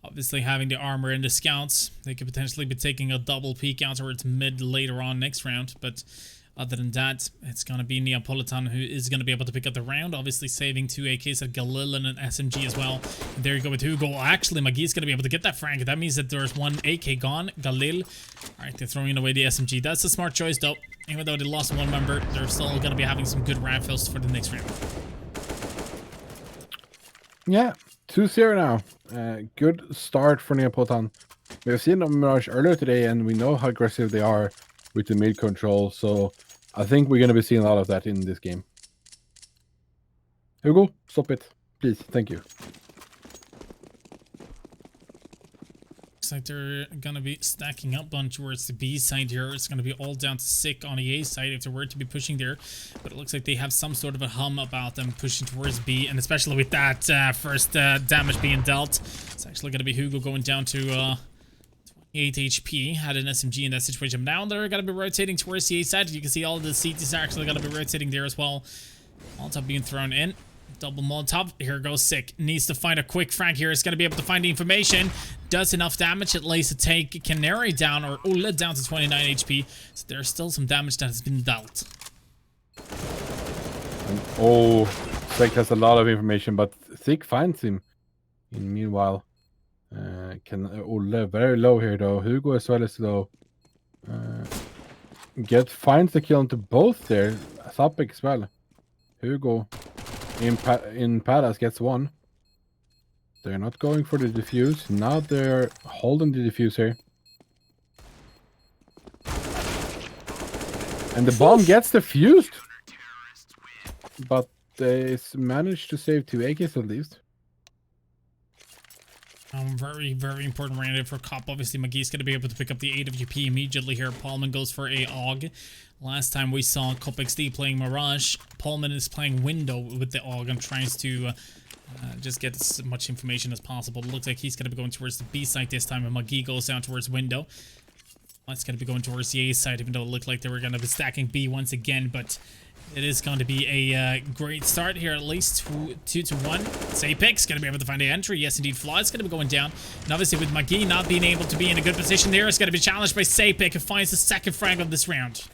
Obviously, having the armor and the scouts, they could potentially be taking a double peek out towards mid later on next round. But other than that, it's going to be Neapolitan who is going to be able to pick up the round. Obviously, saving 2 AKs at Galil and an SMG as well. And there you go with Hugo. Actually, McGee's going to be able to get that frag. That means that there's 1 AK gone. Galil. All right, they're throwing away the SMG. That's a smart choice, though. Even though they lost 1 member, they're still going to be having some good rifles for the next round. Yeah, 2-0 now. Good start for Neapolitan. We have seen them Mirage earlier today, and we know how aggressive they are with the mid control, so I think we're going to be seeing a lot of that in this game. Hugo, stop it. Please, thank you. Looks like they're going to be stacking up on towards the B side here. It's going to be all down to Sick on the A side if they were to be pushing there. But it looks like they have some sort of a hum about them pushing towards B. And especially with that first damage being dealt, it's actually going to be Hugo going down to 28 HP. Had an SMG in that situation. Now they're going to be rotating towards the A side. You can see all the CTs are actually going to be rotating there as well. Molotov being thrown in. Double Molotov. Here goes Sick. Needs to find a quick frag here. It's going to be able to find the information. Does enough damage at least to take Canary down, or Ulla down to 29 HP. So there's still some damage that has been dealt. And, oh, Sick has a lot of information, but Sick finds him. In meanwhile, Ulla very low here though. Hugo as well is low. Finds the kill onto both there. Sapik as well. Hugo in Palace gets one. They're not going for the defuse. Now they're holding the defuse here. And the bomb gets defused. But they managed to save 2 AKs at least. Very, very important round for Cop. Obviously, McGee's going to be able to pick up the AWP immediately here. Paulman goes for a AUG. Last time we saw Cop XD playing Mirage, Paulman is playing Window with the AUG and tries to just get as much information as possible. It looks like he's going to be going towards the B side this time, and McGee goes down towards Window. It's going to be going towards the A side, even though it looked like they were going to be stacking B once again, but it is going to be a great start here, at least 2-1. Sapik's going to be able to find the entry. Yes, indeed, Flaw is going to be going down. And obviously, with McGee not being able to be in a good position there, it's going to be challenged by Sapik, who finds the second frag of this round.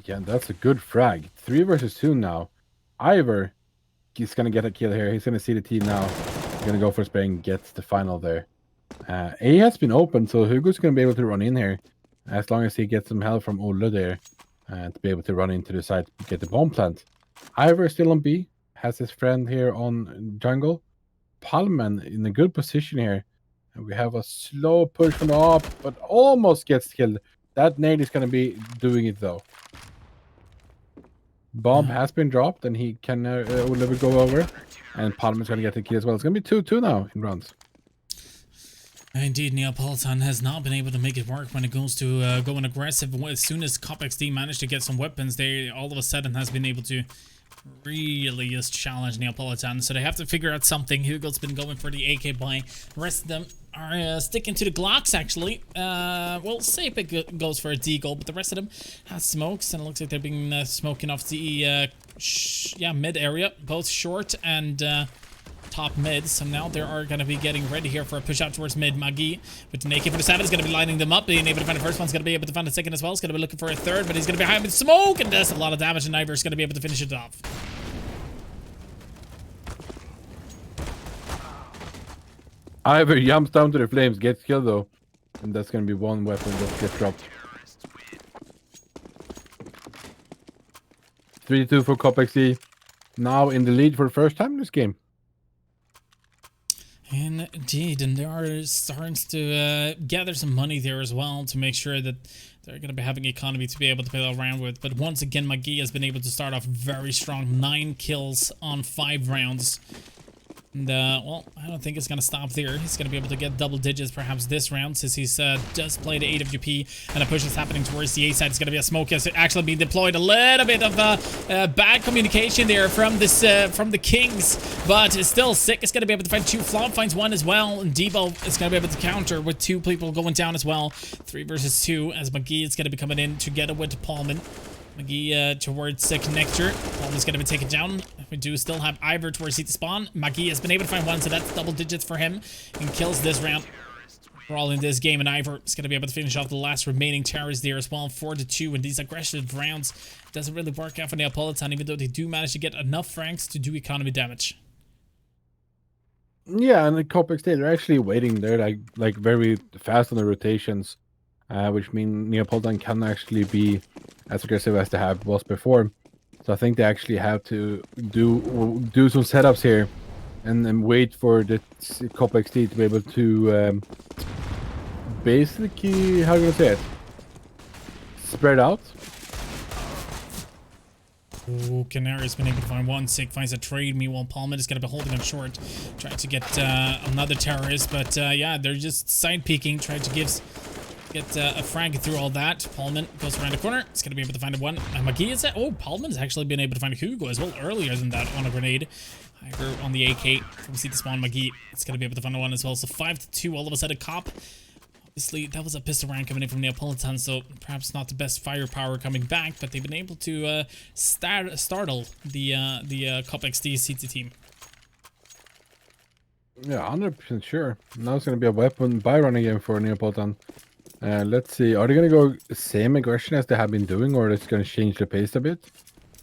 Yeah, that's a good frag. 3 versus 2 now. Ivor, he's going to get a kill here. He's going to see the team now. He's going to go for spraying, gets the final there. A has been open, so Hugo's going to be able to run in here. As long as he gets some help from Ola there. To be able to run into the side to get the bomb plant. Ivor is still on B. Has his friend here on jungle. Palman in a good position here. And we have a slow push from the up, but almost gets killed. That nade is going to be doing it though. Bomb has been dropped, and he can Oliver go over. And Palman's going to get the kill as well. It's going to be 2-2 now in rounds. Indeed, Neapolitan has not been able to make it work when it goes to going aggressive. As soon as Cop XD managed to get some weapons, they all of a sudden has been able to really just challenge Neapolitan. So they have to figure out something. Hugo's been going for the AK buy. The rest of them are sticking to the Glocks, actually. Well, Sapik goes for a deagle, but the rest of them has smokes, and it looks like they've been smoking off the mid area, both short and top mid. So now they are going to be getting ready here for a push out towards mid. Magi with the AK-47 is going to be lining them up, being able to find the first one's going to be able to find the second as well. He's going to be looking for a third, but he's going to be high with smoke, and does a lot of damage, and Ivor's going to be able to finish it off. Ivor jumps down to the flames, gets killed though, and that's going to be one weapon that gets dropped. 3-2 for Cop XD. Now in the lead for the first time in this game. Indeed, and they are starting to gather some money there as well to make sure that they're going to be having economy to be able to play around with. But once again, McGee has been able to start off very strong. 9 kills on 5 rounds. And, well, I don't think it's going to stop there. He's going to be able to get double digits perhaps this round, since he's just played the AWP, and a push is happening towards the A side. It's going to be a smoke has actually been deployed. A little bit of bad communication there from this from the Kings, but it's still sick. It's going to be able to find 2. Flop finds 1 as well, and Debo is going to be able to counter with 2 people going down as well. 3 versus 2 as McGee is going to be coming in together with Paulman. McGee towards connector. Paulman's going to be taken down. We do still have Ivor towards seat to spawn. McGee has been able to find 1, so that's double digits for him, and kills this round. We're all in this game, and Ivor is going to be able to finish off the last remaining terrorists there as well. 4-2, and these aggressive rounds doesn't really work out for Neapolitan, even though they do manage to get enough franks to do economy damage. Yeah, and the Cop XD, they're actually waiting there like very fast on the rotations, which mean Neapolitan can actually be as aggressive as they was before. So I think they actually have to do some setups here, and then wait for the Cop XD to be able to basically, how do you say it, spread out. Ooh, Canary's been able to find 1. Sick finds a trade. Meanwhile, Paulman is going to be holding him short, trying to get another terrorist. But yeah, they're just side peeking, trying to get a frag through all that. Paulman goes around the corner. It's going to be able to find one. McGee is at. Oh, Paulman's actually been able to find Hugo as well earlier than that on a grenade. Ivor on the AK from seat to spawn. McGee is going to be able to find 1 as well. So 5-2 all of a sudden. Cop. Obviously, that was a pistol round coming in from Neapolitan, so perhaps not the best firepower coming back, but they've been able to startle the Cop XD CT team. Yeah, 100% sure. Now it's going to be a weapon buy run again for Neapolitan. Let's see, are they going to go the same aggression as they have been doing, or is it going to change the pace a bit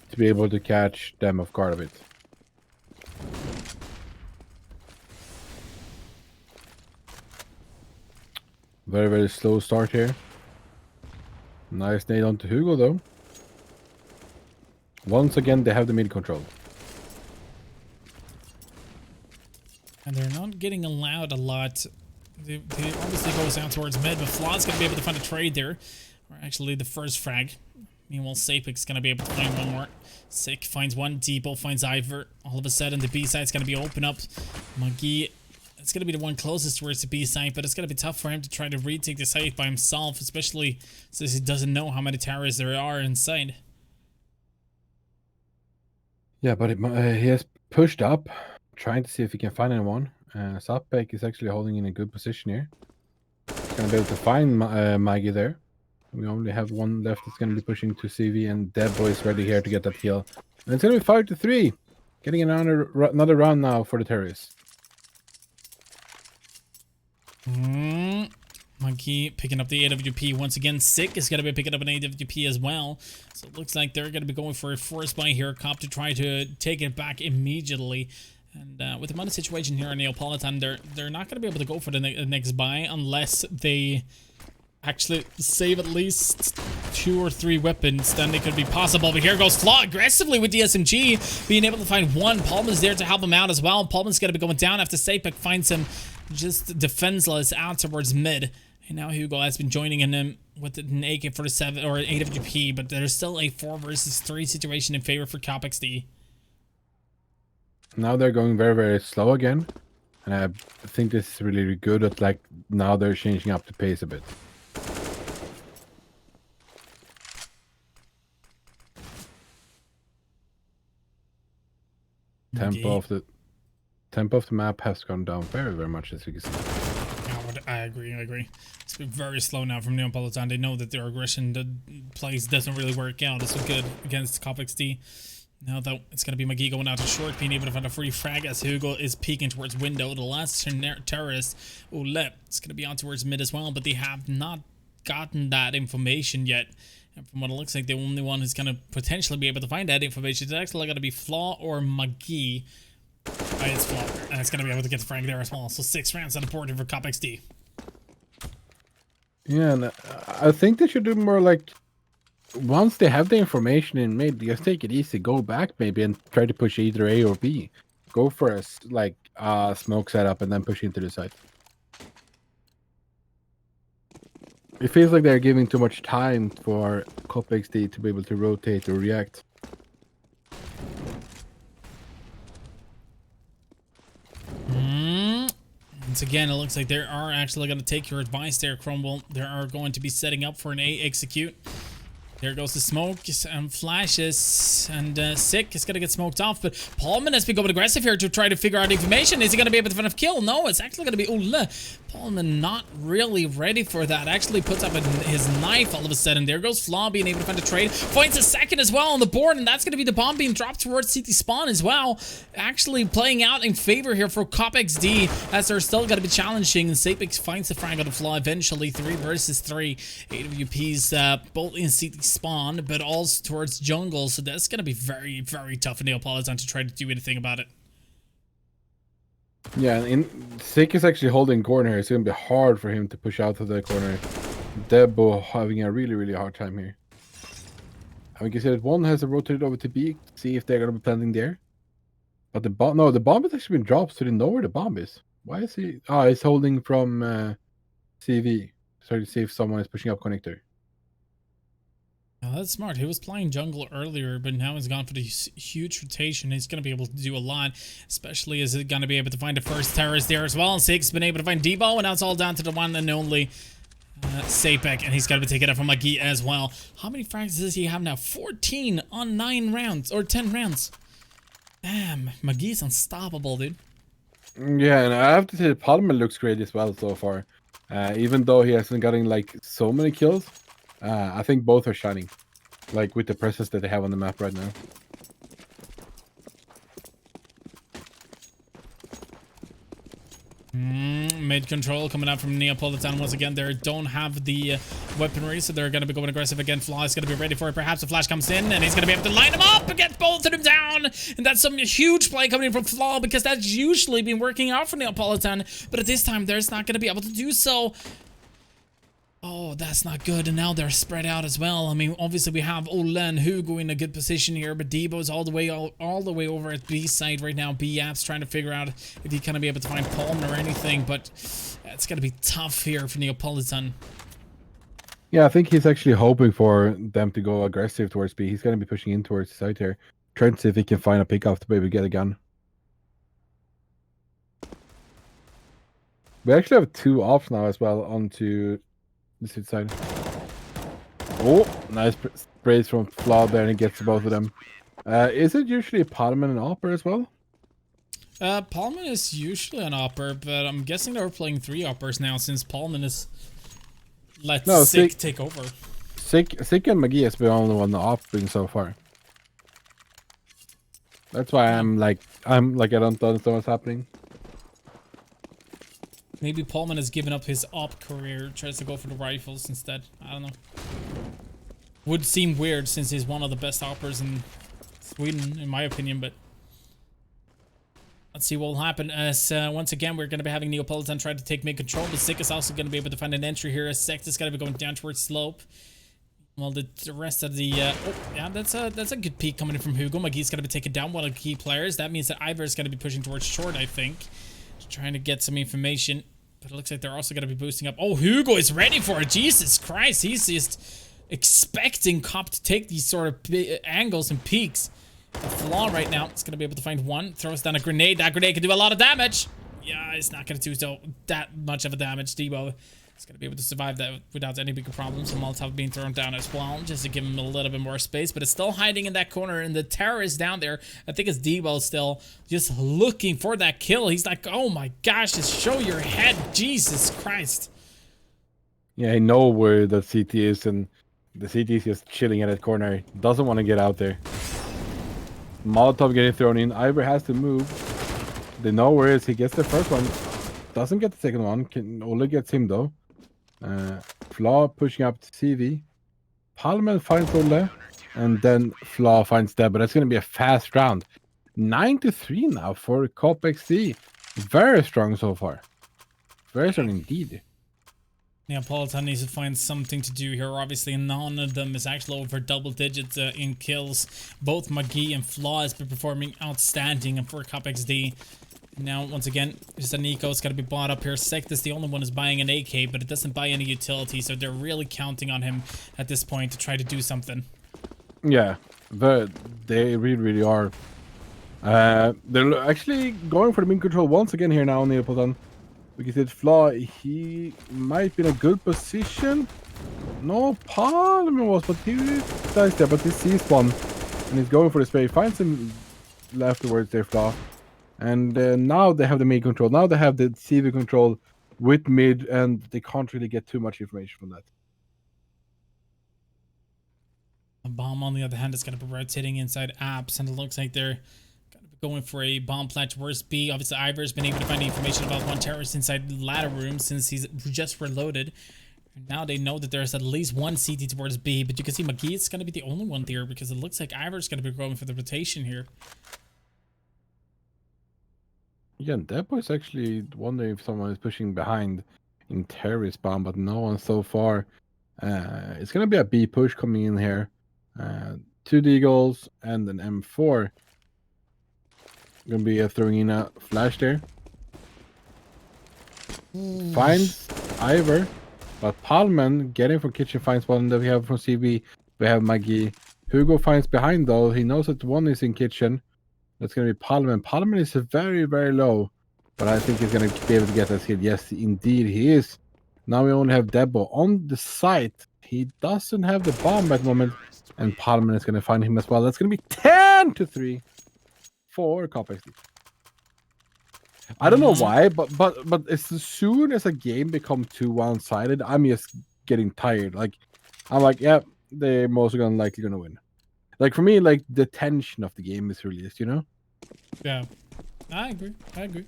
to be able to catch them off guard a bit? Very, very slow start here. Nice nade onto Hugo though. Once again, they have the mid control. And they're not getting allowed a lot. They obviously goes down towards mid, but Flaw's going to be able to find a trade there. Or actually the first frag. Meanwhile, Sapic's going to be able to find one more. Sick finds one. Depot finds Ivor. All of a sudden, the B side's going to be open up. McGee, it's going to be the one closest towards the B side, but it's going to be tough for him to try to retake the site by himself, especially since he doesn't know how many towers there are inside. Yeah, but he has pushed up, trying to see if he can find anyone. Sapek is actually holding in a good position here. He's going to be able to find Maggie there. We only have one left that's going to be pushing to CV, and Deadboy is ready here to get that kill. And it's going to be 5-3. Getting another round now for the terrorists. Monkey picking up the AWP once again. Sick is going to be picking up an AWP as well. So it looks like they're going to be going for a force buy here. Cop to try to take it back immediately. And with the money situation here in Neapolitan, they're not going to be able to go for the next buy unless they actually save at least 2 or 3 weapons. Then it could be possible. But here goes Flaw aggressively with the SMG, being able to find one. Pullman's there to help him out as well. Pullman's going to be going down after Sapek finds him just defenseless out towards mid. And now Hugo has been joining in him with an AK-47 or an AWP, but there's still a 4 versus 3 situation in favor for CopXD. Now they're going very, very slow again. And I think this is really good at, like, now they're changing up the pace a bit. Tempo of the map has gone down very, very much, as you can see. I agree. It's been very slow now from Neapolitan. They know that their aggression plays doesn't really work out. It's so good against CopXD. Now though, it's going to be McGee going out to short, being able to find a free frag as Hugo is peeking towards window. The last terrorist, Ole, it's going to be on towards mid as well, but they have not gotten that information yet. And from what it looks like, the only one who's going to potentially be able to find that information is actually going to be Flaw or McGee. It's Flaw, and it's going to be able to get the frag there as well. So 6 rounds on the board for CopXD. Yeah, and I think they should do more like, once they have the information in mid, just take it easy, go back maybe and try to push either A or B. Go for a smoke setup and then push into the side. It feels like they're giving too much time for CopXD to be able to rotate or react. Once again, it looks like they are actually going to take your advice there, Cromwell. They are going to be setting up for an A execute. There goes the smoke and flashes, and Sick is going to get smoked off, but Paulman has been going aggressive here to try to figure out information. Is he going to be able to find a kill? No, it's actually going to be Ole. Paulman not really ready for that. Actually puts up his knife all of a sudden. There goes Flaw being able to find a trade. Finds a second as well on the board, and that's going to be the bomb being dropped towards CT spawn as well. Actually playing out in favor here for CopXD, as they're still going to be challenging, and Sapix finds the frag on the Flaw eventually. 3 versus 3. AWPs both in CT spawn, but also towards jungle, so that's going to be very, very tough for Neapolitan to try to do anything about it. Yeah, Sick is actually holding corner here. It's going to be hard for him to push out to the corner. Debo having a really, really hard time here. And we can see that one has rotated over to B, see if they're going to be planting there. But the bomb, no, the bomb has actually been dropped, so they know where the bomb is. Why is he? Oh, he's holding from CV. Sorry to see if someone is pushing up connector. Oh, that's smart. He was playing jungle earlier, but now he's gone for this huge rotation. He's going to be able to do a lot, especially as he's going to be able to find the first terrorist there as well. And Sake's been able to find Debo, and now it's all down to the one and only Sapek, and he's got to be taken out from McGee as well. How many frags does he have now? 14 on 9 rounds, or 10 rounds. Damn, McGee's unstoppable, dude. Yeah, and I have to say, Palmer looks great as well so far. Even though he hasn't gotten like so many kills. I think both are shining, like with the presence that they have on the map right now. Mid control coming out from Neapolitan once again. They don't have the weaponry, so they're going to be going aggressive again. Flaw is going to be ready for it. Perhaps a flash comes in, and he's going to be able to line them up and get both of them down. And that's some huge play coming in from Flaw, because that's usually been working out for Neapolitan. But at this time, there's not going to be able to do so. Oh, that's not good. And now they're spread out as well. I mean, obviously we have Olen Hugo in a good position here, but Debo's all the way over at B side right now. B app's trying to figure out if he can be able to find Palmer or anything, but it's gonna be tough here for Neapolitan. Yeah, I think he's actually hoping for them to go aggressive towards B. He's going to be pushing in towards the side here, trying to see if he can find a pickup to maybe get a gun. We actually have 2 off now as well onto the city side. Oh, nice sprays from Flaw there, and he gets both of them. Is it usually Parliament and Opera as well? Parliament is usually an Opera, but I'm guessing they're playing 3 Operas now since Parliament is let Sick take over. Sick and McGee has been the only one opting so far. That's why I'm like I don't understand what's happening. Maybe Paulman has given up his op career, tries to go for the rifles instead. I don't know. Would seem weird since he's one of the best oppers in Sweden, in my opinion, but let's see what will happen. As once again, we're going to be having Neapolitan try to take mid-control, but Sick is also going to be able to find an entry here, as Sect is going to be going down towards Slope. Well, the rest of the... oh, yeah, that's a good peek coming in from Hugo. McGee's going to be taken down, one of the key players. That means that Ivor is going to be pushing towards short, I think. Just trying to get some information. But it looks like they're also going to be boosting up. Oh, Hugo is ready for it. Jesus Christ. He's just expecting Cop to take these sort of angles and peaks. The Flaw right now is going to be able to find one. Throws down a grenade. That grenade can do a lot of damage. Yeah, it's not going to do that much of a damage. Debo is going to be able to survive that without any bigger problems. And Molotov being thrown down as well, just to give him a little bit more space. But it's still hiding in that corner. And the terrorist down there, I think it's Debo still just looking for that kill. He's like, oh my gosh, just show your head. Jesus Christ. Yeah, I know where the CT is, and the CT is just chilling at that corner. Doesn't want to get out there. Molotov getting thrown in. Ivor has to move. They know where it is. He gets the first one. Doesn't get the second one. Ole gets him though. Flaw pushing up to CV. Parliament finds Ole. And then Flaw finds Deb. But that's going to be a fast round. 9-3 now for Cop XD. Very strong so far. Very strong indeed. Neapolitan needs to find something to do here. Obviously, none of them is actually over double digits in kills. Both McGee and Flaw has been performing outstanding for Cop XD. Now, once again, just a Nico's got to be bought up here. Sect is the only one who's buying an AK, but it doesn't buy any utility, so they're really counting on him at this point to try to do something. Yeah, but they really are. They're actually going for the min control once again here now on Neapolitan. Because it's Flaw, he might be in a good position. No, Parliament was, but he dies there. But he sees one, and he's going for the spray. Finds him afterwards there, Flaw. And now they have the mid control. Now they have the CV control with mid, and they can't really get too much information from that. A bomb, on the other hand, is going to be rotating inside apps, and it looks like they're going for a bomb plant towards B. Obviously, Ivor's been able to find information about one terrorist inside the ladder room since he's just reloaded. And now they know that there's at least one CT towards B, but you can see McGee is going to be the only one there because it looks like Ivor's going to be going for the rotation here. Yeah, and that was actually wondering if someone is pushing behind in terrorist bomb, but no one so far. It's going to be a B push coming in here. 2 Deagles and an M4. Gonna be throwing in a flash there. Finds Ivor, but Palman getting from kitchen finds one that we have from CB. We have Maggie. Hugo finds behind though. He knows that one is in kitchen. That's gonna be Palman. Palman is very low, but I think he's gonna be able to get this hit. Yes, indeed he is. Now we only have Debo on the site. He doesn't have the bomb at the moment, and Palman is gonna find him as well. That's gonna be 10-3. For Cop XD. I don't know why, but as soon as a game becomes too one-sided, I'm just getting tired. Like, I'm like, yeah, they're most likely gonna win. Like for me, like the tension of the game is released, you know? Yeah, I agree.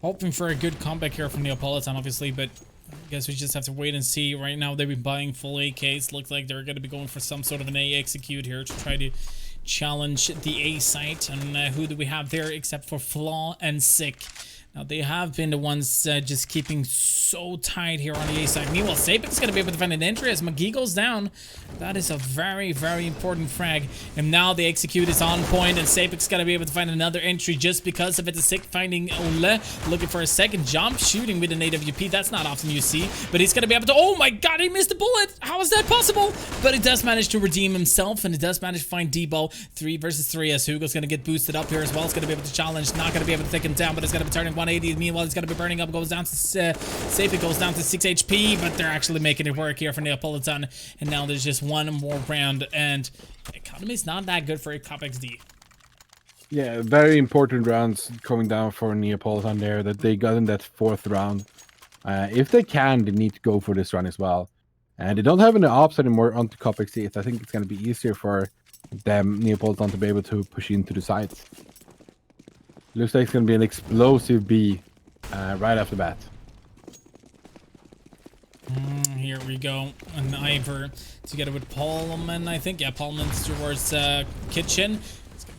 Hoping for a good comeback here from Neapolitan, obviously, but I guess we just have to wait and see. Right now, they've been buying full AKs. Looks like they're going to be going for some sort of an A execute here to try to challenge the A site. And who do we have there except for Flaw and Sick? Now, they have been the ones just keeping so tight here on the A side. Meanwhile, Sapic's going to be able to defend an entry as McGee goes down. That is a very, very important frag. And now the execute is on point, and Sapic's going to be able to find another entry just because of it. The Sick finding Ole, looking for a second jump, shooting with an AWP. That's not often you see, but he's going to be able to... Oh my god, he missed the bullet! How is that possible? But he does manage to redeem himself, and he does manage to find Debo. 3 versus 3 as Hugo's going to get boosted up here as well. He's going to be able to challenge, not going to be able to take him down, but it's going to be turning 180. Meanwhile, he's going to be burning up, goes down to Safe. Goes down to 6 HP, but they're actually making it work here for Neapolitan. And now there's just one more round, and economy's not that good for a Cop XD. Yeah, very important rounds coming down for Neapolitan there that they got in that 4th round. If they can, they need to go for this run as well. And they don't have any ops anymore onto Cop XD. I think it's going to be easier for them, Neapolitan, to be able to push into the sides. Looks like it's going to be an explosive B right off the bat. Here we go. An Ivor together with Paulman, I think. Yeah, Paulman's towards Kitchen.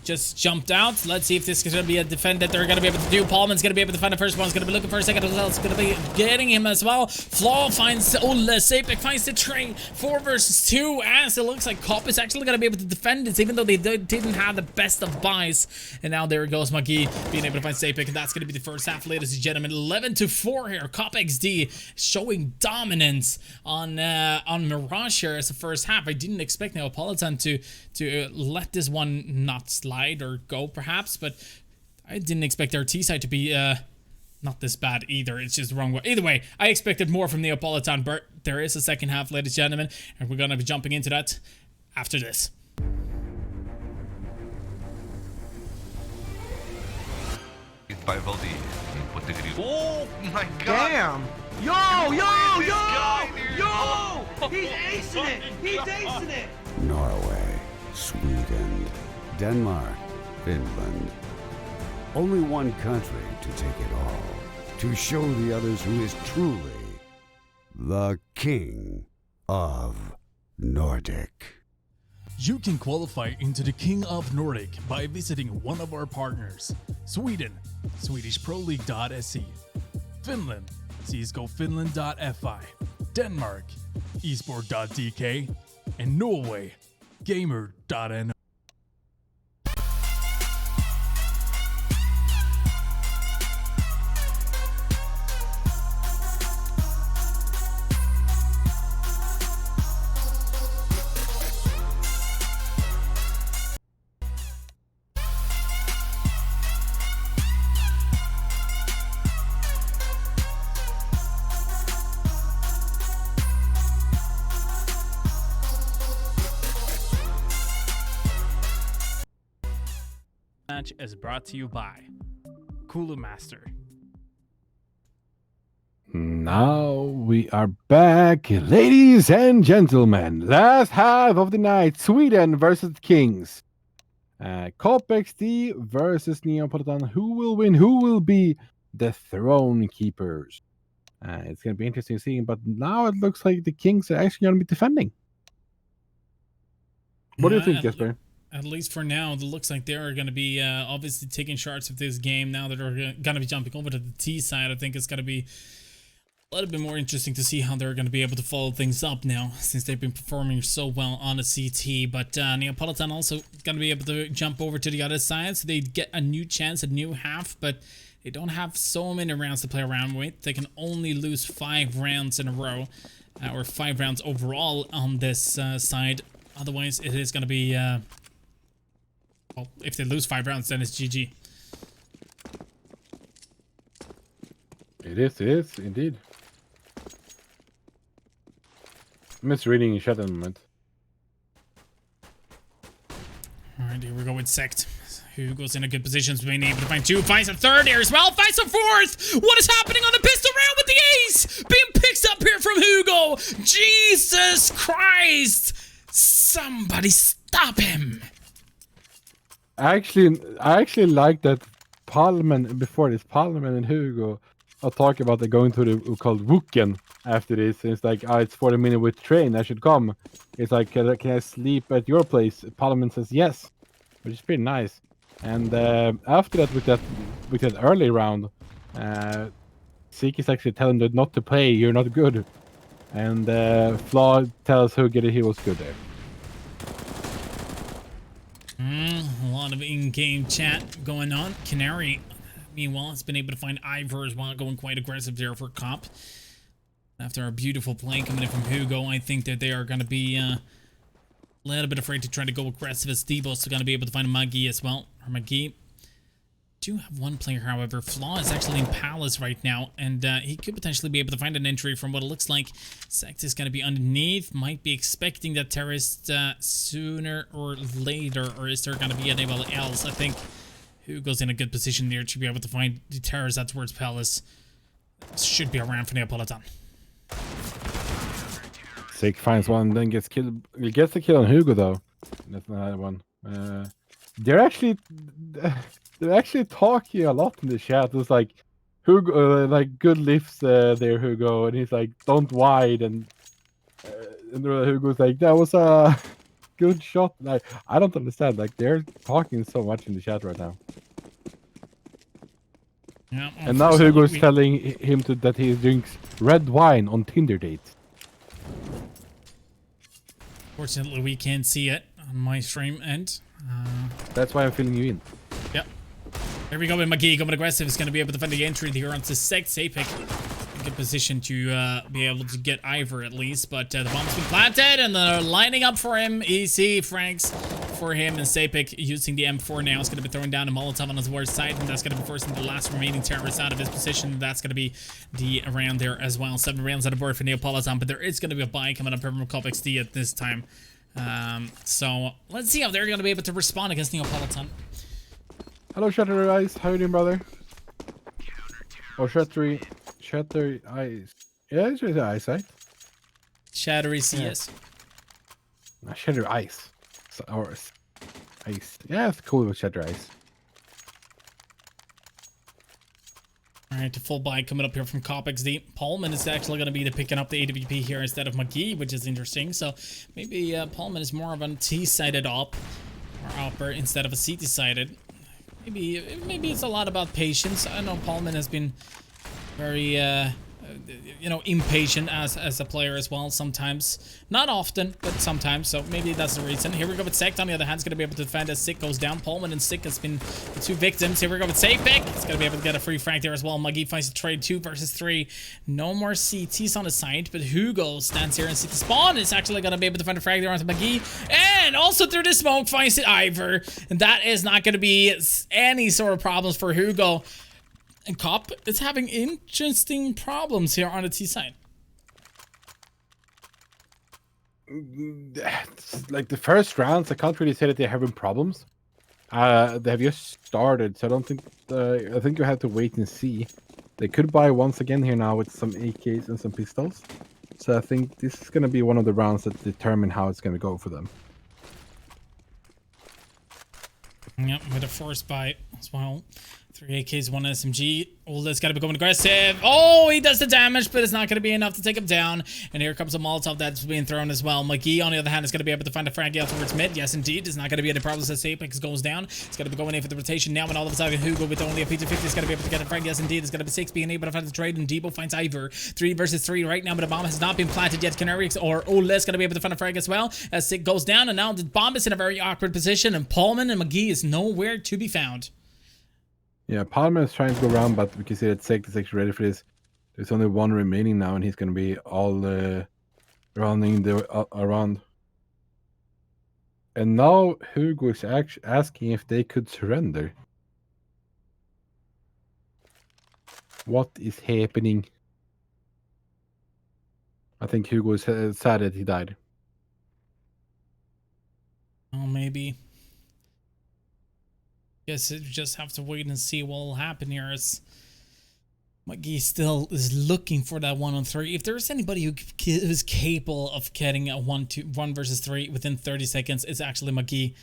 Just jumped out. Let's see if this is going to be a defend that they're going to be able to do. Paulman's going to be able to find the first one. He's going to be looking for a second as well. It's going to be getting him as well. Flaw finds Ole. Sapik finds the train. 4 versus 2. As it looks like Cop is actually going to be able to defend this, even though they didn't have the best of buys. And now there goes McGee being able to find Sapik. And that's going to be the first half, ladies and gentlemen. 11-4 here. Cop XD showing dominance on Mirage here as the first half. I didn't expect Neapolitan to let this one not slide or go perhaps, but I didn't expect our T side to be not this bad either. It's just the wrong way. Either way, I expected more from Neapolitan, but there is a second half, ladies and gentlemen, and we're gonna be jumping into that after this. By Valdi. Oh my god! Damn! Yo! He's acing it! He's acing it! Norway, Sweden, Denmark, Finland. Only one country to take it all. To show the others who is truly the King of Nordic. You can qualify into the King of Nordic by visiting one of our partners. Sweden, SwedishProLeague.se. Finland, CSGOFinland.fi. Denmark, esport.dk. And Norway, Gamer.no. Match is brought to you by Kulu Master. Now we are back, ladies and gentlemen. Last half of the night, Sweden versus Kings. Cop XD versus Neapolitan. Who will win? Who will be the throne keepers? It's going to be interesting seeing, but now it looks like the Kings are actually going to be defending. What do you think, Jesper? At least for now, it looks like they're going to be obviously taking shots of this game. Now that they're going to be jumping over to the T side, I think it's going to be a little bit more interesting to see how they're going to be able to follow things up now, since they've been performing so well on the CT. But Neapolitan also going to be able to jump over to the other side, so they get a new chance, a new half, but they don't have so many rounds to play around with. They can only lose 5 rounds in a row, or 5 rounds overall on this side. Otherwise, it is going to be... well, if they lose 5 rounds, then it's GG. It is, indeed. Misreading in chat at the moment. Alright, here we go with Sect. Hugo's in a good position, being able to find 2, finds a 3rd here as well, finds a 4th! What is happening on the pistol round with the ace? Being picked up here from Hugo! Jesus Christ! Somebody stop him! I actually like that Parliament, before this, Parliament and Hugo are talking about they're going to the called Wuken after this. And it's like, it's 40 minutes with train, I should come. It's like, can I sleep at your place? Parliament says yes, which is pretty nice. And after that, with that early round, Zeke is actually telling them not to play. You're not good. And Flaw tells Huggy that he was good there. A lot of in-game chat going on. Canary, meanwhile, has been able to find Ivor as well, going quite aggressive there for Cop. After a beautiful play coming in from Hugo, I think that they are going to be a little bit afraid to try to go aggressive, as Debo's going to be able to find Maggie as well. Or Maggie. Do have one player, however. Flaw is actually in Palace right now, and he could potentially be able to find an entry from what it looks like. Sect is going to be underneath. Might be expecting that terrorist sooner or later, or is there going to be anybody else? I think Hugo's in a good position there to be able to find the terrorists out towards Palace. Should be around for Neapolitan. Zeke finds one, then gets killed. He gets the kill on Hugo though. That's another one. They're actually talking a lot in the chat. It's like Hugo, like good lifts there, Hugo, and he's like, don't wide, and Hugo's like, that was a good shot. Like, I don't understand. Like, they're talking so much in the chat right now. Yeah, and now Hugo's telling him that he drinks red wine on Tinder dates. Fortunately, we can't see it on my stream end. That's why I'm filling you in. Yep. There we go with McGee going aggressive. Is going to be able to defend the entry here onto Sect. Sapik in good position to be able to get Ivor at least. But the bomb's been planted and they're lining up for him. EC Franks for him, and Sapik using the M4 now is going to be throwing down a Molotov on his worst side, and that's going to be forcing the last remaining terrorist out of his position. That's going to be the round there as well. 7 rounds on the board for Neapolitan, but there is going to be a buy coming up from Cop XD at this time. So let's see how they're going to be able to respond against Neapolitan. Hello, Shutter Eyes. How you doing, brother? Oh, Shutter Eyes. Yeah, it's Shutter Eyes, right? Shattery CS. Yeah. Shutter Eyes. Or Ice. Yeah, it's cool with Shutter Eyes. Alright, the full buy coming up here from Cop XD. Paulman is actually going to be the picking up the AWP here instead of McGee, which is interesting. So maybe Paulman is more of a T-sided op or upper instead of a CT-sided. Maybe it's a lot about patience. I know Paulman has been very impatient as a player as well sometimes. Not often, but sometimes, so maybe that's the reason. Here we go with Sect, on the other hand, is going to be able to defend as Sick goes down. Pullman and Sick has been the 2 victims. Here we go with Sapik. He's going to be able to get a free frag there as well. Muggy finds a trade 2 versus 3. No more CTs on the side, but Hugo stands here and sees the spawn. Is actually going to be able to find a frag there onto Muggy, and also through the smoke finds it Ivor, and that is not going to be any sort of problems for Hugo. And Cop is having interesting problems here on the T side. Like the first rounds, I can't really say that they're having problems. They have just started, so I don't think. I think you have to wait and see. They could buy once again here now with some AKs and some pistols. So I think this is going to be one of the rounds that determine how it's going to go for them. Yep, with a forced buy as well. 3 AKs, 1 SMG. Oh, that's got to be going aggressive. Oh, he does the damage, but it's not going to be enough to take him down. And here comes a Molotov that's being thrown as well. McGee, on the other hand, is going to be able to find a frag out towards mid. Yes, indeed. There's not going to be any problems as Apex goes down. It's going to be going in for the rotation now, and all of a sudden, Hugo with only a P250 is going to be able to get a frag. Yes, indeed. It's going to be 6 being able to find the trade, and Debo finds Ivor. 3 versus 3 right now, but the bomb has not been planted yet. Canary or Ole is going to be able to find a frag as well as Sick goes down, and now the bomb is in a very awkward position, and Paulman and McGee is nowhere to be found. Yeah, Palmer is trying to go around, but we can see that Sect is actually ready for this. There's only 1 remaining now, and he's going to be all running around. And now Hugo is actually asking if they could surrender. What is happening? I think Hugo is sad that he died. Oh, maybe. Guess you just have to wait and see what will happen here. As McGee still is looking for that 1-on-3. If there's anybody who is capable of getting a 1 versus 3 within 30 seconds, it's actually McGee.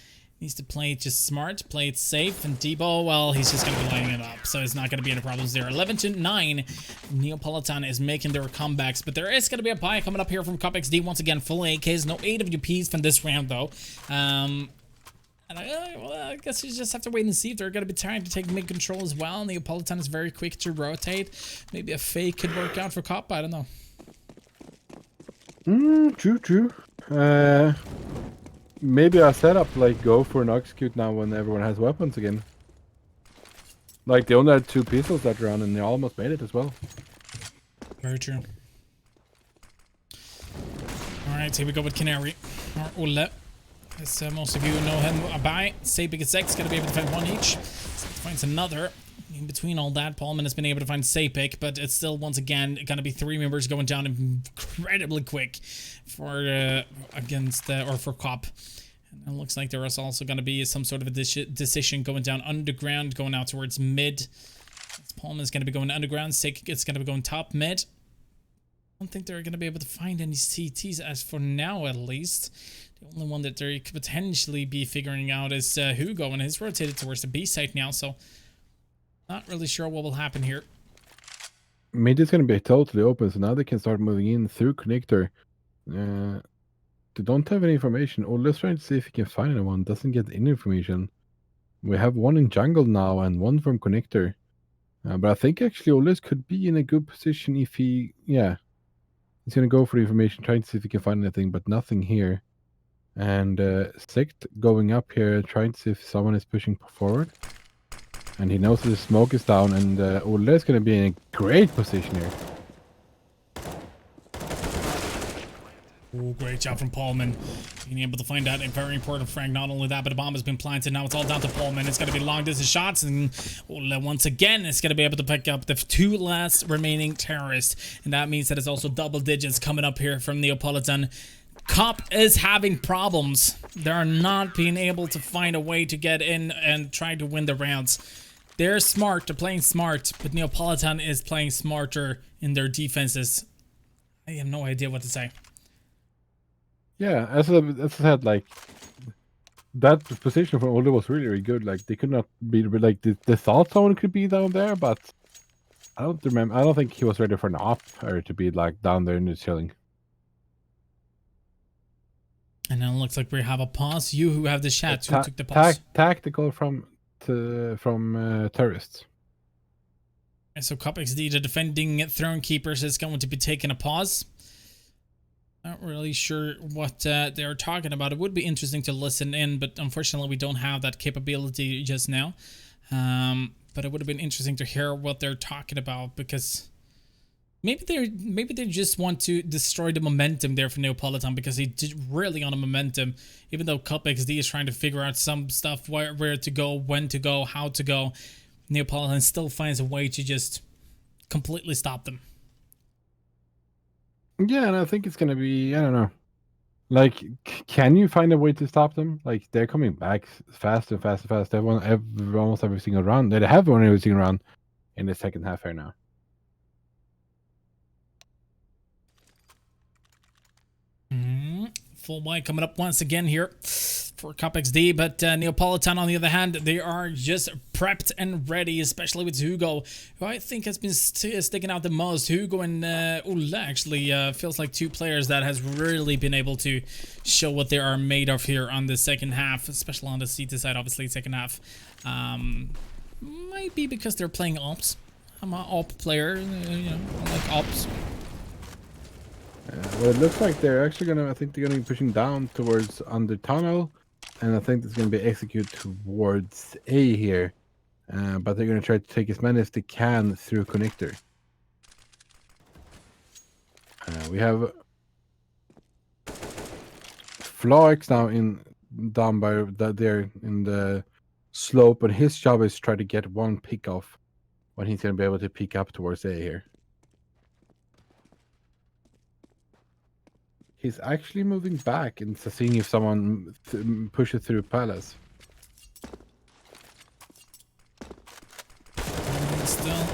Needs to play it just smart, play it safe, and Debo, well, he's just going to be lining it up, so it's not going to be any problems there. 11-9, Neapolitan is making their comebacks, but there is going to be a buy coming up here from Cop XD. Once again, full AKs, no AWPs from this round, though. And I guess you just have to wait and see if they're going to be trying to take mid control as well. Neapolitan is very quick to rotate. Maybe a fake could work out for Cop. I don't know. True. Maybe a setup like go for an execute now when everyone has weapons again. Like they only had 2 pistols that round and they almost made it as well. Very true. Alright, here we go with Canary. Or Olle. As most of you know him by. Sapik and Sex gonna be able to find 1 each. Finds another. In between all that, Paulman has been able to find Sapik, but it's still once again gonna be 3 members going down incredibly quick for for Cop. And it looks like there is also gonna be some sort of a decision going down underground, going out towards mid. Paulman is gonna be going underground. Sapik is gonna be going top mid. I don't think they're gonna be able to find any CTs as for now, at least. The only one that they could potentially be figuring out is Hugo, and he's rotated towards the B site now, so not really sure what will happen here. Mid is going to be totally open, so now they can start moving in through connector. They don't have any information. Oh, let's try to see if he can find anyone. Doesn't get any information. We have 1 in jungle now and 1 from connector. But I think actually Oles could be in a good position if he, he's going to go for the information, trying to see if he can find anything, but nothing here. And Sect going up here, trying to see if someone is pushing forward. And he knows that the smoke is down, and Olle is going to be in a great position here. Oh, great job from Paulman. Being able to find out a very important frag. Not only that, but a bomb has been planted. Now it's all down to Paulman. It's going to be long distance shots, and Olle once again is going to be able to pick up the 2 last remaining terrorists. And that means that it's also double digits coming up here from Neapolitan. Cop is having problems. They're not being able to find a way to get in and try to win the rounds. They're smart. They're playing smart, but Neapolitan is playing smarter in their defenses. I have no idea what to say. Yeah, as I said, like that position for Olle was really good. Like they could not be like they thought someone could be down there, but I don't remember. I don't think he was ready for an op or to be like down there and just chilling. And then it looks like we have a pause. You who have the chat, who took the pause? Tactical from terrorists. And so Cop XD, the defending Throne Keepers, is going to be taking a pause. Not really sure what they're talking about. It would be interesting to listen in, but unfortunately we don't have that capability just now. But it would have been interesting to hear what they're talking about, because maybe they just want to destroy the momentum there for Neapolitan, because he did really on a momentum. Even though Cup XD is trying to figure out some stuff, where to go, when to go, how to go, Neapolitan still finds a way to just completely stop them. Yeah, and I think it's gonna be, I don't know. Like, can you find a way to stop them? Like, they're coming back fast and fast and fast. Almost every single round. They have won every single round in the second half here now. Full white coming up once again here for Cop XD, but Neapolitan on the other hand, they are just prepped and ready, especially with Hugo, who I think has been sticking out the most. Hugo and Olle actually feels like 2 players that has really been able to show what they are made of here on the second half, especially on the CT side, obviously second half. Might be because they're playing ops. I'm an op player, you know, I like ops. Well, it looks like they're actually I think they're gonna be pushing down towards under tunnel, and I think there's gonna be execute towards A here, but they're gonna try to take as many as they can through connector. We have Floix now down by that there in the slope, but his job is to try to get 1 pick off when he's gonna be able to pick up towards A here. He's actually moving back and seeing if someone pushes through Palace. Still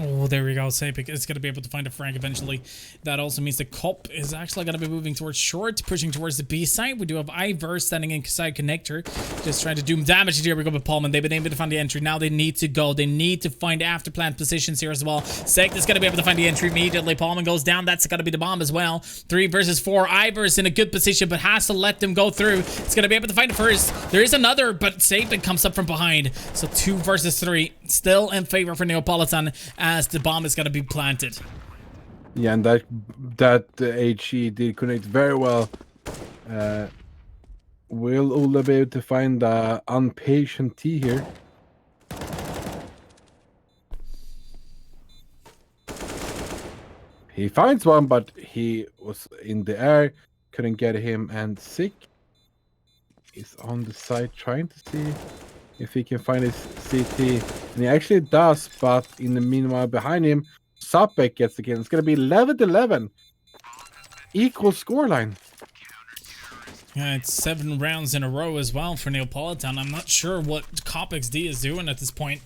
Oh, there we go. Sapik is going to be able to find a frag eventually. That also means the Cop is actually going to be moving towards short, pushing towards the B side. We do have Ivor standing inside connector, just trying to do damage. Here we go with Paulman. They've been able to find the entry. Now they need to go. They need to find after plant positions here as well. Sekt is going to be able to find the entry immediately. Paulman goes down. That's going to be the bomb as well. 3 versus 4. Ivor is in a good position, but has to let them go through. It's going to be able to find it first. There is another, but Sapik comes up from behind. So 2 versus 3. Still in favor for Neapolitan, as the bomb is going to be planted. Yeah, and that HE did connect very well. Will Ola be able to find the unpatient T here? He finds one, but he was in the air, couldn't get him, and Sick is on the side trying to see if he can find his CT. And he actually does, but in the meanwhile behind him, Sapek gets the kill. It's going to be 11-11. Equal scoreline. Yeah, it's 7 rounds in a row as well for Neapolitan. I'm not sure what CopXD is doing at this point.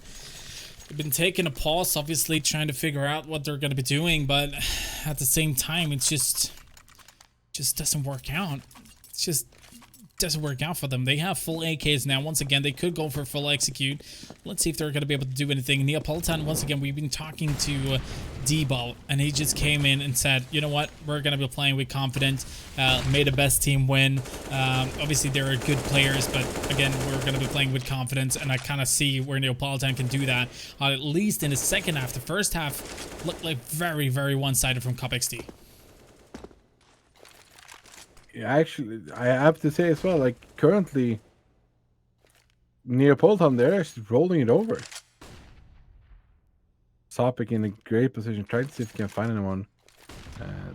They've been taking a pause, obviously trying to figure out what they're going to be doing, but at the same time, it just doesn't work out. It's just doesn't work out for them. They have full AKs now. Once again, they could go for full execute. Let's see if they're going to be able to do anything. Neapolitan, once again, we've been talking to D-Ball, and he just came in and said, you know what, we're going to be playing with confidence. May the best team win. Obviously, there are good players, but again, we're going to be playing with confidence, and I kind of see where Neapolitan can do that, at least in the second half. The first half looked like very, very one-sided from CopXD. Yeah, actually, I have to say as well, like, currently, Neapolitan, they're actually rolling it over. Sapik in a great position, trying to see if he can find anyone.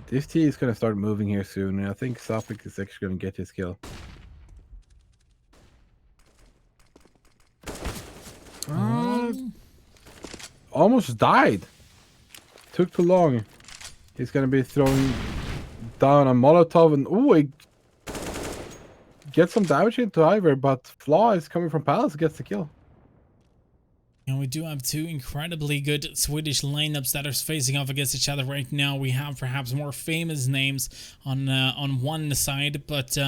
This T is going to start moving here soon, and I think Sapik is actually going to get his kill. Almost died. Took too long. He's going to be throwing down a Molotov, and he gets some damage into Ivor, but Flaw is coming from Palace, gets the kill. And we do have 2 incredibly good Swedish lineups that are facing off against each other right now. We have perhaps more famous names on one side, but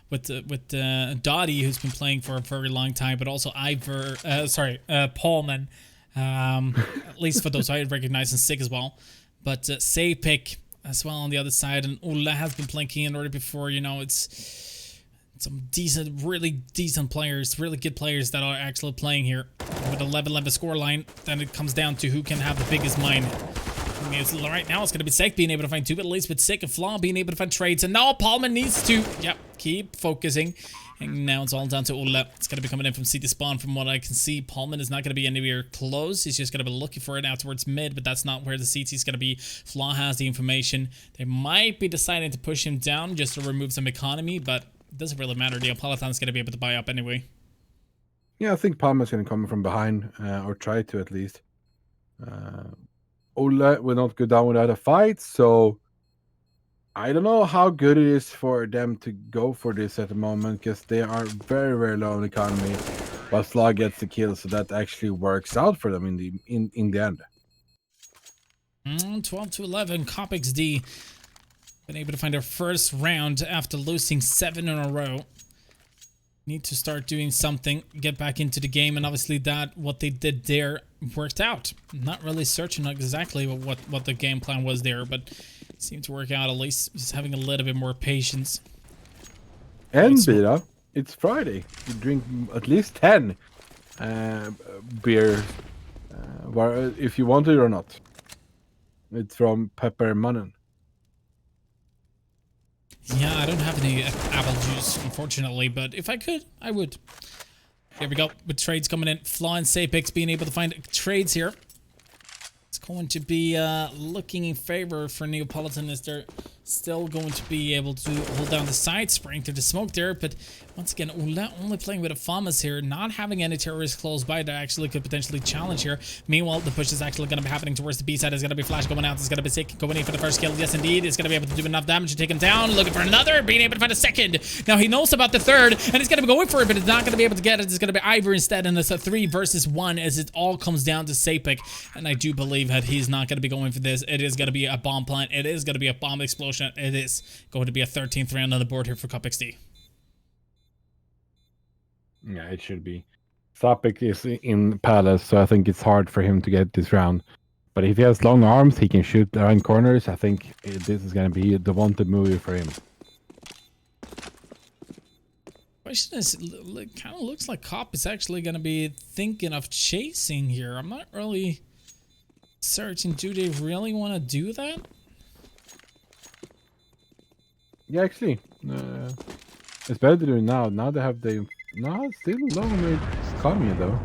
with Dottie, who's been playing for a very long time, but also Paulman, at least for those I recognize, and Sick as well. But Sapik as well on the other side, and Ulla has been playing King already before. You know, it's some decent, really decent players, really good players that are actually playing here. With 11-11 scoreline, then it comes down to who can have the biggest mind. Right now, it's going to be Sek being able to find 2, but at least with Sick and Flaw being able to find trades. And now Paulman needs to, keep focusing. And now it's all down to Ulla. It's going to be coming in from CT spawn. From what I can see, Paulman is not going to be anywhere close. He's just going to be looking for it out towards mid, but that's not where the CT is going to be. Flaw has the information. They might be deciding to push him down just to remove some economy, but it doesn't really matter. Neapolitan is going to be able to buy up anyway. Yeah, I think Palmer's going to come from behind, or try to at least. Ola will not go down without a fight, so I don't know how good it is for them to go for this at the moment, because they are very, very low on economy, but Flaw gets the kill, so that actually works out for them in the end. 12-11, CopXD been able to find their first round after losing 7 in a row. Need to start doing something, get back into the game, and obviously what they did there worked out. Not really certain exactly what the game plan was there, but it seemed to work out. At least just having a little bit more patience. And Bira, it's Friday. You drink at least 10 beers, if you want it or not. It's from Pepper Mannen. Yeah, I don't have any apple juice, unfortunately, but if I could, I would. Here we go, with trades coming in. Flaw and Sapix being able to find trades here. It's going to be looking in favor for Neapolitan, as they're still going to be able to hold down the side, spraying through the smoke there, but Once again, Ole only playing with a Famas here, not having any terrorists close by that actually could potentially challenge here. Meanwhile, the push is actually going to be happening towards the B side. It's going to be Flash going out. It's going to be Sick going in for the first kill. Yes, indeed. It's going to be able to do enough damage to take him down. Looking for another, being able to find a second. Now, he knows about the third, and he's going to be going for it, but it's not going to be able to get it. It's going to be Ivor instead, and it's a 3 versus 1 as it all comes down to Sapek. And I do believe that he's not going to be going for this. It is going to be a bomb plant. It is going to be a bomb explosion. It is going to be a 13th round on the board here for Cup XD. Yeah, it should be. Sapek is in Palace, so I think it's hard for him to get this round. But if he has long arms, he can shoot around corners. I think this is going to be the wanted movie for him. Question is, it kind of looks like Cop is actually going to be thinking of chasing here. I'm not really certain. Do they really want to do that? Yeah, actually, it's better to do it now. Now they have the... No, still long range economy though.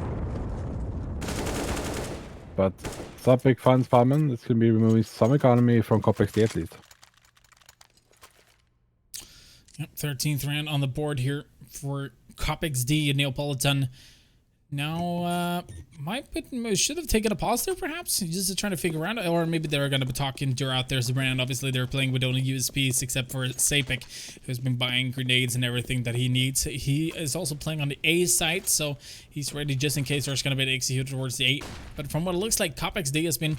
But Sapek funds Palmen. It's going to be removing some economy from Cop XD at least. Yep, 13th round on the board here for Cop XD and Neapolitan. Now, should have taken a pause there, perhaps, just trying to figure out, or maybe they're going to be talking throughout their round. Obviously, they're playing with only USPs, except for Sapek, who's been buying grenades and everything that he needs. He is also playing on the A side, so he's ready just in case there's going to be an execute towards the A. But from what it looks like, Cop XD has been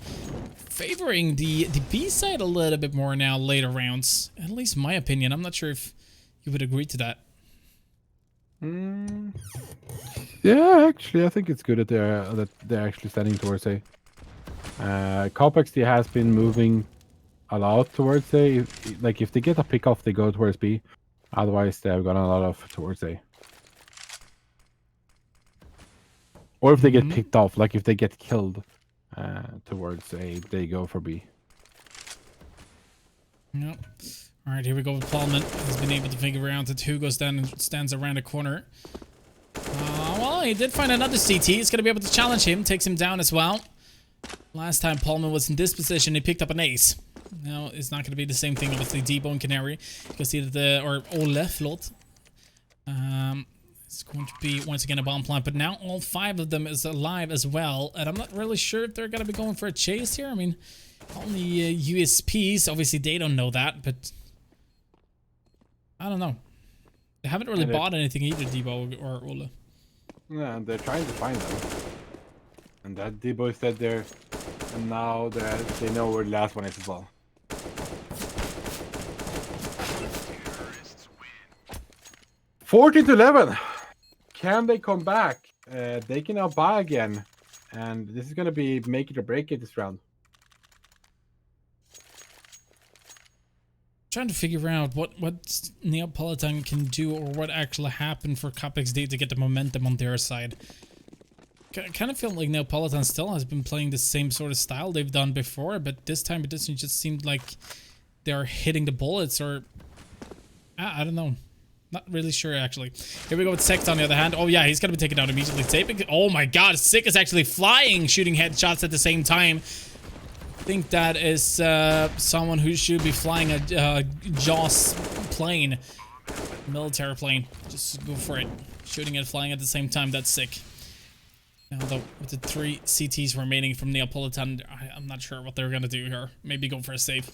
favoring the B side a little bit more now later rounds. At least my opinion. I'm not sure if you would agree to that. Yeah, actually, I think it's good that they're actually standing towards A. Cop XD has been moving a lot towards A. If they get a pick off, they go towards B. Otherwise, they have gone a lot of towards A. Or if they get picked off, like if they get killed towards A, they go for B. Yep. All right, here we go with Paulman. He's been able to figure out that Hugo stands around the corner. Well, he did find another CT. He's going to be able to challenge him, takes him down as well. Last time Paulman was in this position, he picked up an ace. Now, it's not going to be the same thing, obviously. Debo and Canary. You can see that or Ole, float. It's going to be, once again, a bomb plant. But now all 5 of them is alive as well. And I'm not really sure if they're going to be going for a chase here. I mean, only USPs. Obviously, they don't know that, but... I don't know. They haven't really bought anything either, Debo or Ole. Yeah, they're trying to find them. And that Debo is dead there. And now they know where the last one is as well. $14-11. Can they come back? They can now buy again. And this is going to be make it or break it this round. Trying to figure out what Neapolitan can do or what actually happened for Cop XD to get the momentum on their side. I kind of feel like Neapolitan still has been playing the same sort of style they've done before, but this time it doesn't just seem like they're hitting the bullets or... I don't know. Not really sure, actually. Here we go with Sect on the other hand. Oh, yeah, he's going to be taken down immediately. Sapek. Oh, my God. Sick is actually flying, shooting headshots at the same time. I think that is someone who should be flying a Jaws plane. Military plane. Just go for it. Shooting and flying at the same time. That's sick. Now, though, with the 3 CTs remaining from Neapolitan, I'm not sure what they're going to do here. Maybe go for a save.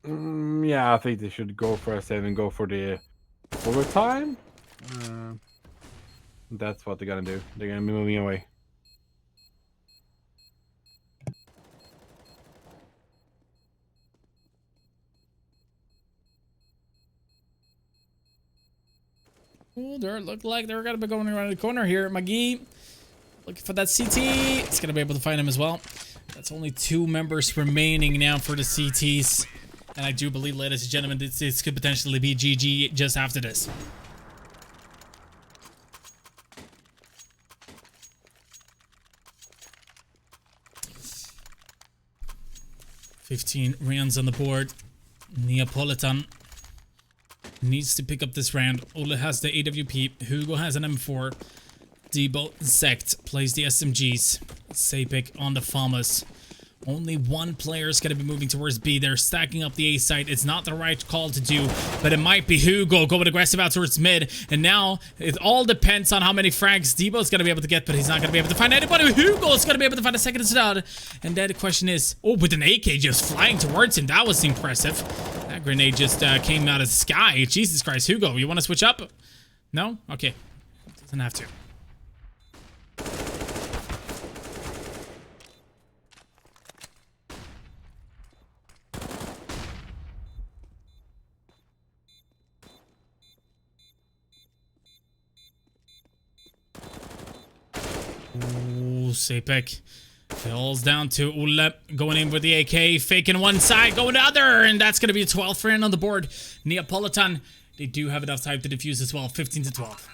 Yeah, I think they should go for a save and go for the overtime. That's what they're going to do. They're going to be moving away. Oh, they look like they're going to be going around the corner here. McGee looking for that CT. It's going to be able to find him as well. That's only 2 members remaining now for the CTs. And I do believe, ladies and gentlemen, this could potentially be GG just after this. $15 rounds on the board. Neapolitan needs to pick up this round. Ole has the AWP. Hugo has an M4. Debo Sect plays the SMGs. Sapek on the Farmers. Only one player is going to be moving towards B. They're stacking up the A site. It's not the right call to do, but it might be Hugo going aggressive out towards mid. And now it all depends on how many frags Debo's going to be able to get, but he's not going to be able to find anybody. Hugo's going to be able to find a second stud. And then the question is, oh, with an AK just flying towards him. That was impressive. That grenade just came out of the sky. Jesus Christ, Hugo, you want to switch up? No? Okay. Doesn't have to. Ooh, Sapek falls down to Ulep, going in with the AK, faking one side, going the other, and that's going to be a 12th round on the board. Neapolitan, they do have enough time to defuse as well, 15 to 12.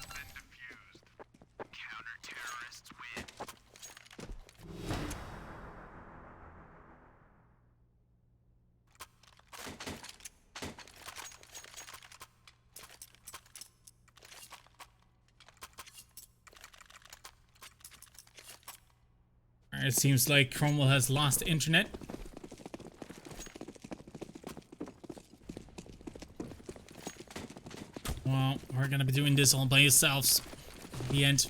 It seems like Cromwell has lost internet. Well, we're gonna be doing this all by yourselves. In the end.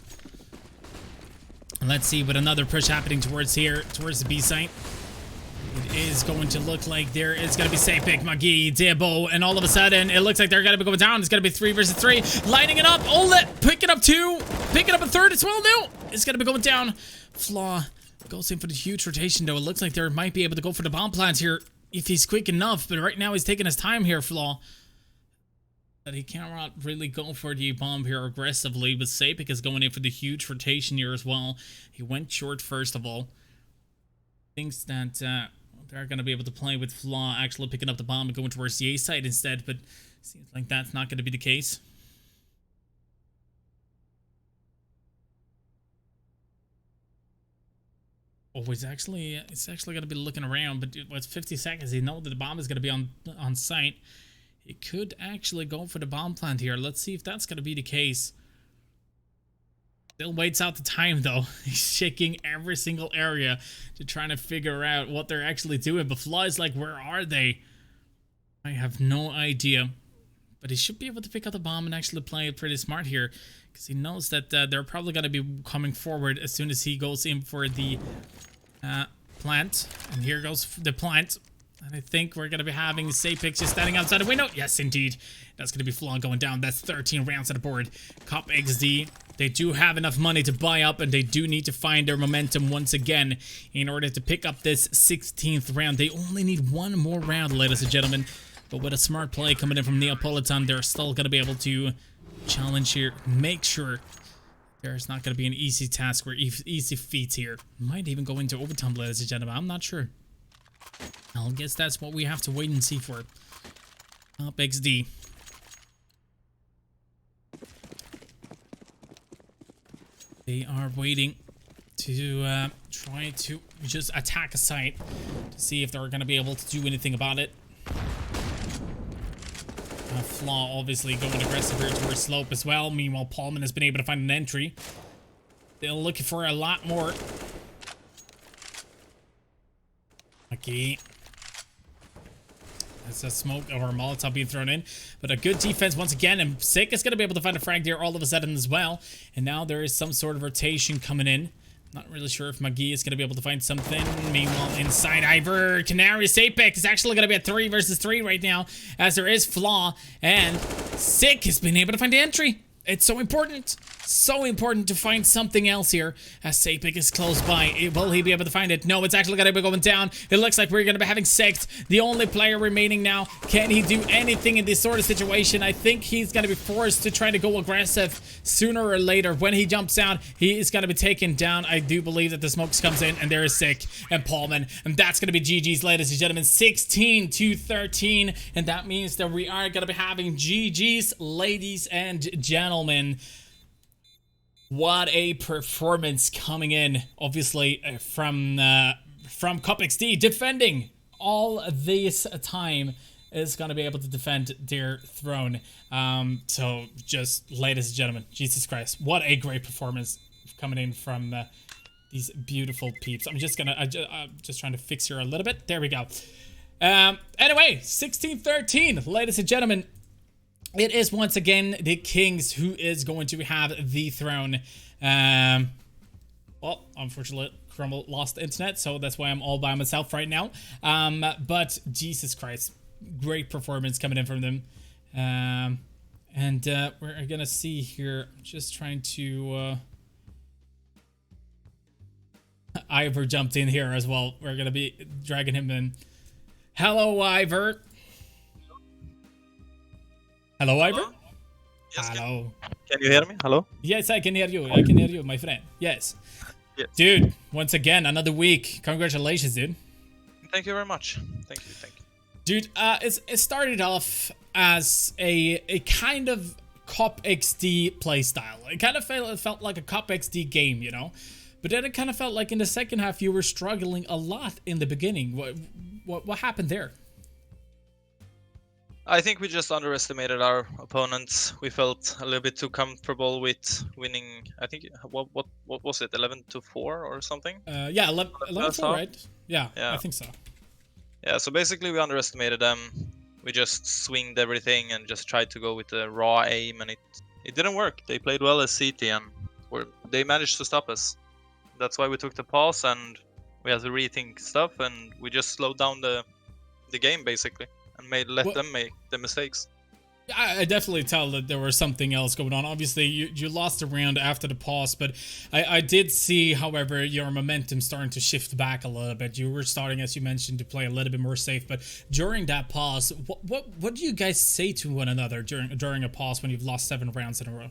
Let's see what another push happening towards here, towards the B site. It is going to look like there is going to be Sapek, Magi, Debo, and all of a sudden it looks like they're going to be going down. It's going to be 3 versus 3, lining it up. Olet picking up 2, picking up a 3rd as well. No, it's going to be going down. Flaw goes in for the huge rotation though. It looks like they might be able to go for the bomb plant here if he's quick enough, but right now he's taking his time here, Flaw. But he cannot really go for the bomb here aggressively, but Sapek is going in for the huge rotation here as well. He went short first of all. Thinks that they're going to be able to play with Flaw actually picking up the bomb and going towards the A side instead, but seems like that's not going to be the case. Oh, it's actually going to be looking around, but it's 50 seconds. He knows that the bomb is going to be on site. He could actually go for the bomb plant here. Let's see if that's going to be the case. Still waits out the time though. He's shaking every single area to try to figure out what they're actually doing. But Flaw is like, where are they? I have no idea. But he should be able to pick up the bomb and actually play it pretty smart here, because he knows that they're probably going to be coming forward as soon as he goes in for the plant. And here goes the plant. And I think we're going to be having Sapek just standing outside the window. Yes, indeed. That's going to be Flaw going down. That's 13 rounds on the board. Cop XD. They do have enough money to buy up, and they do need to find their momentum once again in order to pick up this 16th round. They only need one more round, ladies and gentlemen. But with a smart play coming in from Neapolitan, they're still going to be able to challenge here. Make sure there's not going to be an easy task or easy feat here. Might even go into overtime, ladies and gentlemen. I'm not sure. I'll guess that's what we have to wait and see for. Up XD. They are waiting to try to just attack a site to see if they're going to be able to do anything about it. Flaw obviously going aggressive here towards slope as well. Meanwhile, Paulman has been able to find an entry. They're looking for a lot more. Okay. That's a smoke or a Molotov being thrown in. But a good defense once again. And Sick is going to be able to find a frag there all of a sudden as well. And now there is some sort of rotation coming in. Not really sure if Magi is going to be able to find something. Meanwhile, inside Ivor, Canary Sapek is actually going to be a 3 versus 3 right now, as there is Flaw. And Sick has been able to find the entry. It's so important to find something else here, as Sapek is close by. Will he be able to find it? No, it's actually going to be going down. It looks like we're going to be having Sect, the only player remaining now. Can he do anything in this sort of situation? I think he's going to be forced to try to go aggressive sooner or later. When he jumps out, he is going to be taken down. I do believe that the smokes comes in, and there is Sick and Paulman, and that's going to be GG's, ladies and gentlemen. 16 to 13, and that means that we are going to be having GG's, ladies and gentlemen. What a performance coming in, obviously, from Cop XD, defending all this time is going to be able to defend their throne. So just, ladies and gentlemen, Jesus Christ, what a great performance coming in from these beautiful peeps. I'm just gonna, I'm just trying to fix here a little bit. There we go. Anyway, 1613, ladies and gentlemen. It is once again the Kings who is going to have the throne. Well, unfortunately, Crumble lost the internet, so that's why I'm all by myself right now. But Jesus Christ, great performance coming in from them. And we're gonna see here, just trying to... Ivor jumped in here as well. We're gonna be dragging him in. Hello, Ivor. Hello, Ivor? Yes, hello. Can you hear me? Hello? Yes, I can hear you. I can hear you, my friend. Yes. Yes. Dude, once again, another week. Congratulations, dude. Thank you very much. Thank you. Dude, it started off as a kind of Cop XD playstyle. It kind of felt like a Cop XD game, you know? But then it kind of felt like in the second half you were struggling a lot in the beginning. What happened there? I think we just underestimated our opponents. We felt a little bit too comfortable with winning. I think what was it, 11-4 or something? Yeah, 11-4, right? Yeah, I think so. Yeah, so basically we underestimated them. We just swinged everything and just tried to go with the raw aim, and it didn't work. They played well as CT, and they managed to stop us. That's why we took the pause, and we had to rethink stuff, and we just slowed down the game basically. And let them make the mistakes. I definitely tell that there was something else going on. Obviously, you lost a round after the pause, but I did see, however, your momentum starting to shift back a little bit. You were starting, as you mentioned, to play a little bit more safe. But during that pause, what do you guys say to one another during a pause when you've lost 7 rounds in a row?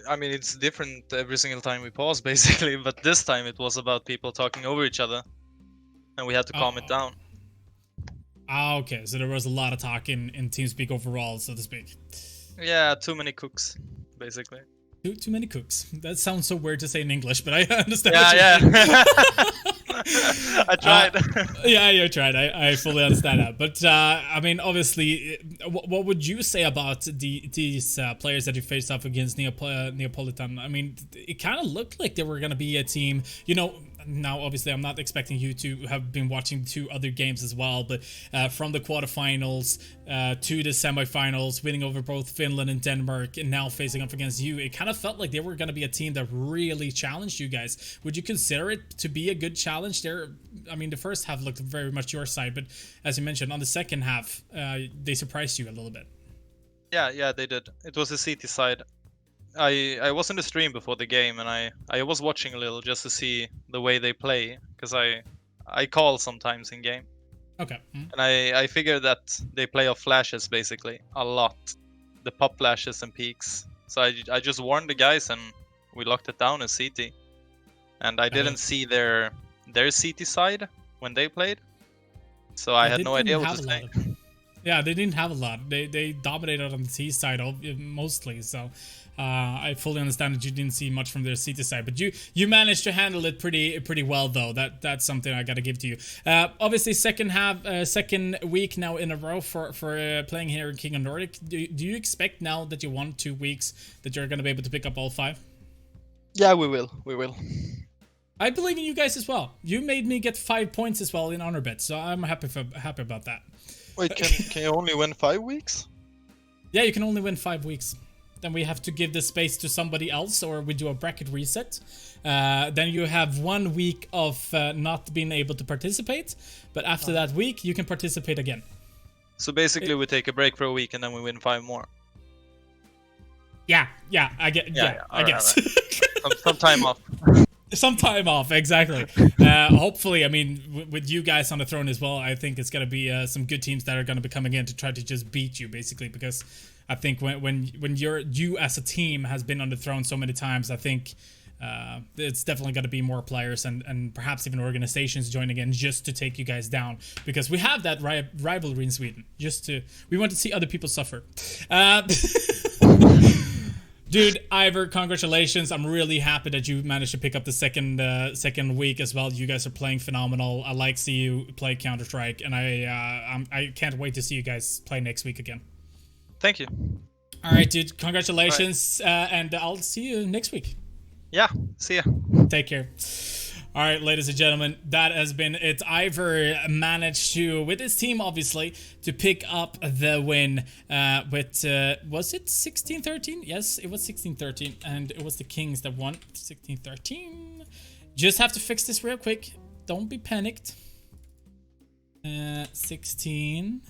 I mean, it's different every single time we pause, basically. But this time it was about people talking over each other. And we had to calm it down. Okay, so there was a lot of talk in TeamSpeak overall, so to speak. Yeah, too many cooks, basically. Too many cooks. That sounds so weird to say in English, but I understand. Yeah. I tried. Yeah, you tried. I fully understand that. But I mean, obviously, what would you say about these players that you faced off against Neapolitan? I mean, it kind of looked like they were going to be a team, you know. Now, obviously, I'm not expecting you to have been watching 2 other games as well, but from the quarterfinals to the semifinals, winning over both Finland and Denmark, and now facing up against you, it kind of felt like they were going to be a team that really challenged you guys. Would you consider it to be a good challenge there? I mean, the first half looked very much your side, but as you mentioned, on the second half, they surprised you a little bit. Yeah, they did. It was the CT side. I was in the stream before the game, and I was watching a little just to see the way they play, because I call sometimes in game. Okay. And I figured that they play off flashes basically a lot, the pop flashes and peaks. So I just warned the guys, and we locked it down as CT. And I didn't see their CT side when they played, so I had no idea what to say. Yeah, they didn't have a lot. They dominated on the T side mostly, so I fully understand that you didn't see much from their CT side, but you managed to handle it pretty well though. That's something I gotta give to you. Obviously, second week now in a row for playing here in King of Nordic. Do you expect now that you won 2 weeks that you're gonna be able to pick up all 5? Yeah, we will. I believe in you guys as well. You made me get 5 points as well in honor bet, so I'm happy about that. Wait, can you only win 5 weeks? Yeah, you can only win 5 weeks. Then we have to give the space to somebody else, or we do a bracket reset. Then you have 1 week of not being able to participate, but after that week, you can participate again. So basically, we take a break for a week and then we win 5 more. Yeah, I guess. Right. Some time off. Some time off, exactly. Hopefully, I mean, with you guys on the throne as well, I think it's going to be some good teams that are going to be coming in to try to just beat you, basically, because I think when you as a team has been on the throne so many times, I think it's definitely going to be more players and perhaps even organizations joining in just to take you guys down, because we have that rivalry in Sweden. We want to see other people suffer. Dude, Ivor, congratulations. I'm really happy that you managed to pick up the second week as well. You guys are playing phenomenal. I like to see you play Counter-Strike, and I can't wait to see you guys play next week again. Thank you. All right, dude. Congratulations, and I'll see you next week. Yeah, see ya. Take care. All right, ladies and gentlemen, that has been it. Ivor managed to, with his team, obviously, to pick up the win with, was it 16-13? Yes, it was 16-13, and it was the Kings that won 16-13. Just have to fix this real quick. Don't be panicked. 16-13.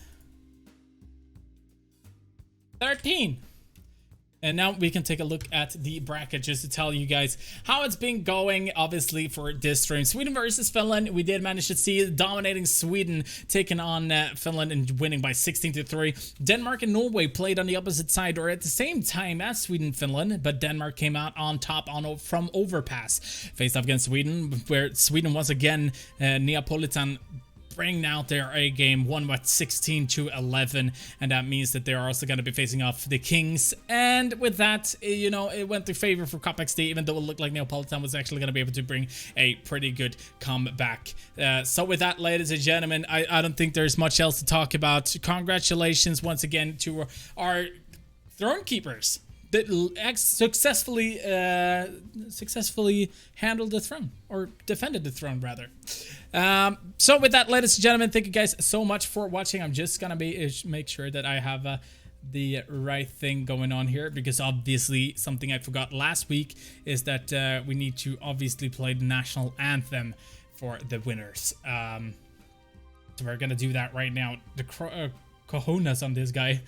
And now we can take a look at the bracket just to tell you guys how it's been going, obviously, for this stream. Sweden versus Finland. We did manage to see dominating Sweden taking on Finland and winning by 16-3. Denmark and Norway played on the opposite side or at the same time as Sweden and Finland, but Denmark came out on top from overpass. Faced off against Sweden, where Sweden once again, Neapolitan bringing out their A game, won by 16-11, and that means that they're also going to be facing off the Kings. And with that, you know, it went to favor for Cup XD, even though it looked like Neapolitan was actually going to be able to bring a pretty good comeback. So with that, ladies and gentlemen, I don't think there's much else to talk about. Congratulations once again to our throne keepers that successfully handled the throne, or defended the throne rather. So with that, ladies and gentlemen, thank you guys so much for watching. I'm just gonna make sure that I have the right thing going on here, because obviously something I forgot last week is that we need to obviously play the national anthem for the winners. So we're gonna do that right now. The cojones on this guy.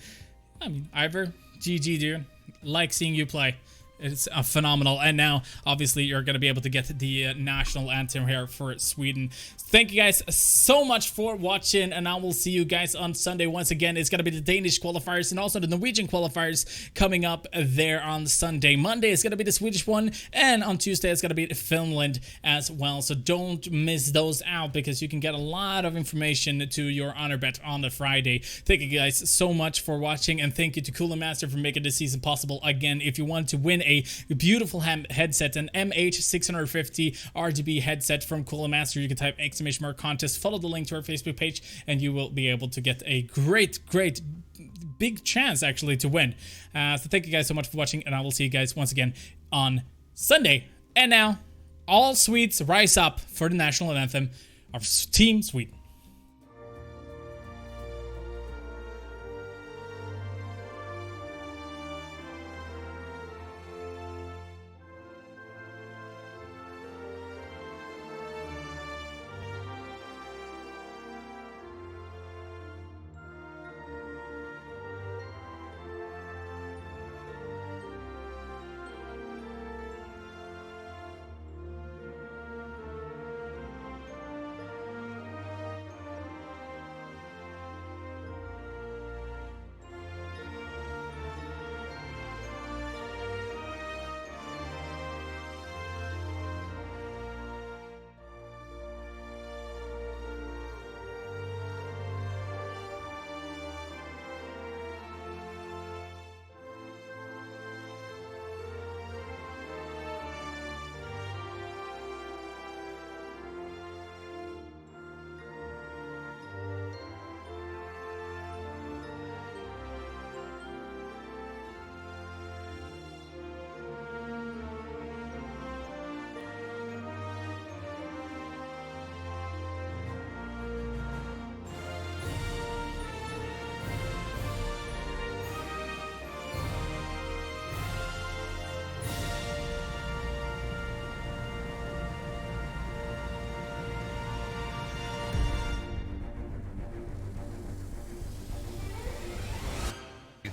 I mean, Ivor, GG, dude. Like seeing you play. It's phenomenal. And now, obviously, you're going to be able to get the national anthem here for Sweden. Thank you guys so much for watching, and I will see you guys on Sunday. Once again, it's going to be the Danish qualifiers and also the Norwegian qualifiers coming up there on Sunday. Monday is going to be the Swedish one, and on Tuesday it's going to be Finland as well. So don't miss those out, because you can get a lot of information to your honor bet on the Friday. Thank you guys so much for watching, and thank you to Cooler Master for making this season possible. Again, if you want to win a beautiful headset, an MH650 RGB headset from Cooler Master, you can type !contest, follow the link to our Facebook page, and you will be able to get a great big chance actually to win. So thank you guys so much for watching, and I will see you guys once again on Sunday. And now, all Swedes rise up for the national anthem of Team Sweden.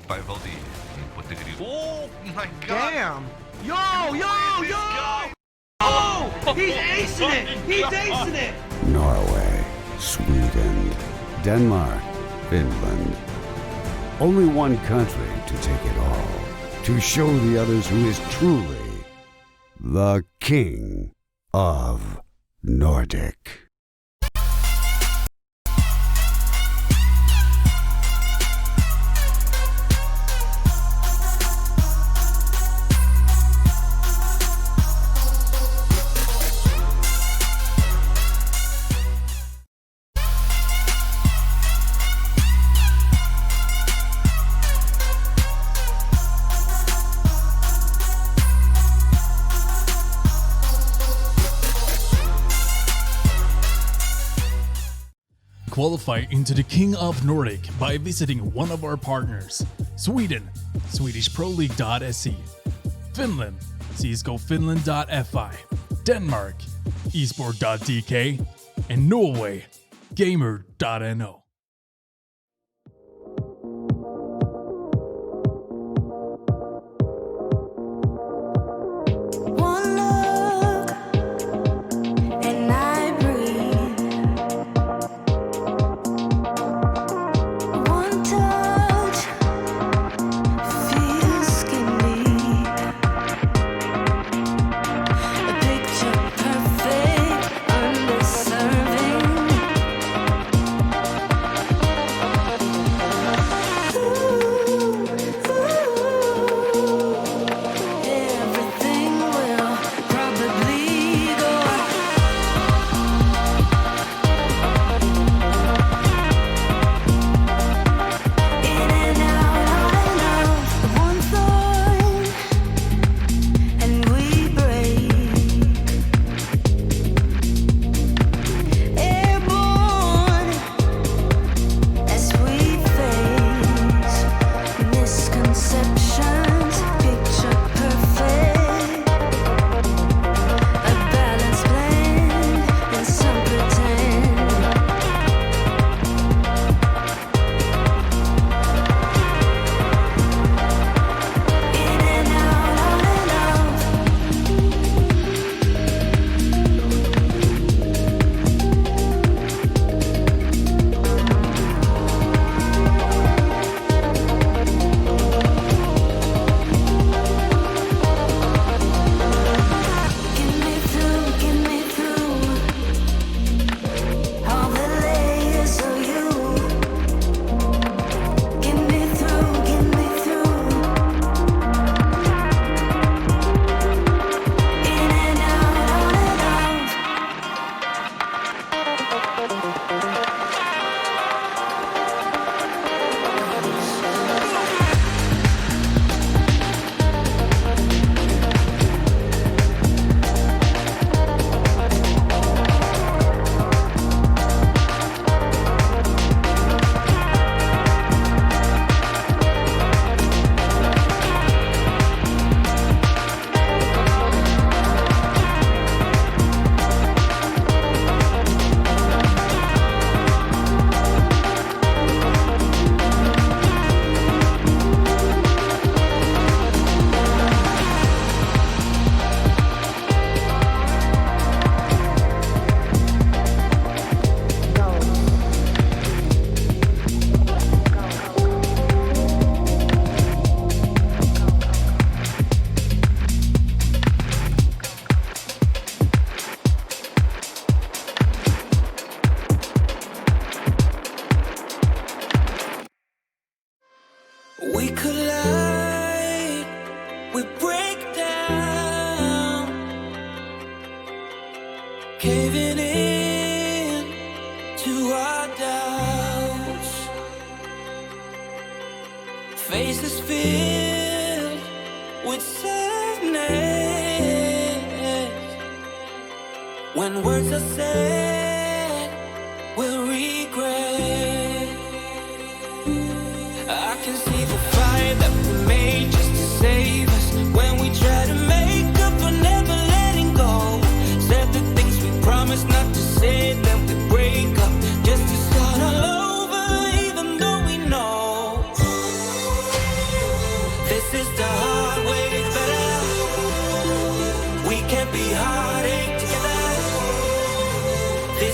By Valdi in Puerto. Oh my god! Damn! Yo! Oh! He's acing it! He's acing it! Norway, Sweden, Denmark, Finland. Only one country to take it all. To show the others who is truly the King of Nordic. Qualify into the King of Nordic by visiting one of our partners. Sweden, SwedishProLeague.se. Finland, CSGOFinland.fi. Denmark, esport.dk. And Norway, gamer.no. One look and I breathe. One touch feels skin deep. A picture perfect, underserving. Everything will probably go in and out, one thought, and we break. Airborne as we face misconceptions, picture perfect, a balanced blend, and some pretend. In and out. Get me through all the layers of you. Get me through. In and out. We collide, we break down, caving in to our doubts. Faces filled with sadness. When words are said, we'll regret. I can see the fire that we made just to save us. When we try to make up for never letting go. Said the things we promised not to say, then we break up just to start all over, even though we know this is the hard way better. We can't be heartache together. This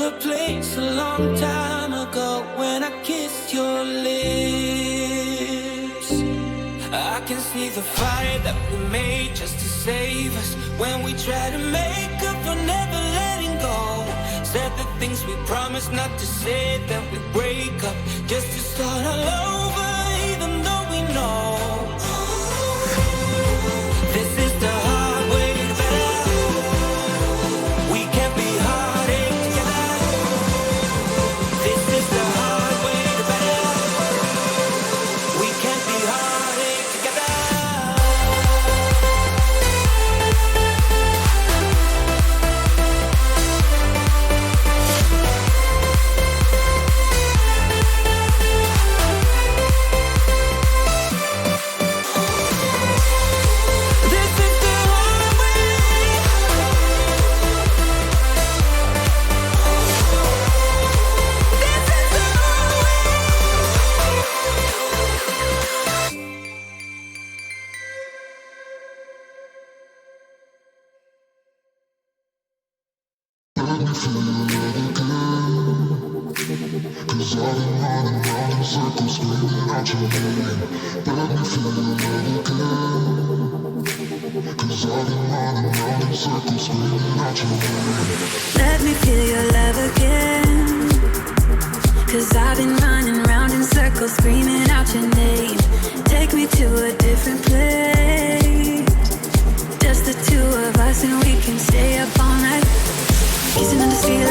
a place a long time ago when I kissed your lips. I can see the fire that we made just to save us when we try to make up for never letting go. Said the things we promised not to say, that we break up just to start all over, even though we know this is the hard way to better. We can't be heartache together. This is the hard way to better. We can't be heartache together. Let me feel your love again. 'Cause I've been running round in circles, screaming out your name. Take me to a different place. Just the two of us and we can stay up all night. Kissing on the street